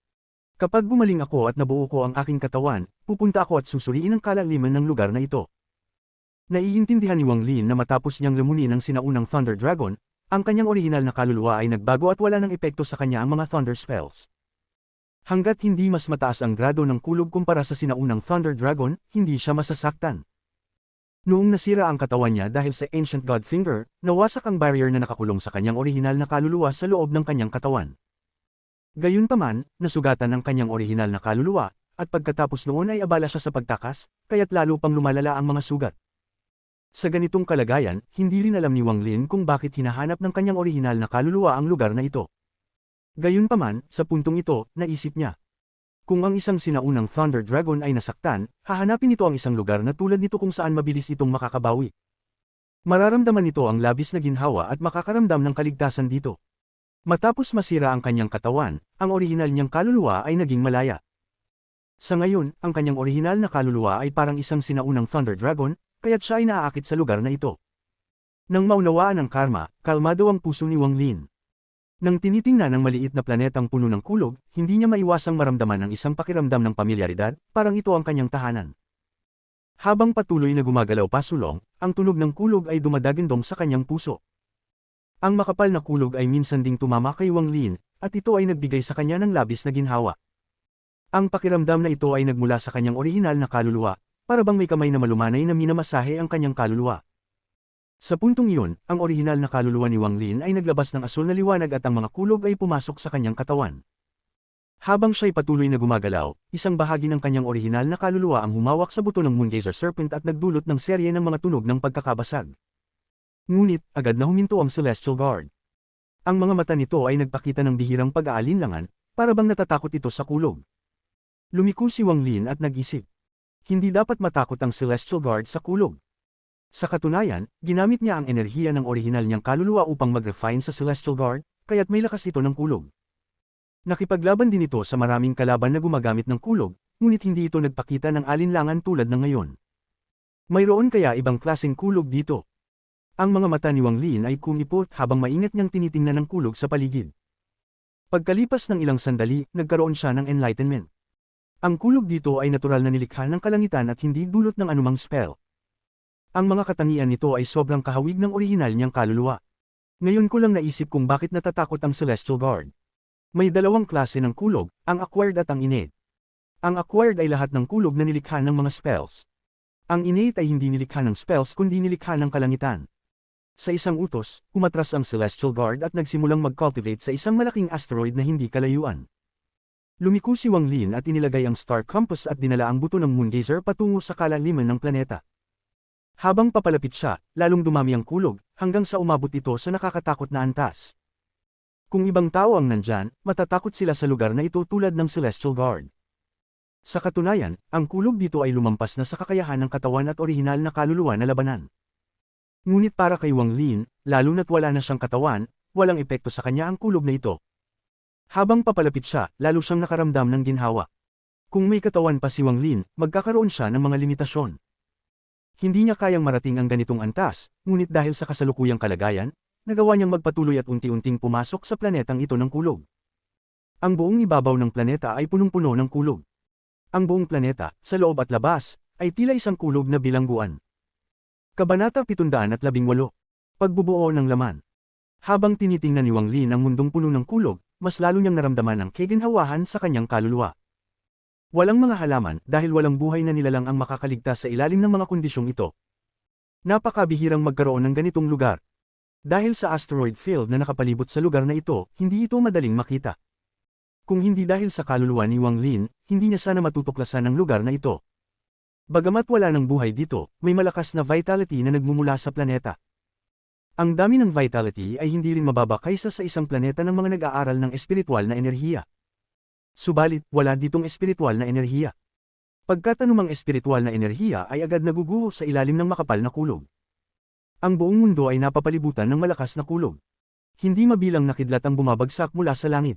Kapag gumaling ako at nabuo ko ang aking katawan, pupunta ako at susuriin ang kalaliman ng lugar na ito. Naiintindihan ni Wang Lin na matapos niyang lamunin ang sinaunang Thunder Dragon, ang kanyang orihinal na kaluluwa ay nagbago at wala ng epekto sa kanya ang mga Thunder Spells. Hanggat hindi mas mataas ang grado ng kulog kumpara sa sinaunang Thunder Dragon, hindi siya masasaktan. Noong nasira ang katawan niya dahil sa Ancient God Finger, nawasak ang barrier na nakakulong sa kanyang orihinal na kaluluwa sa loob ng kanyang katawan. Gayunpaman, nasugatan ang kanyang orihinal na kaluluwa, at pagkatapos noon ay abala siya sa pagtakas, kaya't lalo pang lumalala ang mga sugat. Sa ganitong kalagayan, hindi rin alam ni Wang Lin kung bakit hinahanap ng kanyang orihinal na kaluluwa ang lugar na ito. Gayunpaman, sa puntong ito, naisip niya. Kung ang isang sinaunang Thunder Dragon ay nasaktan, hahanapin nito ang isang lugar na tulad nito kung saan mabilis itong makakabawi. Mararamdaman nito ang labis na ginhawa at makakaramdam ng kaligtasan dito. Matapos masira ang kanyang katawan, ang orihinal niyang kaluluwa ay naging malaya. Sa ngayon, ang kanyang orihinal na kaluluwa ay parang isang sinaunang Thunder Dragon, kaya't siya ay naaakit sa lugar na ito. Nang maunawaan ang karma, kalmado ang puso ni Wang Lin. Nang tinitingnan ang maliit na planetang puno ng kulog, hindi niya maiwasang maramdaman ang isang pakiramdam ng pamilyaridad, parang ito ang kanyang tahanan. Habang patuloy na gumagalaw pasulong, ang tunog ng kulog ay dumadagindong sa kanyang puso. Ang makapal na kulog ay minsan ding tumama kay Wang Lin, at ito ay nagbigay sa kanya ng labis na ginhawa. Ang pakiramdam na ito ay nagmula sa kanyang orihinal na kaluluwa, para bang may kamay na malumanay na minamasahe ang kanyang kaluluwa. Sa puntong iyon, ang orihinal na kaluluwa ni Wang Lin ay naglabas ng asul na liwanag at ang mga kulog ay pumasok sa kanyang katawan. Habang siya'y patuloy na gumagalaw, isang bahagi ng kanyang orihinal na kaluluwa ang humawak sa buto ng Moongazer Serpent at nagdulot ng serye ng mga tunog ng pagkakabasag. Ngunit, agad na huminto ang Celestial Guard. Ang mga mata nito ay nagpakita ng bihirang pag-aalinlangan, para bang natatakot ito sa kulog. Lumiko si Wang Lin at nag-isip. Hindi dapat matakot ang Celestial Guard sa kulog. Sa katunayan, ginamit niya ang enerhiya ng orihinal niyang kaluluwa upang mag-refine sa Celestial Guard, kaya't may lakas ito ng kulog. Nakipaglaban din ito sa maraming kalaban na gumagamit ng kulog, ngunit hindi ito nagpakita ng alinlangan tulad ng ngayon. Mayroon kaya ibang klaseng kulog dito? Ang mga mata ni Wang Lin ay kumipot habang maingat niyang tinitingnan ang kulog sa paligid. Pagkalipas ng ilang sandali, nagkaroon siya ng enlightenment. Ang kulog dito ay natural na nilikha ng kalangitan at hindi dulot ng anumang spell. Ang mga katangian nito ay sobrang kahawig ng orihinal niyang kaluluwa. Ngayon ko lang naisip kung bakit natatakot ang Celestial Guard. May dalawang klase ng kulog, ang acquired at ang innate. Ang acquired ay lahat ng kulog na nilikha ng mga spells. Ang innate ay hindi nilikha ng spells kundi nilikha ng kalangitan. Sa isang utos, umatras ang Celestial Guard at nagsimulang mag-cultivate sa isang malaking asteroid na hindi kalayuan. Lumiko si Wang Lin at inilagay ang Star Compass at dinala ang buto ng Moongazer patungo sa kalaliman ng planeta. Habang papalapit siya, lalong dumami ang kulog, hanggang sa umabot ito sa nakakatakot na antas. Kung ibang tao ang nandyan, matatakot sila sa lugar na ito tulad ng Celestial Guard. Sa katunayan, ang kulog dito ay lumampas na sa kakayahan ng katawan at orihinal na kaluluwa na labanan. Ngunit para kay Wang Lin, lalo na't wala na siyang katawan, walang epekto sa kanya ang kulog na ito. Habang papalapit siya, lalo siyang nakaramdam ng ginhawa. Kung may katawan pa si Wang Lin, magkakaroon siya ng mga limitasyon. Hindi niya kayang marating ang ganitong antas, ngunit dahil sa kasalukuyang kalagayan, nagawa niyang magpatuloy at unti-unting pumasok sa planetang ito ng kulog. Ang buong ibabaw ng planeta ay punong-puno ng kulog. Ang buong planeta, sa loob at labas, ay tila isang kulog na bilangguan. Kabanata 718. Pagbubuo ng laman. Habang tinitingnan ni Wang Lin ang mundong puno ng kulog, mas lalo niyang naramdaman ang kaginhawahan sa kanyang kaluluwa. Walang mga halaman dahil walang buhay na nilalang ang makakaligtas sa ilalim ng mga kondisyong ito. Napakabihirang magkaroon ng ganitong lugar. Dahil sa asteroid field na nakapalibot sa lugar na ito, hindi ito madaling makita. Kung hindi dahil sa kaluluwa ni Wang Lin, hindi niya sana matutuklasan ang lugar na ito. Bagamat wala ng buhay dito, may malakas na vitality na nagmumula sa planeta. Ang dami ng vitality ay hindi rin mababa kaysa sa isang planeta ng mga nag-aaral ng espiritual na enerhiya. Subalit, wala ditong espiritual na enerhiya. Pagkatanumang espiritual na enerhiya ay agad naguguho sa ilalim ng makapal na kulog. Ang buong mundo ay napapalibutan ng malakas na kulog. Hindi mabilang na kidlat ang bumabagsak mula sa langit.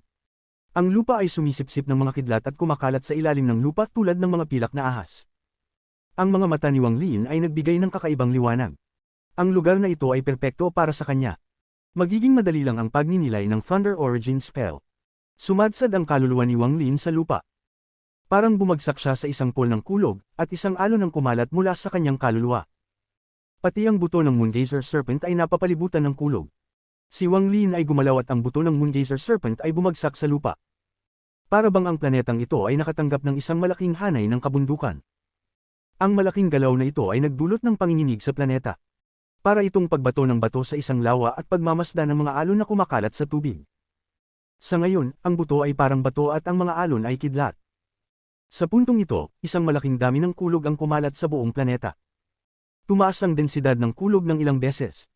Ang lupa ay sumisipsip ng mga kidlat at kumakalat sa ilalim ng lupa tulad ng mga pilak na ahas. Ang mga mata ni Wang Lin ay nagbigay ng kakaibang liwanag. Ang lugar na ito ay perpekto para sa kanya. Magiging madali lang ang pagninilay ng Thunder Origin Spell. Sumadsad ang kaluluwa ni Wang Lin sa lupa. Parang bumagsak siya sa isang pool ng kulog, at isang alon ng kumalat mula sa kanyang kaluluwa. Pati ang buto ng Moongazer Serpent ay napapalibutan ng kulog. Si Wang Lin ay gumalaw at ang buto ng Moongazer Serpent ay bumagsak sa lupa. Para bang ang planetang ito ay nakatanggap ng isang malaking hanay ng kabundukan. Ang malaking galaw na ito ay nagdulot ng panginginig sa planeta. Para itong pagbato ng bato sa isang lawa at pagmamasdan ng mga alon na kumakalat sa tubig. Sa ngayon, ang buto ay parang bato at ang mga alon ay kidlat. Sa puntong ito, isang malaking dami ng kulog ang kumalat sa buong planeta. Tumaas ang densidad ng kulog ng ilang beses.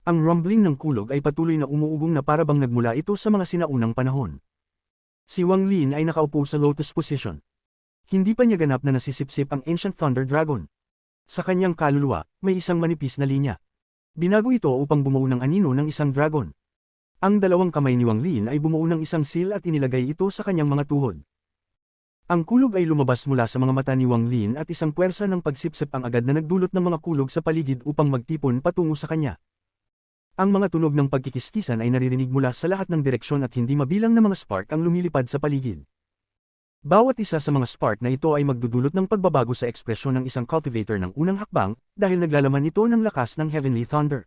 Ang rumbling ng kulog ay patuloy na umuugong na para bang nagmula ito sa mga sinaunang panahon. Si Wang Lin ay nakaupo sa lotus position. Hindi pa niya ganap na nasisipsip ang Ancient Thunder Dragon. Sa kanyang kaluluwa, may isang manipis na linya. Binago ito upang bumuo ng anino ng isang dragon. Ang dalawang kamay ni Wang Lin ay bumuo ng isang seal at inilagay ito sa kanyang mga tuhod. Ang kulog ay lumabas mula sa mga mata ni Wang Lin at isang puwersa ng pagsipsip ang agad na nagdulot ng mga kulog sa paligid upang magtipon patungo sa kanya. Ang mga tunog ng pagkikiskisan ay naririnig mula sa lahat ng direksyon at hindi mabilang na mga spark ang lumilipad sa paligid. Bawat isa sa mga spark na ito ay magdudulot ng pagbabago sa ekspresyon ng isang cultivator ng unang hakbang dahil naglalaman ito ng lakas ng Heavenly Thunder.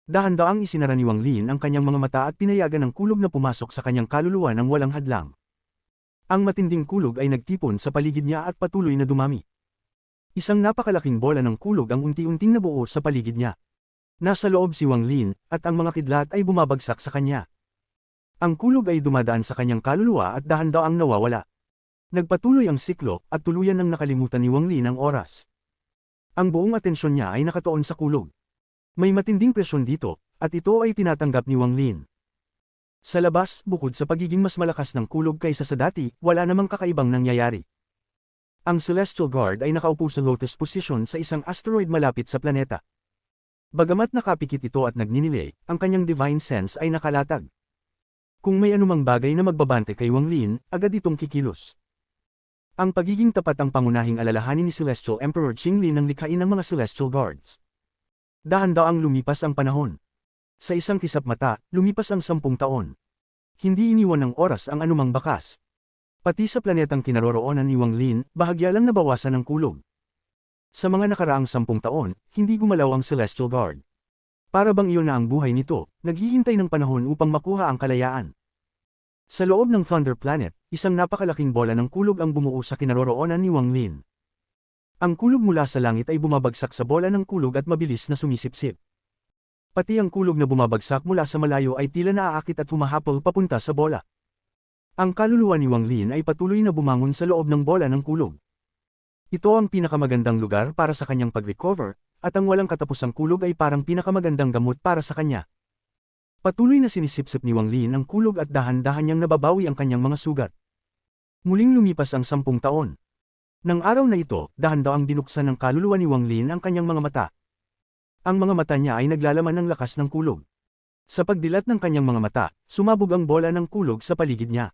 Dahan-daang isinara ni Wang Lin ang kanyang mga mata at pinayagan ng kulog na pumasok sa kanyang kaluluwa ng walang hadlang. Ang matinding kulog ay nagtipon sa paligid niya at patuloy na dumami. Isang napakalaking bola ng kulog ang unti-unting nabuo sa paligid niya. Nasa loob si Wang Lin, at ang mga kidlat ay bumabagsak sa kanya. Ang kulog ay dumadaan sa kanyang kaluluwa at dahan-daang nawawala. Nagpatuloy ang siklo at tuluyan nang nakalimutan ni Wang Lin ang oras. Ang buong atensyon niya ay nakatuon sa kulog. May matinding presyon dito, at ito ay tinatanggap ni Wang Lin. Sa labas, bukod sa pagiging mas malakas ng kulog kaysa sa dati, wala namang kakaibang nangyayari. Ang Celestial Guard ay nakaupo sa lotus position sa isang asteroid malapit sa planeta. Bagamat nakapikit ito at nagninilay, ang kanyang divine sense ay nakalatag. Kung may anumang bagay na magbabante kay Wang Lin, agad itong kikilos. Ang pagiging tapat ang pangunahing alalahanin ni Celestial Emperor Qinglin nang likhain ng mga Celestial Guards. Dahan-daang lumipas ang panahon. Sa isang kisap mata, lumipas ang 10 taon. Hindi iniwan ng oras ang anumang bakas. Pati sa planetang kinaroroonan ni Wang Lin, bahagya lang nabawasan ng kulog. Sa mga nakaraang 10 taon, hindi gumalaw ang Celestial Guard. Para bang iyon na ang buhay nito, naghihintay ng panahon upang makuha ang kalayaan. Sa loob ng Thunder Planet, isang napakalaking bola ng kulog ang bumuo sa kinaroroonan ni Wang Lin. Ang kulog mula sa langit ay bumabagsak sa bola ng kulog at mabilis na sumisipsip. Pati ang kulog na bumabagsak mula sa malayo ay tila naaakit at humahapol papunta sa bola. Ang kaluluwa ni Wang Lin ay patuloy na bumangon sa loob ng bola ng kulog. Ito ang pinakamagandang lugar para sa kanyang pag-recover, at ang walang katapusang kulog ay parang pinakamagandang gamot para sa kanya. Patuloy na sinisipsip ni Wang Lin ang kulog at dahan-dahan niyang nababawi ang kanyang mga sugat. Muling lumipas ang 10 taon. Nang araw na ito, dahan-daang binuksan ng kaluluwa ni Wang Lin ang kanyang mga mata. Ang mga mata niya ay naglalaman ng lakas ng kulog. Sa pagdilat ng kanyang mga mata, sumabog ang bola ng kulog sa paligid niya.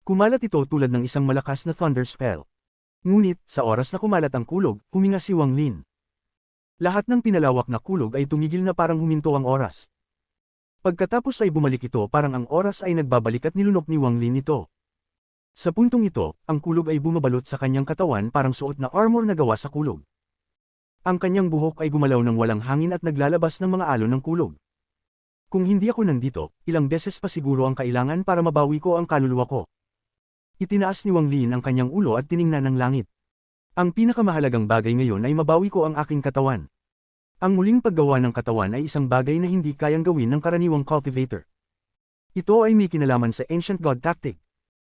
Kumalat ito tulad ng isang malakas na thunder spell. Ngunit, sa oras na kumalat ang kulog, huminga si Wang Lin. Lahat ng pinalawak na kulog ay tumigil na parang huminto ang oras. Pagkatapos ay bumalik ito parang ang oras ay nagbabalik at nilunok ni Wang Lin ito. Sa puntong ito, ang kulog ay bumabalot sa kanyang katawan parang suot na armor na gawa sa kulog. Ang kanyang buhok ay gumalaw ng walang hangin at naglalabas ng mga alon ng kulog. Kung hindi ako nandito, ilang beses pa siguro ang kailangan para mabawi ko ang kaluluwa ko. Itinaas ni Wang Lin ang kanyang ulo at tiningnan ng langit. Ang pinakamahalagang bagay ngayon ay mabawi ko ang aking katawan. Ang muling paggawa ng katawan ay isang bagay na hindi kayang gawin ng karaniwang cultivator. Ito ay may kinalaman sa Ancient God Tactic.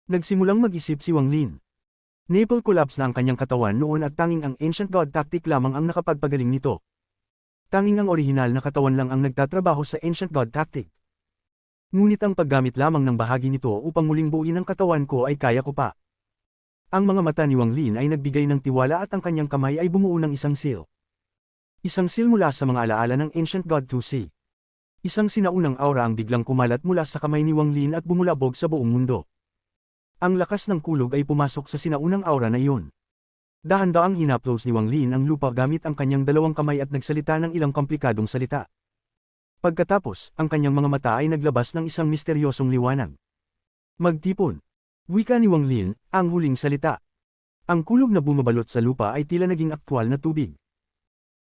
Nagsimulang mag-isip si Wang Lin. Naval collapse na ang kanyang katawan noon at tanging ang Ancient God Tactic lamang ang nakapagpagaling nito. Tanging ang orihinal na katawan lang ang nagtatrabaho sa Ancient God Tactic. Ngunit ang paggamit lamang ng bahagi nito upang muling buuin ang katawan ko ay kaya ko pa. Ang mga mata ni Wang Lin ay nagbigay ng tiwala at ang kanyang kamay ay bumuo ng isang seal. Isang seal mula sa mga alaala ng Ancient God 2C. Isang sinaunang aura ang biglang kumalat mula sa kamay ni Wang Lin at bumulabog sa buong mundo. Ang lakas ng kulog ay pumasok sa sinaunang aura na iyon. Dahan-daang hinaplos ni Wang Lin ang lupa gamit ang kanyang dalawang kamay at nagsalita ng ilang komplikadong salita. Pagkatapos, ang kanyang mga mata ay naglabas ng isang misteryosong liwanag. Magtipon. Wika ni Wang Lin, ang huling salita. Ang kulog na bumabalot sa lupa ay tila naging aktwal na tubig.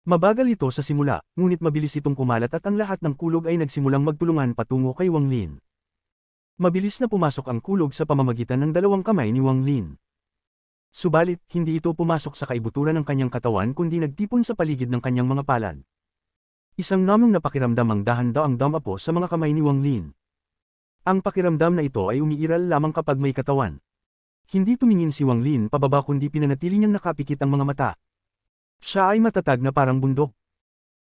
Mabagal ito sa simula, ngunit mabilis itong kumalat at ang lahat ng kulog ay nagsimulang magtulungan patungo kay Wang Lin. Mabilis na pumasok ang kulog sa pamamagitan ng dalawang kamay ni Wang Lin. Subalit, hindi ito pumasok sa kaibuturan ng kanyang katawan kundi nagtipon sa paligid ng kanyang mga palad. Isang namang napakiramdam ang dahan-daang damapo sa mga kamay ni Wang Lin. Ang pakiramdam na ito ay umiiral lamang kapag may katawan. Hindi tumingin si Wang Lin pababa kundi pinanatili niyang nakapikit ang mga mata. Siya ay matatag na parang bundok.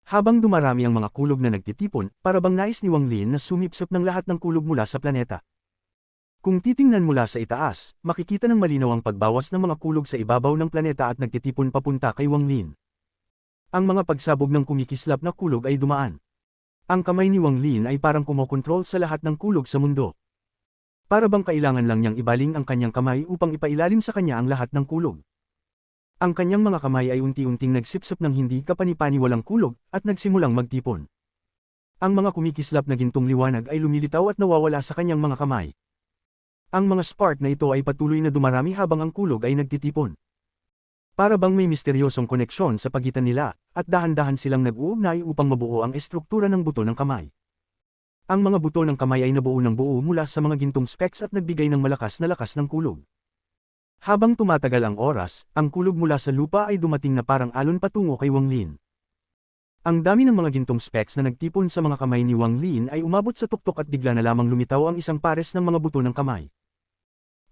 Habang dumarami ang mga kulog na nagtitipon, para bang nais ni Wang Lin na sumipsip ng lahat ng kulog mula sa planeta. Kung titingnan mula sa itaas, makikita ng malinaw ang pagbawas ng mga kulog sa ibabaw ng planeta at nagtitipon papunta kay Wang Lin. Ang mga pagsabog ng kumikislap na kulog ay dumaan. Ang kamay ni Wang Lin ay parang kumokontrol sa lahat ng kulog sa mundo. Para bang kailangan lang niyang ibaling ang kanyang kamay upang ipailalim sa kanya ang lahat ng kulog. Ang kanyang mga kamay ay unti-unting nagsipsip ng hindi kapani-paniwalang kulog at nagsimulang magtipon. Ang mga kumikislap na gintong liwanag ay lumilitaw at nawawala sa kanyang mga kamay. Ang mga spark na ito ay patuloy na dumarami habang ang kulog ay nagtitipon. Para bang may misteryosong koneksyon sa pagitan nila, at dahan-dahan silang nag-uugnay upang mabuo ang estruktura ng buto ng kamay. Ang mga buto ng kamay ay nabuo ng buo mula sa mga gintong specks at nagbigay ng malakas na lakas ng kulog. Habang tumatagal ang oras, ang kulog mula sa lupa ay dumating na parang alon patungo kay Wang Lin. Ang dami ng mga gintong specs na nagtipon sa mga kamay ni Wang Lin ay umabot sa tuktok at bigla na lamang lumitaw ang isang pares ng mga buto ng kamay.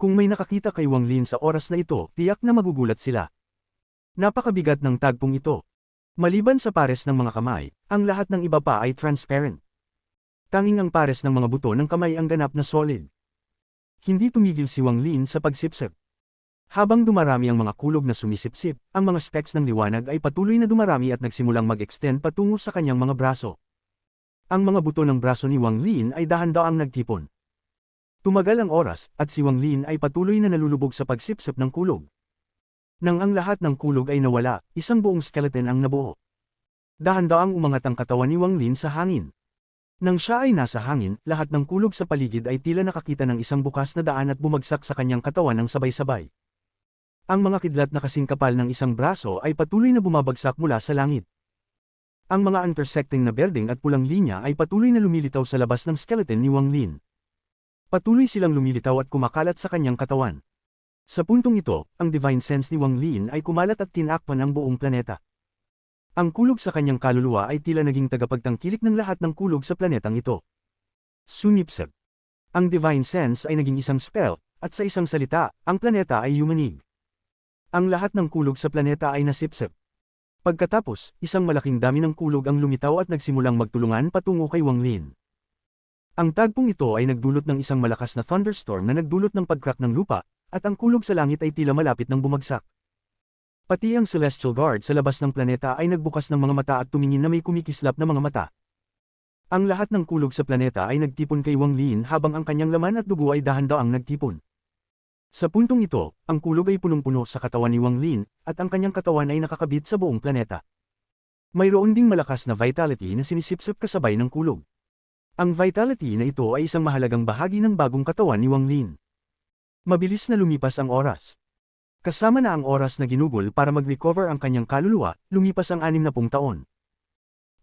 Kung may nakakita kay Wang Lin sa oras na ito, tiyak na magugulat sila. Napakabigat ng tagpong ito. Maliban sa pares ng mga kamay, ang lahat ng iba pa ay transparent. Tanging ang pares ng mga buto ng kamay ang ganap na solid. Hindi tumigil si Wang Lin sa pagsipsip. Habang dumarami ang mga kulog na sumisipsip, ang mga specks ng liwanag ay patuloy na dumarami at nagsimulang mag-extend patungo sa kanyang mga braso. Ang mga buto ng braso ni Wang Lin ay dahan-daang nagtipon. Tumagal ang oras, at si Wang Lin ay patuloy na nalulubog sa pagsipsip ng kulog. Nang ang lahat ng kulog ay nawala, isang buong skeleton ang nabuo. Dahan-daang umangat ang katawan ni Wang Lin sa hangin. Nang siya ay nasa hangin, lahat ng kulog sa paligid ay tila nakakita ng isang bukas na daan at bumagsak sa kanyang katawan ng sabay-sabay. Ang mga kidlat na kasing kapal ng isang braso ay patuloy na bumabagsak mula sa langit. Ang mga intersecting na berdeng at pulang linya ay patuloy na lumilitaw sa labas ng skeleton ni Wang Lin. Patuloy silang lumilitaw at kumakalat sa kanyang katawan. Sa puntong ito, ang divine sense ni Wang Lin ay kumalat at tinakpan ang buong planeta. Ang kulog sa kanyang kaluluwa ay tila naging tagapagtangkilik ng lahat ng kulog sa planetang ito. Sumipsip. Ang divine sense ay naging isang spell, at sa isang salita, ang planeta ay yumanig. Ang lahat ng kulog sa planeta ay nasipsip. Pagkatapos, isang malaking dami ng kulog ang lumitaw at nagsimulang magtulungan patungo kay Wang Lin. Ang tagpong ito ay nagdulot ng isang malakas na thunderstorm na nagdulot ng pag-crack ng lupa, at ang kulog sa langit ay tila malapit ng bumagsak. Pati ang Celestial Guard sa labas ng planeta ay nagbukas ng mga mata at tumingin na may kumikislap na mga mata. Ang lahat ng kulog sa planeta ay nagtipon kay Wang Lin habang ang kanyang laman at dugo ay dahan-daang nagtipon. Sa puntong ito, ang kulog ay punong-puno sa katawan ni Wang Lin, at ang kanyang katawan ay nakakabit sa buong planeta. Mayroon ding malakas na vitality na sinisipsip kasabay ng kulog. Ang vitality na ito ay isang mahalagang bahagi ng bagong katawan ni Wang Lin. Mabilis na lumipas ang oras. Kasama na ang oras na ginugol para mag-recover ang kanyang kaluluwa, lumipas ang 60 taon.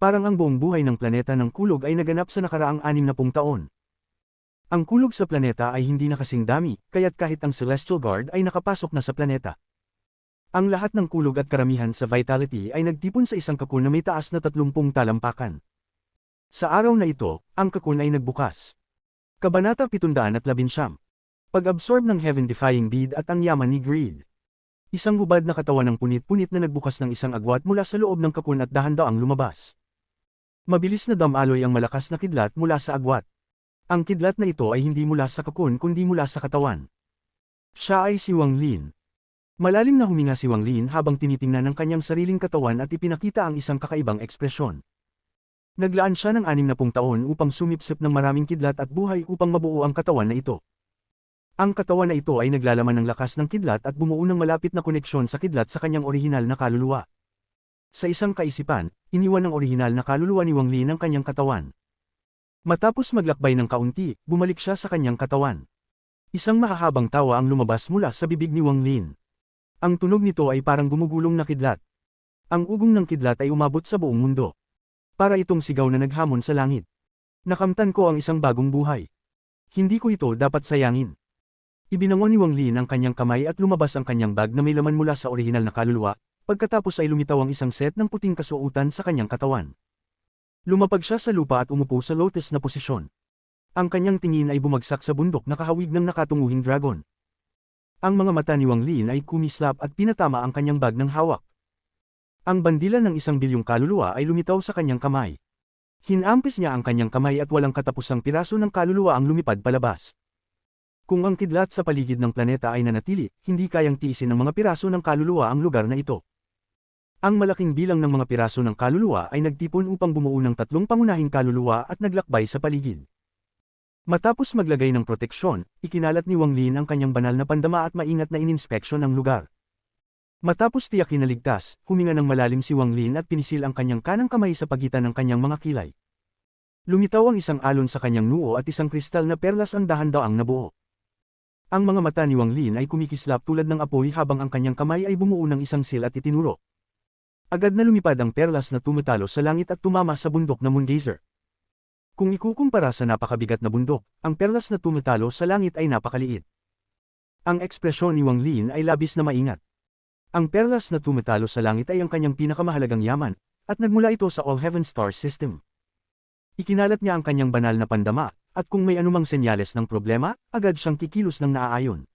Parang ang buong buhay ng planeta ng kulog ay naganap sa nakaraang 60 taon. Ang kulog sa planeta ay hindi na kasing dami, kaya't kahit ang Celestial Guard ay nakapasok na sa planeta. Ang lahat ng kulog at karamihan sa vitality ay nagtipon sa isang kakun na may taas na 30 talampakan. Sa araw na ito, ang kakun ay nagbukas. Kabanata 719. Pag-absorb ng heaven-defying bead at ang yaman ni greed. Isang hubad na katawan ng punit-punit na nagbukas ng isang agwat mula sa loob ng kakun at dahan-daang lumabas. Mabilis na damaloy ang malakas na kidlat mula sa agwat. Ang kidlat na ito ay hindi mula sa kakun kundi mula sa katawan. Siya ay si Wang Lin. Malalim na huminga si Wang Lin habang tinitingnan ang kanyang sariling katawan at ipinakita ang isang kakaibang ekspresyon. Naglaan siya ng 60 taon upang sumipsip ng maraming kidlat at buhay upang mabuo ang katawan na ito. Ang katawan na ito ay naglalaman ng lakas ng kidlat at bumuo ng malapit na koneksyon sa kidlat sa kanyang orihinal na kaluluwa. Sa isang kaisipan, iniwan ng orihinal na kaluluwa ni Wang Lin ang kanyang katawan. Matapos maglakbay ng kaunti, bumalik siya sa kanyang katawan. Isang mahahabang tawa ang lumabas mula sa bibig ni Wang Lin. Ang tunog nito ay parang gumugulong na kidlat. Ang ugong ng kidlat ay umabot sa buong mundo. Para itong sigaw na naghamon sa langit. Nakamtan ko ang isang bagong buhay. Hindi ko ito dapat sayangin. Ibinangon ni Wang Lin ang kanyang kamay at lumabas ang kanyang bag na may laman mula sa orihinal na kaluluwa, pagkatapos ay lumitaw ang isang set ng puting kasuotan sa kanyang katawan. Lumapag siya sa lupa at umupo sa lotus na posisyon. Ang kanyang tingin ay bumagsak sa bundok na kahawig ng nakatunguhing dragon. Ang mga mata ni Wang Lin ay kumislap at pinatama ang kanyang bag ng hawak. Ang bandila ng 1,000,000,000 kaluluwa ay lumitaw sa kanyang kamay. Hinampis niya ang kanyang kamay at walang katapusang piraso ng kaluluwa ang lumipad palabas. Kung ang kidlat sa paligid ng planeta ay nanatili, hindi kayang tiisin ng mga piraso ng kaluluwa ang lugar na ito. Ang malaking bilang ng mga piraso ng kaluluwa ay nagtipon upang bumuo ng 3 pangunahing kaluluwa at naglakbay sa paligid. Matapos maglagay ng proteksyon, ikinalat ni Wang Lin ang kanyang banal na pandama at maingat na ininspeksyon ang lugar. Matapos tiyakin na ligtas, huminga ng malalim si Wang Lin at pinisil ang kanyang kanang kamay sa pagitan ng kanyang mga kilay. Lumitaw ang isang alon sa kanyang noo at isang kristal na perlas ang dahan-daang nabuo. Ang mga mata ni Wang Lin ay kumikislap tulad ng apoy habang ang kanyang kamay ay bumuo ng isang sil at itinuro. Agad na lumipad ang perlas na tumatalo sa langit at tumama sa bundok na Moongazer. Kung ikukumpara sa napakabigat na bundok, ang perlas na tumatalo sa langit ay napakaliit. Ang ekspresyon ni Wang Lin ay labis na maingat. Ang perlas na tumatalo sa langit ay ang kanyang pinakamahalagang yaman, at nagmula ito sa All Heaven Star System. Ikinalat niya ang kanyang banal na pandama, at kung may anumang senyales ng problema, agad siyang kikilos ng naaayon.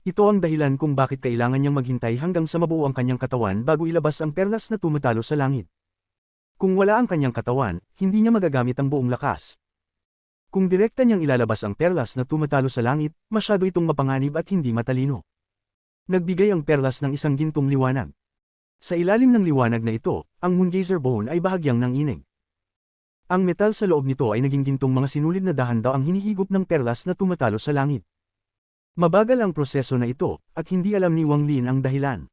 Ito ang dahilan kung bakit kailangan niyang maghintay hanggang sa mabuo ang kanyang katawan bago ilabas ang perlas na tumatalo sa langit. Kung wala ang kanyang katawan, hindi niya magagamit ang buong lakas. Kung direkta niyang ilalabas ang perlas na tumatalo sa langit, masyado itong mapanganib at hindi matalino. Nagbigay ang perlas ng isang gintong liwanag. Sa ilalim ng liwanag na ito, ang Moongazer Bone ay bahagyang nanginig. Ang metal sa loob nito ay naging gintong mga sinulid na dahan daw ang hinihigop ng perlas na tumatalo sa langit. Mabagal ang proseso na ito, at hindi alam ni Wang Lin ang dahilan.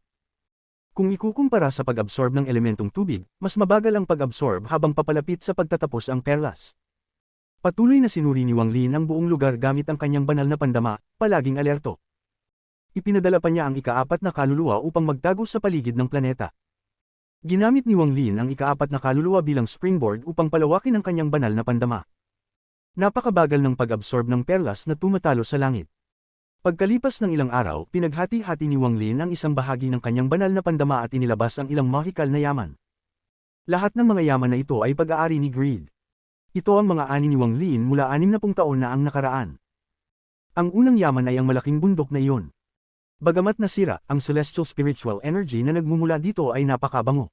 Kung ikukumpara sa pag-absorb ng elementong tubig, mas mabagal ang pag-absorb habang papalapit sa pagtatapos ang perlas. Patuloy na sinuri ni Wang Lin ang buong lugar gamit ang kanyang banal na pandama, palaging alerto. Ipinadala pa niya ang ika-4 na kaluluwa upang magtago sa paligid ng planeta. Ginamit ni Wang Lin ang ika-4 na kaluluwa bilang springboard upang palawakin ang kanyang banal na pandama. Napakabagal ng pag-absorb ng perlas na tumatalo sa langit. Pagkalipas ng ilang araw, pinaghati-hati ni Wang Lin ang isang bahagi ng kanyang banal na pandama at inilabas ang ilang mahikal na yaman. Lahat ng mga yaman na ito ay pag-aari ni Greed. Ito ang mga ani ni Wang Lin mula 60 taon na ang nakaraan. Ang unang yaman ay ang malaking bundok na iyon. Bagamat nasira, ang celestial spiritual energy na nagmumula dito ay napakabango.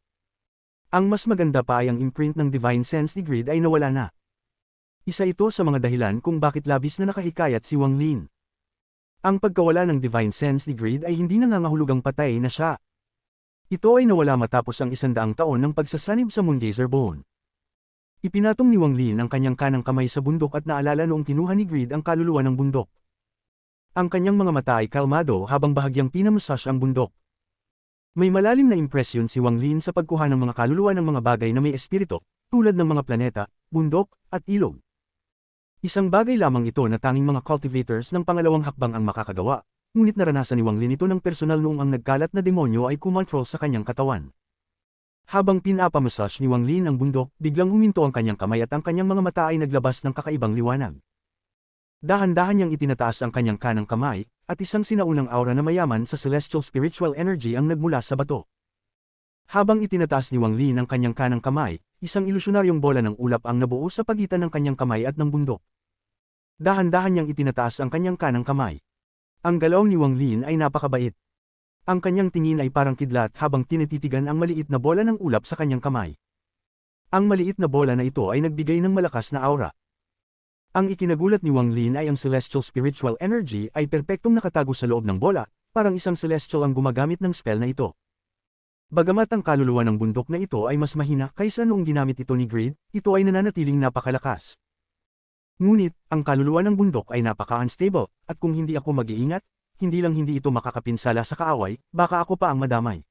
Ang mas maganda pa ay ang imprint ng divine sense ni Greed ay nawala na. Isa ito sa mga dahilan kung bakit labis na nakahikayat si Wang Lin. Ang pagkawala ng divine sense ni Greed ay hindi nangangahulugang patay na siya. Ito ay nawala matapos ang 100 taon ng pagsasanib sa Moongazer Bone. Ipinatong ni Wang Lin ang kanyang kanang kamay sa bundok at naalala noong kinuha ni Greed ang kaluluwa ng bundok. Ang kanyang mga mata ay kalmado habang bahagyang pinamassage ang bundok. May malalim na impresyon si Wang Lin sa pagkuha ng mga kaluluwa ng mga bagay na may espiritu, tulad ng mga planeta, bundok, at ilog. Isang bagay lamang ito na tanging mga cultivators ng pangalawang hakbang ang makakagawa, ngunit naranasan ni Wang Lin ito ng personal noong ang nagkalat na demonyo ay kumontrol sa kanyang katawan. Habang pinapamassage ni Wang Lin ang bundok, biglang huminto ang kanyang kamay at ang kanyang mga mata ay naglabas ng kakaibang liwanag. Dahan-dahan niyang itinataas ang kanyang kanang kamay, at isang sinaunang aura na mayaman sa celestial spiritual energy ang nagmula sa bato. Habang itinataas ni Wang Lin ang kanyang kanang kamay, isang ilusyonaryong bola ng ulap ang nabuo sa pagitan ng kanyang kamay at ng bundok. Dahan-dahan niyang itinataas ang kanyang kanang kamay. Ang galaw ni Wang Lin ay napakabait. Ang kanyang tingin ay parang kidlat habang tinititigan ang maliit na bola ng ulap sa kanyang kamay. Ang maliit na bola na ito ay nagbigay ng malakas na aura. Ang ikinagulat ni Wang Lin ay ang celestial spiritual energy ay perpektong nakatago sa loob ng bola, parang isang celestial ang gumagamit ng spell na ito. Bagamat ang kaluluwa ng bundok na ito ay mas mahina kaysa noong ginamit ito ni Greed, ito ay nananatiling napakalakas. Ngunit, ang kaluluwa ng bundok ay napaka-unstable, at kung hindi ako mag-iingat, hindi lang hindi ito makakapinsala sa kaaway, baka ako pa ang madamay.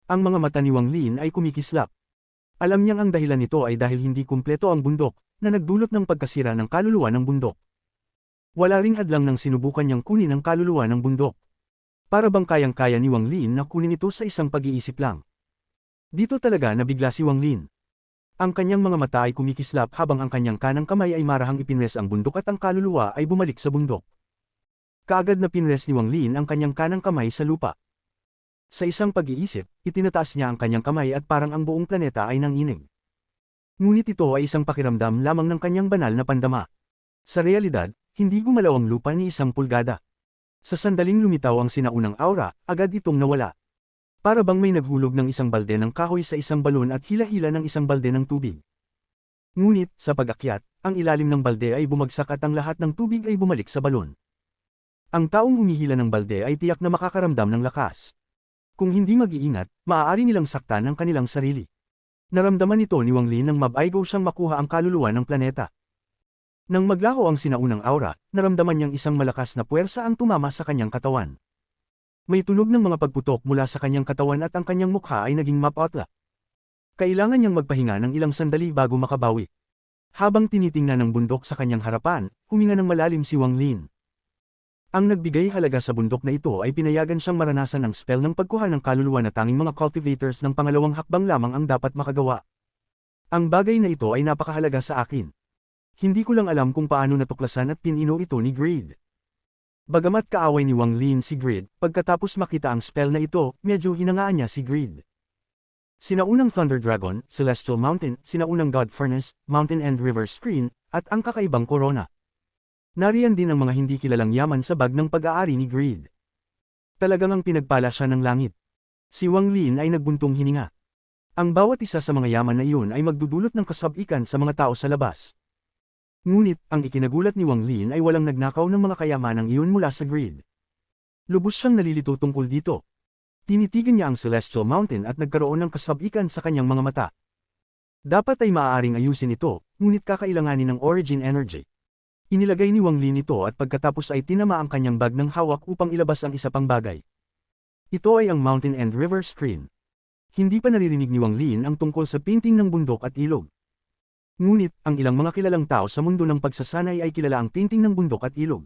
Ang mga mata ni Wang Lin ay kumikislap. Alam niyang ang dahilan nito ay dahil hindi kumpleto ang bundok, na nagdulot ng pagkasira ng kaluluwa ng bundok. Wala ring hadlang nang sinubukan niyang kunin ang kaluluwa ng bundok. Para bang kayang-kaya ni Wang Lin na kunin ito sa isang pag-iisip lang. Dito talaga nabigla si Wang Lin. Ang kanyang mga mata ay kumikislap habang ang kanyang kanang kamay ay marahang ipinres ang bundok at ang kaluluwa ay bumalik sa bundok. Kaagad na pinres ni Wang Lin ang kanyang kanang kamay sa lupa. Sa isang pag-iisip, itinataas niya ang kanyang kamay at parang ang buong planeta ay nanginig. Ngunit ito ay isang pakiramdam lamang ng kanyang banal na pandama. Sa realidad, hindi gumalaw ang lupa ni 1 pulgada. Sa sandaling lumitaw ang sinaunang aura, agad itong nawala. Para bang may naghulog ng isang balde ng kahoy sa isang balon at hila-hila ng isang balde ng tubig. Ngunit, sa pag-akyat, ang ilalim ng balde ay bumagsak at ang lahat ng tubig ay bumalik sa balon. Ang taong humihila ng balde ay tiyak na makakaramdam ng lakas. Kung hindi mag-iingat, maaari nilang saktan ang kanilang sarili. Naramdaman nito ni Wang Lin nang mabaigo siyang makuha ang kaluluwa ng planeta. Nang maglaho ang sinaunang aura, naramdaman niyang isang malakas na puwersa ang tumama sa kanyang katawan. May tunog ng mga pagputok mula sa kanyang katawan at ang kanyang mukha ay naging mapotla. Kailangan niyang magpahinga ng ilang sandali bago makabawi. Habang tinitingnan ng bundok sa kanyang harapan, huminga ng malalim si Wang Lin. Ang nagbigay halaga sa bundok na ito ay pinayagan siyang maranasan ang spell ng pagkuha ng kaluluwa na tanging mga cultivators ng pangalawang hakbang lamang ang dapat makagawa. Ang bagay na ito ay napakahalaga sa akin. Hindi ko lang alam kung paano natuklasan at pinino ito ni Greed. Bagamat kaaway ni Wang Lin si Greed, pagkatapos makita ang spell na ito, medyo hinangaan niya si Greed. Sinaunang Thunder Dragon, Celestial Mountain, sinaunang God Furnace, Mountain and River Screen, at ang kakaibang Corona. Nariyan din ang mga hindi kilalang yaman sa bag ng pag-aari ni Greed. Talagang ang pinagpala siya ng langit. Si Wang Lin ay nagbuntong hininga. Ang bawat isa sa mga yaman na iyon ay magdudulot ng kasabikan sa mga tao sa labas. Ngunit, ang ikinagulat ni Wang Lin ay walang nagnakaw ng mga kayamanang iyon mula sa Greed. Lubos siyang nalilito tungkol dito. Tinitigan niya ang Celestial Mountain at nagkaroon ng kasabikan sa kanyang mga mata. Dapat ay maaaring ayusin ito, ngunit kakailanganin ng origin energy. Inilagay ni Wang Lin ito at pagkatapos ay tinama ang kanyang bag ng hawak upang ilabas ang isa pang bagay. Ito ay ang Mountain and River Screen. Hindi pa naririnig ni Wang Lin ang tungkol sa painting ng bundok at ilog. Ngunit, ang ilang mga kilalang tao sa mundo ng pagsasanay ay kilala ang painting ng bundok at ilog.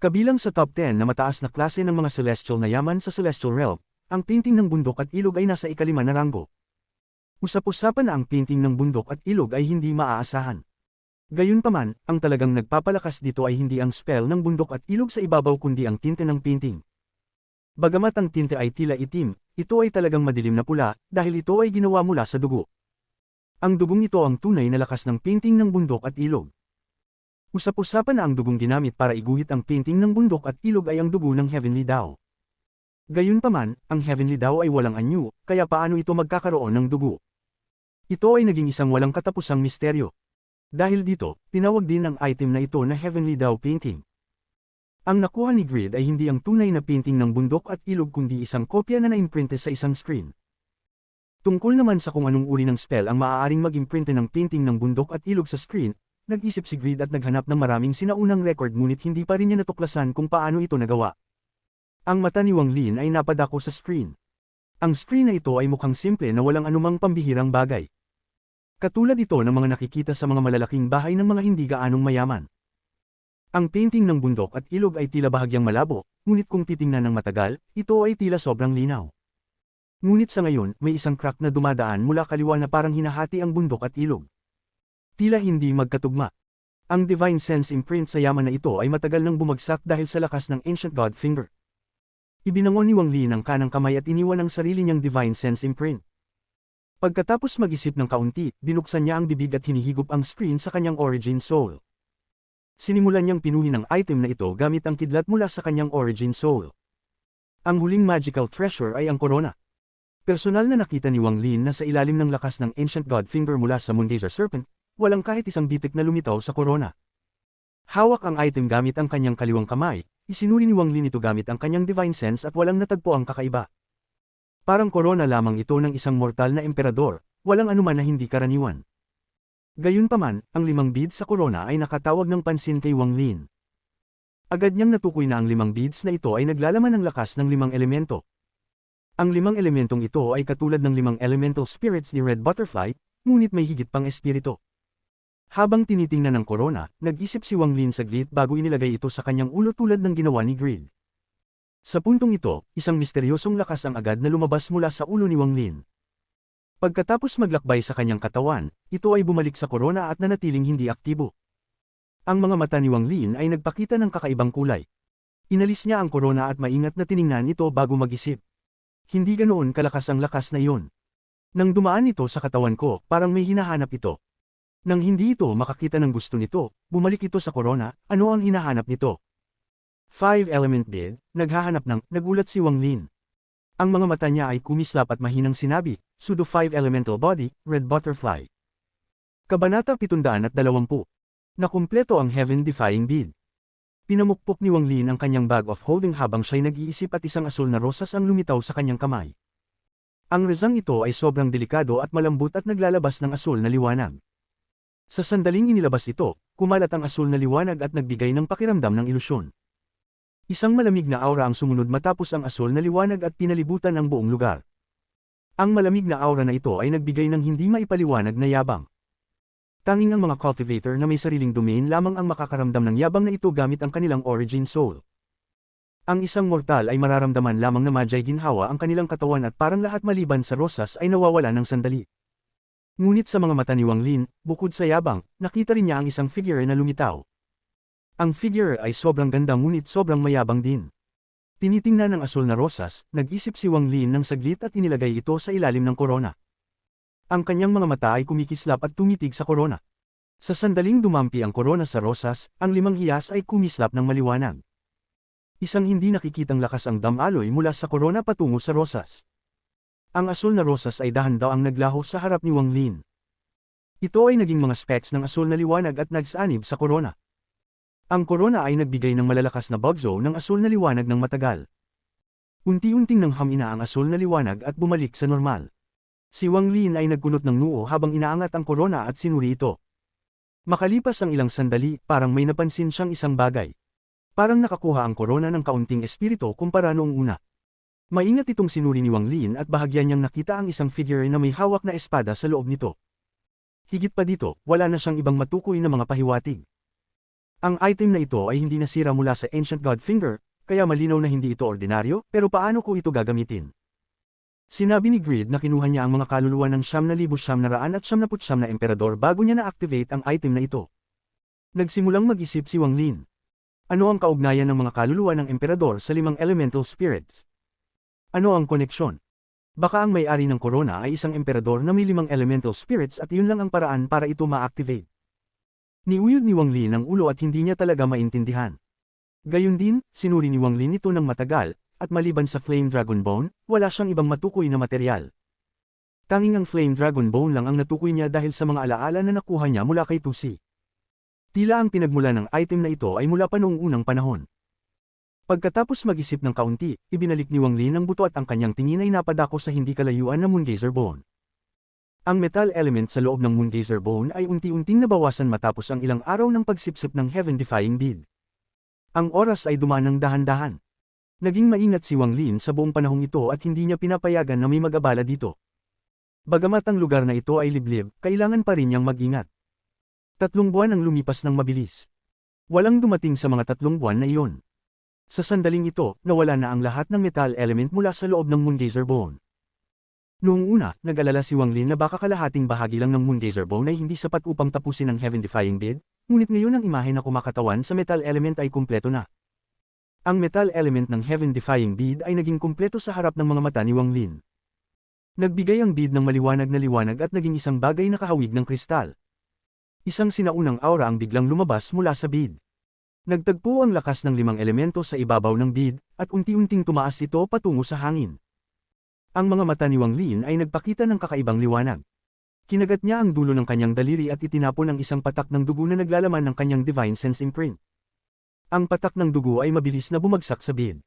Kabilang sa top 10 na mataas na klase ng mga celestial na yaman sa Celestial Realm, ang painting ng bundok at ilog ay nasa ika-5 na ranggo. Usap-usapan na ang painting ng bundok at ilog ay hindi maaasahan. Gayunpaman, ang talagang nagpapalakas dito ay hindi ang spell ng bundok at ilog sa ibabaw kundi ang tinte ng painting. Bagamat ang tinte ay tila itim, ito ay talagang madilim na pula, dahil ito ay ginawa mula sa dugo. Ang dugong ito ang tunay na lakas ng painting ng bundok at ilog. Usap-usapan na ang dugong ginamit para iguhit ang painting ng bundok at ilog ay ang dugo ng Heavenly Dao. Gayunpaman, ang Heavenly Dao ay walang anyo, kaya paano ito magkakaroon ng dugo? Ito ay naging isang walang katapusang misteryo. Dahil dito, tinawag din ang item na ito na Heavenly Dao Painting. Ang nakuha ni Greed ay hindi ang tunay na painting ng bundok at ilog kundi isang kopya na naimprinte sa isang screen. Tungkol naman sa kung anong uri ng spell ang maaaring mag-imprinte ng painting ng bundok at ilog sa screen, nag-isip si Greed at naghanap ng maraming sinaunang record ngunit hindi pa rin niya natuklasan kung paano ito nagawa. Ang mata ni Wang Lin ay napadako sa screen. Ang screen na ito ay mukhang simple na walang anumang pambihirang bagay. Katulad ito ng mga nakikita sa mga malalaking bahay ng mga hindi gaanong mayaman. Ang painting ng bundok at ilog ay tila bahagyang malabo, ngunit kung titingnan ng matagal, ito ay tila sobrang linaw. Ngunit sa ngayon, may isang crack na dumadaan mula kaliwa na parang hinahati ang bundok at ilog. Tila hindi magkatugma. Ang Divine Sense imprint sa yaman na ito ay matagal nang bumagsak dahil sa lakas ng Ancient God Finger. Ibinangon ni Wang Lin ang kanang kamay at iniwan ang sarili niyang Divine Sense imprint. Pagkatapos mag-isip ng kaunti, binuksan niya ang bibig at hinihigop ang screen sa kanyang Origin Soul. Sinimulan niyang pinuhin ang item na ito gamit ang kidlat mula sa kanyang Origin Soul. Ang huling magical treasure ay ang Corona. Personal na nakita ni Wang Lin na sa ilalim ng lakas ng Ancient God Finger mula sa Moongazer Serpent, walang kahit isang bitik na lumitaw sa Corona. Hawak ang item gamit ang kanyang kaliwang kamay, isinuri ni Wang Lin ito gamit ang kanyang Divine Sense at walang natagpo ang kakaiba. Parang Corona lamang ito ng isang mortal na emperador, walang anuman na hindi karaniwan. Gayunpaman, ang 5 beads sa Corona ay nakatawag ng pansin kay Wang Lin. Agad niyang natukoy na ang 5 beads na ito ay naglalaman ng lakas ng 5 elemento. Ang 5 elementong ito ay katulad ng 5 elemental spirits ni Red Butterfly, ngunit may higit pang espiritu. Habang tinitingnan ng Corona, nag-isip si Wang Lin saglit bago inilagay ito sa kanyang ulo tulad ng ginawa ni Greed. Sa puntong ito, isang misteryosong lakas ang agad na lumabas mula sa ulo ni Wang Lin. Pagkatapos maglakbay sa kanyang katawan, ito ay bumalik sa Corona at nanatiling hindi aktibo. Ang mga mata ni Wang Lin ay nagpakita ng kakaibang kulay. Inalis niya ang Corona at maingat na tiningnan ito bago mag-isip. Hindi ganoon kalakas ang lakas na iyon. Nang dumaan ito sa katawan ko, parang may hinahanap ito. Nang hindi ito makakita ng gusto nito, bumalik ito sa Corona, ano ang hinahanap nito? 5-element bead, naghahanap ng, nagulat si Wang Lin. Ang mga mata niya ay kumislap at mahinang sinabi, Pseudo 5-elemental body, Red Butterfly. Kabanata 720. Nakumpleto ang Heaven-defying bead. Pinamukpok ni Wang Lin ang kanyang bag of holding habang siya'y nag-iisip at isang asul na rosas ang lumitaw sa kanyang kamay. Ang rezang ito ay sobrang delikado at malambot at naglalabas ng asul na liwanag. Sa sandaling inilabas ito, kumalat ang asul na liwanag at nagbigay ng pakiramdam ng ilusyon. Isang malamig na aura ang sumunod matapos ang asul na liwanag at pinalibutan ang buong lugar. Ang malamig na aura na ito ay nagbigay ng hindi maipaliwanag na yabang. Tanging ang mga cultivator na may sariling domain lamang ang makakaramdam ng yabang na ito gamit ang kanilang origin soul. Ang isang mortal ay mararamdaman lamang na madya'y ginhawa ang kanilang katawan at parang lahat maliban sa rosas ay nawawala ng sandali. Ngunit sa mga mata ni Wang Lin, bukod sa yabang, nakita rin niya ang isang figure na lumitaw. Ang figure ay sobrang ganda ngunit sobrang mayabang din. Tinitingnan ng asul na rosas, nag-isip si Wang Lin ng saglit at inilagay ito sa ilalim ng korona. Ang kanyang mga mata ay kumikislap at tumitig sa korona. Sa sandaling dumampi ang korona sa rosas, ang limang hiyas ay kumislap ng maliwanag. Isang hindi nakikitang lakas ang damaloy mula sa korona patungo sa rosas. Ang asul na rosas ay dahan-daang naglaho sa harap ni Wang Lin. Ito ay naging mga specks ng asul na liwanag at nagsanib sa korona. Ang korona ay nagbigay ng malalakas na bugzo ng asul na liwanag ng matagal. Unti-unting nanghamina ang asul na liwanag at bumalik sa normal. Si Wang Lin ay nagkunot ng noo habang inaangat ang korona at sinuri ito. Makalipas ang ilang sandali, parang may napansin siyang isang bagay. Parang nakakuha ang korona ng kaunting espiritu kumpara noong una. Maingat itong sinuri ni Wang Lin at bahagyan niyang nakita ang isang figure na may hawak na espada sa loob nito. Higit pa dito, wala na siyang ibang matukoy na mga pahiwatig. Ang item na ito ay hindi nasira mula sa Ancient God Finger, kaya malinaw na hindi ito ordinaryo, pero paano ko ito gagamitin? Sinabi ni Grid na kinuha niya ang mga kaluluwa ng 9,900 at 99 na emperador bago niya na-activate ang item na ito. Nagsimulang mag-isip si Wang Lin. Ano ang kaugnayan ng mga kaluluwa ng emperador sa 5 elemental spirits? Ano ang koneksyon? Baka ang may-ari ng korona ay isang emperador na may 5 elemental spirits at yun lang ang paraan para ito ma-activate. Niuyod ni Wang Lin ang ulo at hindi niya talaga maintindihan. Gayun din, sinuri ni Wang Lin ito ng matagal, at maliban sa Flame Dragon Bone, wala siyang ibang matukoy na material. Tanging ang Flame Dragon Bone lang ang natukoy niya dahil sa mga alaala na nakuha niya mula kay Tusi. Tila ang pinagmula ng item na ito ay mula pa noong unang panahon. Pagkatapos mag-isip ng kaunti, ibinalik ni Wang Lin ang buto at ang kanyang tingin ay napadako sa hindi kalayuan na Moongazer Bone. Ang metal element sa loob ng Moongazer Bone ay unti-unting nabawasan matapos ang ilang araw ng pagsipsip ng Heaven-defying bead. Ang oras ay dumaan ng dahan-dahan. Naging maingat si Wang Lin sa buong panahong ito at hindi niya pinapayagan na may mag-abala dito. Bagamat ang lugar na ito ay liblib, kailangan pa rin niyang mag-ingat. 3 buwan ang lumipas ng mabilis. Walang dumating sa mga 3 buwan na iyon. Sa sandaling ito, nawala na ang lahat ng metal element mula sa loob ng Moongazer Bone. Noong una, nag-alala si Wang Lin na baka kalahating bahagi lang ng Moongazer Bone ay hindi sapat upang tapusin ang Heaven-defying bead, ngunit ngayon ang imahe na kumakatawan sa metal element ay kumpleto na. Ang metal element ng Heaven-defying bead ay naging kumpleto sa harap ng mga mata ni Wang Lin. Nagbigay ang bead ng maliwanag na liwanag at naging isang bagay na kahawig ng kristal. Isang sinaunang aura ang biglang lumabas mula sa bead. Nagtagpo ang lakas ng 5 elemento sa ibabaw ng bead, at unti-unting tumaas ito patungo sa hangin. Ang mga mata ni Wang Lin ay nagpakita ng kakaibang liwanag. Kinagat niya ang dulo ng kanyang daliri at itinapon ang isang patak ng dugo na naglalaman ng kanyang Divine Sense imprint. Ang patak ng dugo ay mabilis na bumagsak sa bead.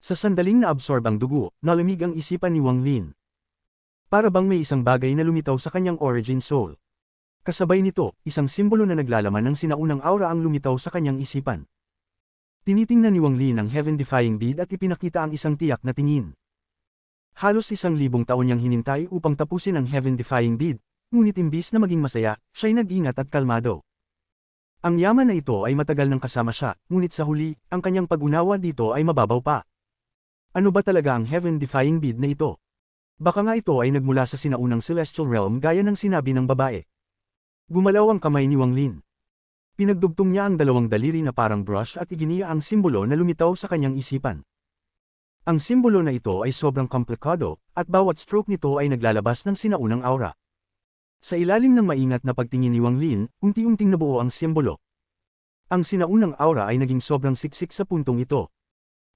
Sa sandaling na-absorb ang dugo, nalamig ang isipan ni Wang Lin. Para bang may isang bagay na lumitaw sa kanyang origin soul. Kasabay nito, isang simbolo na naglalaman ng sinaunang aura ang lumitaw sa kanyang isipan. Tinitingnan ni Wang Lin ang Heaven-defying bead at ipinakita ang isang tiyak na tingin. Halos 1,000 taon niyang hinintay upang tapusin ang Heaven-defying bead, ngunit imbis na maging masaya, siya'y nag-ingat at kalmado. Ang yaman na ito ay matagal nang kasama siya, ngunit sa huli, ang kanyang pag-unawa dito ay mababaw pa. Ano ba talaga ang Heaven-defying bead na ito? Baka nga ito ay nagmula sa sinaunang Celestial Realm gaya ng sinabi ng babae. Gumalaw ang kamay ni Wang Lin. Pinagdugtong niya ang 2 daliri na parang brush at iginiya ang simbolo na lumitaw sa kanyang isipan. Ang simbolo na ito ay sobrang komplikado, at bawat stroke nito ay naglalabas ng sinaunang aura. Sa ilalim ng maingat na pagtingin ni Wang Lin, unti-unting nabuo ang simbolo. Ang sinaunang aura ay naging sobrang siksik sa puntong ito.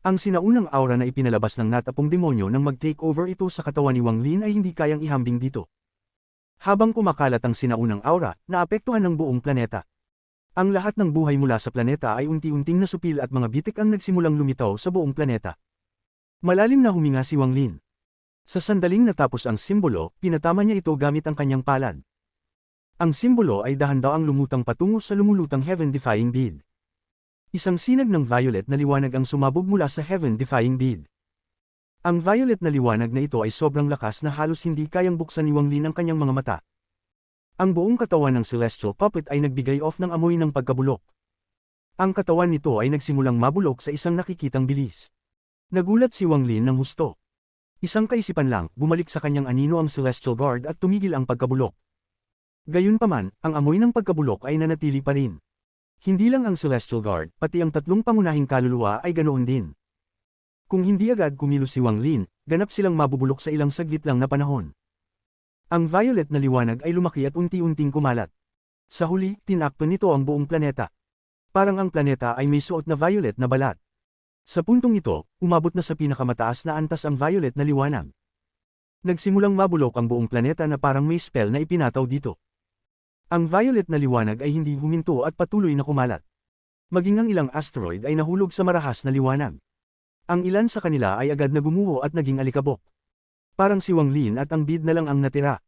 Ang sinaunang aura na ipinalabas ng natapong demonyo nang mag-take over ito sa katawan ni Wang Lin ay hindi kayang ihambing dito. Habang kumakalat ang sinaunang aura, naapektuhan ng buong planeta. Ang lahat ng buhay mula sa planeta ay unti-unting nasupil at mga bitik ang nagsimulang lumitaw sa buong planeta. Malalim na huminga si Wang Lin. Sa sandaling natapos ang simbolo, pinatama niya ito gamit ang kanyang palad. Ang simbolo ay dahan-daang lumutang patungo sa lumulutang Heaven-defying bead. Isang sinag ng violet na liwanag ang sumabog mula sa Heaven-defying bead. Ang violet na liwanag na ito ay sobrang lakas na halos hindi kayang buksan ni Wang Lin ang kanyang mga mata. Ang buong katawan ng Celestial Puppet ay nagbigay off ng amoy ng pagkabulok. Ang katawan nito ay nagsimulang mabulok sa isang nakikitang bilis. Nagulat si Wang Lin ng husto. Isang kaisipan lang, bumalik sa kanyang anino ang Celestial Guard at tumigil ang pagkabulok. Gayunpaman, ang amoy ng pagkabulok ay nanatili pa rin. Hindi lang ang Celestial Guard, pati ang 3 pangunahing kaluluwa ay ganoon din. Kung hindi agad kumilos si Wang Lin, ganap silang mabubulok sa ilang saglit lang na panahon. Ang violet na liwanag ay lumaki at unti-unting kumalat. Sa huli, tinakpan nito ang buong planeta. Parang ang planeta ay may suot na violet na balat. Sa puntong ito, umabot na sa pinakamataas na antas ang violet na liwanag. Nagsimulang mabulok ang buong planeta na parang may spell na ipinataw dito. Ang violet na liwanag ay hindi huminto at patuloy na kumalat. Maging ang ilang asteroid ay nahulog sa marahas na liwanag. Ang ilan sa kanila ay agad na gumuho at naging alikabok. Parang si Wang Lin at ang bid na lang ang natira.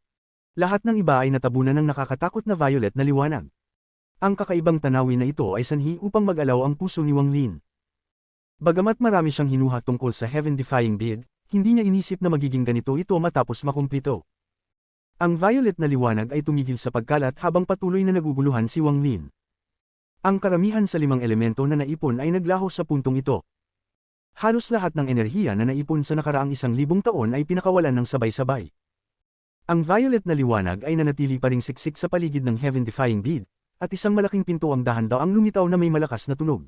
Lahat ng iba ay natabunan ng nakakatakot na violet na liwanag. Ang kakaibang tanawin na ito ay sanhi upang mag-alaw ang puso ni Wang Lin. Bagamat marami siyang hinuha tungkol sa heaven-defying bid, hindi niya inisip na magiging ganito ito matapos makumplito. Ang violet na liwanag ay tumigil sa pagkalat habang patuloy na naguguluhan si Wang Lin. Ang karamihan sa 5 elemento na naipon ay naglaho sa puntong ito. Halos lahat ng enerhiya na naipon sa nakaraang 1,000 taon ay pinakawalan ng sabay-sabay. Ang violet na liwanag ay nanatili pa ring siksik sa paligid ng heaven-defying bead, at isang malaking pinto ang dahan-daang lumitaw na may malakas na tunog.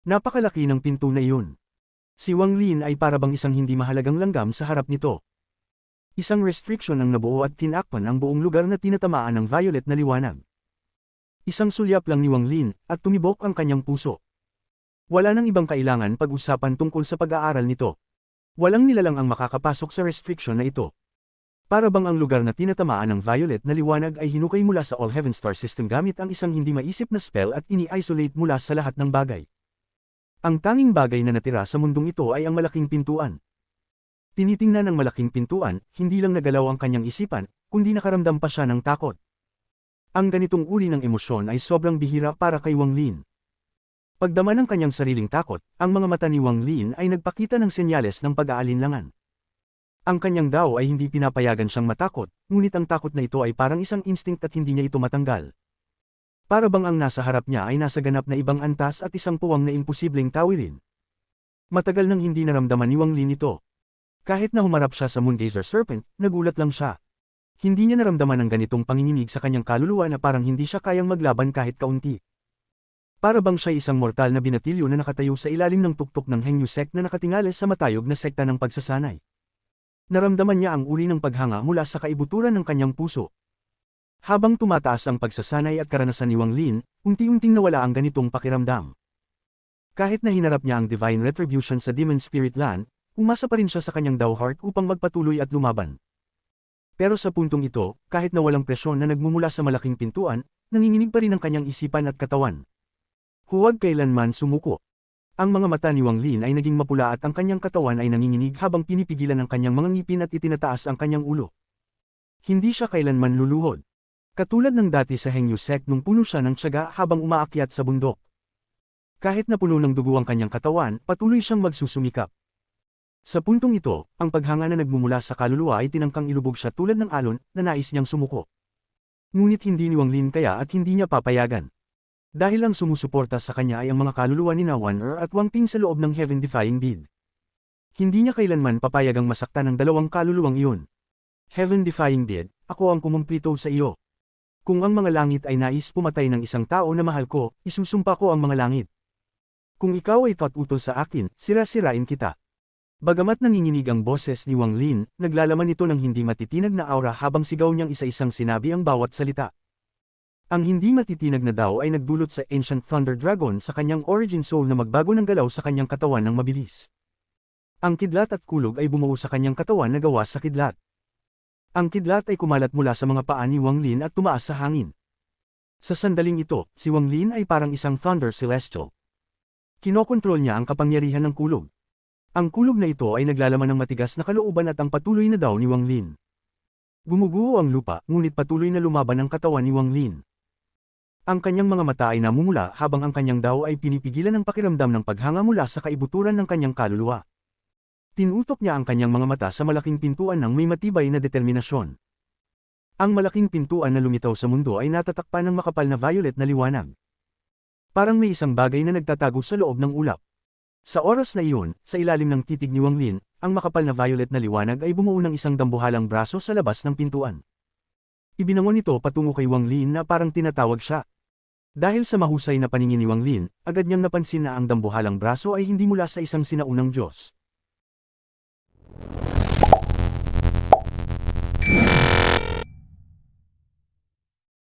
Napakalaki ng pinto na iyon. Si Wang Lin ay parabang isang hindi mahalagang langgam sa harap nito. Isang restriction ang nabuo at tinakpan ang buong lugar na tinatamaan ng violet na liwanag. Isang sulyap lang ni Wang Lin, at tumibok ang kanyang puso. Wala nang ibang kailangan pag-usapan tungkol sa pag-aaral nito. Walang nilalang ang makakapasok sa restriction na ito. Para bang ang lugar na tinatamaan ng violet na liwanag ay hinukay mula sa All Heaven Star System gamit ang isang hindi maisip na spell at ini-isolate mula sa lahat ng bagay. Ang tanging bagay na natira sa mundong ito ay ang malaking pintuan. Tinitingnan ng malaking pintuan, hindi lang nagalaw ang kanyang isipan, kundi nakaramdam pa siya ng takot. Ang ganitong uri ng emosyon ay sobrang bihira para kay Wang Lin. Pagdama ng kanyang sariling takot, ang mga mata ni Wang Lin ay nagpakita ng senyales ng pag-aalinlangan. Ang kanyang dao ay hindi pinapayagan siyang matakot, ngunit ang takot na ito ay parang isang instinct at hindi niya ito matanggal. Para bang ang nasa harap niya ay nasa ganap na ibang antas at isang puwang na imposibleng tawirin. Matagal nang hindi naramdaman ni Wang Lin ito. Kahit na humarap siya sa Moongazer Serpent, nagulat lang siya. Hindi niya naramdaman ang ganitong panginginig sa kanyang kaluluwa na parang hindi siya kayang maglaban kahit kaunti. Para bang siya isang mortal na binatilyo na nakatayo sa ilalim ng tuktok ng Hengyu sect na nakatingales sa matayog na sekta ng pagsasanay. Naramdaman niya ang uri ng paghanga mula sa kaibuturan ng kanyang puso. Habang tumataas ang pagsasanay at karanasan ni Wang Lin, unti-unting nawala ang ganitong pakiramdam. Kahit na hinarap niya ang divine retribution sa Demon Spirit Land, umasa pa rin siya sa kanyang Dao Heart upang magpatuloy at lumaban. Pero sa puntong ito, kahit na walang presyon na nagmumula sa malaking pintuan, nanginginig pa rin ang kanyang isipan at katawan. Huwag kailanman sumuko. Ang mga mata ni Wang Lin ay naging mapula at ang kanyang katawan ay nanginginig habang pinipigilan ang kanyang mga ngipin at itinataas ang kanyang ulo. Hindi siya kailanman luluhod. Katulad ng dati sa Hengyu sect nung puno siya ng tiyaga habang umaakyat sa bundok. Kahit na puno ng dugo ang kanyang katawan, patuloy siyang magsusumikap. Sa puntong ito, ang paghanga na nagmumula sa kaluluwa ay tinangkang ilubog siya tulad ng alon na nais niyang sumuko. Ngunit hindi ni Wang Lin kaya at hindi niya papayagan. Dahil ang sumusuporta sa kanya ay ang mga kaluluwa ni Wan Er at Wang Ping sa loob ng heaven-defying bid. Hindi niya kailanman papayagang masaktan ang dalawang kaluluwang iyon. Heaven-defying bid, ako ang kumumplito sa iyo. Kung ang mga langit ay nais pumatay ng isang tao na mahal ko, isusumpa ko ang mga langit. Kung ikaw ay utol sa akin, sira-sirain kita. Bagamat nanginginig ang boses ni Wang Lin, naglalaman ito ng hindi matitinag na aura habang sigaw niyang isa-isang sinabi ang bawat salita. Ang hindi matitinag na daw ay nagdulot sa Ancient Thunder Dragon sa kanyang origin soul na magbago ng galaw sa kanyang katawan ng mabilis. Ang kidlat at kulog ay bumuo sa kanyang katawan na gawa sa kidlat. Ang kidlat ay kumalat mula sa mga paa ni Wang Lin at tumaas sa hangin. Sa sandaling ito, si Wang Lin ay parang isang Thunder Celestial. Kinokontrol niya ang kapangyarihan ng kulog. Ang kulog na ito ay naglalaman ng matigas na kalooban at ang patuloy na daw ni Wang Lin. Gumuguho ang lupa, ngunit patuloy na lumaban ang katawan ni Wang Lin. Ang kanyang mga mata ay namumula habang ang kanyang dao ay pinipigilan ng pakiramdam ng paghanga mula sa kaibuturan ng kanyang kaluluwa. Tinutok niya ang kanyang mga mata sa malaking pintuan ng may matibay na determinasyon. Ang malaking pintuan na lumitaw sa mundo ay natatakpan ng makapal na violet na liwanag. Parang may isang bagay na nagtatago sa loob ng ulap. Sa oras na iyon, sa ilalim ng titig ni Wang Lin, ang makapal na violet na liwanag ay bumuo ng isang dambuhalang braso sa labas ng pintuan. Ibinangon ito patungo kay Wang Lin na parang tinatawag siya. Dahil sa mahusay na paningin ni Wang Lin, agad niyang napansin na ang dambuhalang braso ay hindi mula sa isang sinaunang Diyos.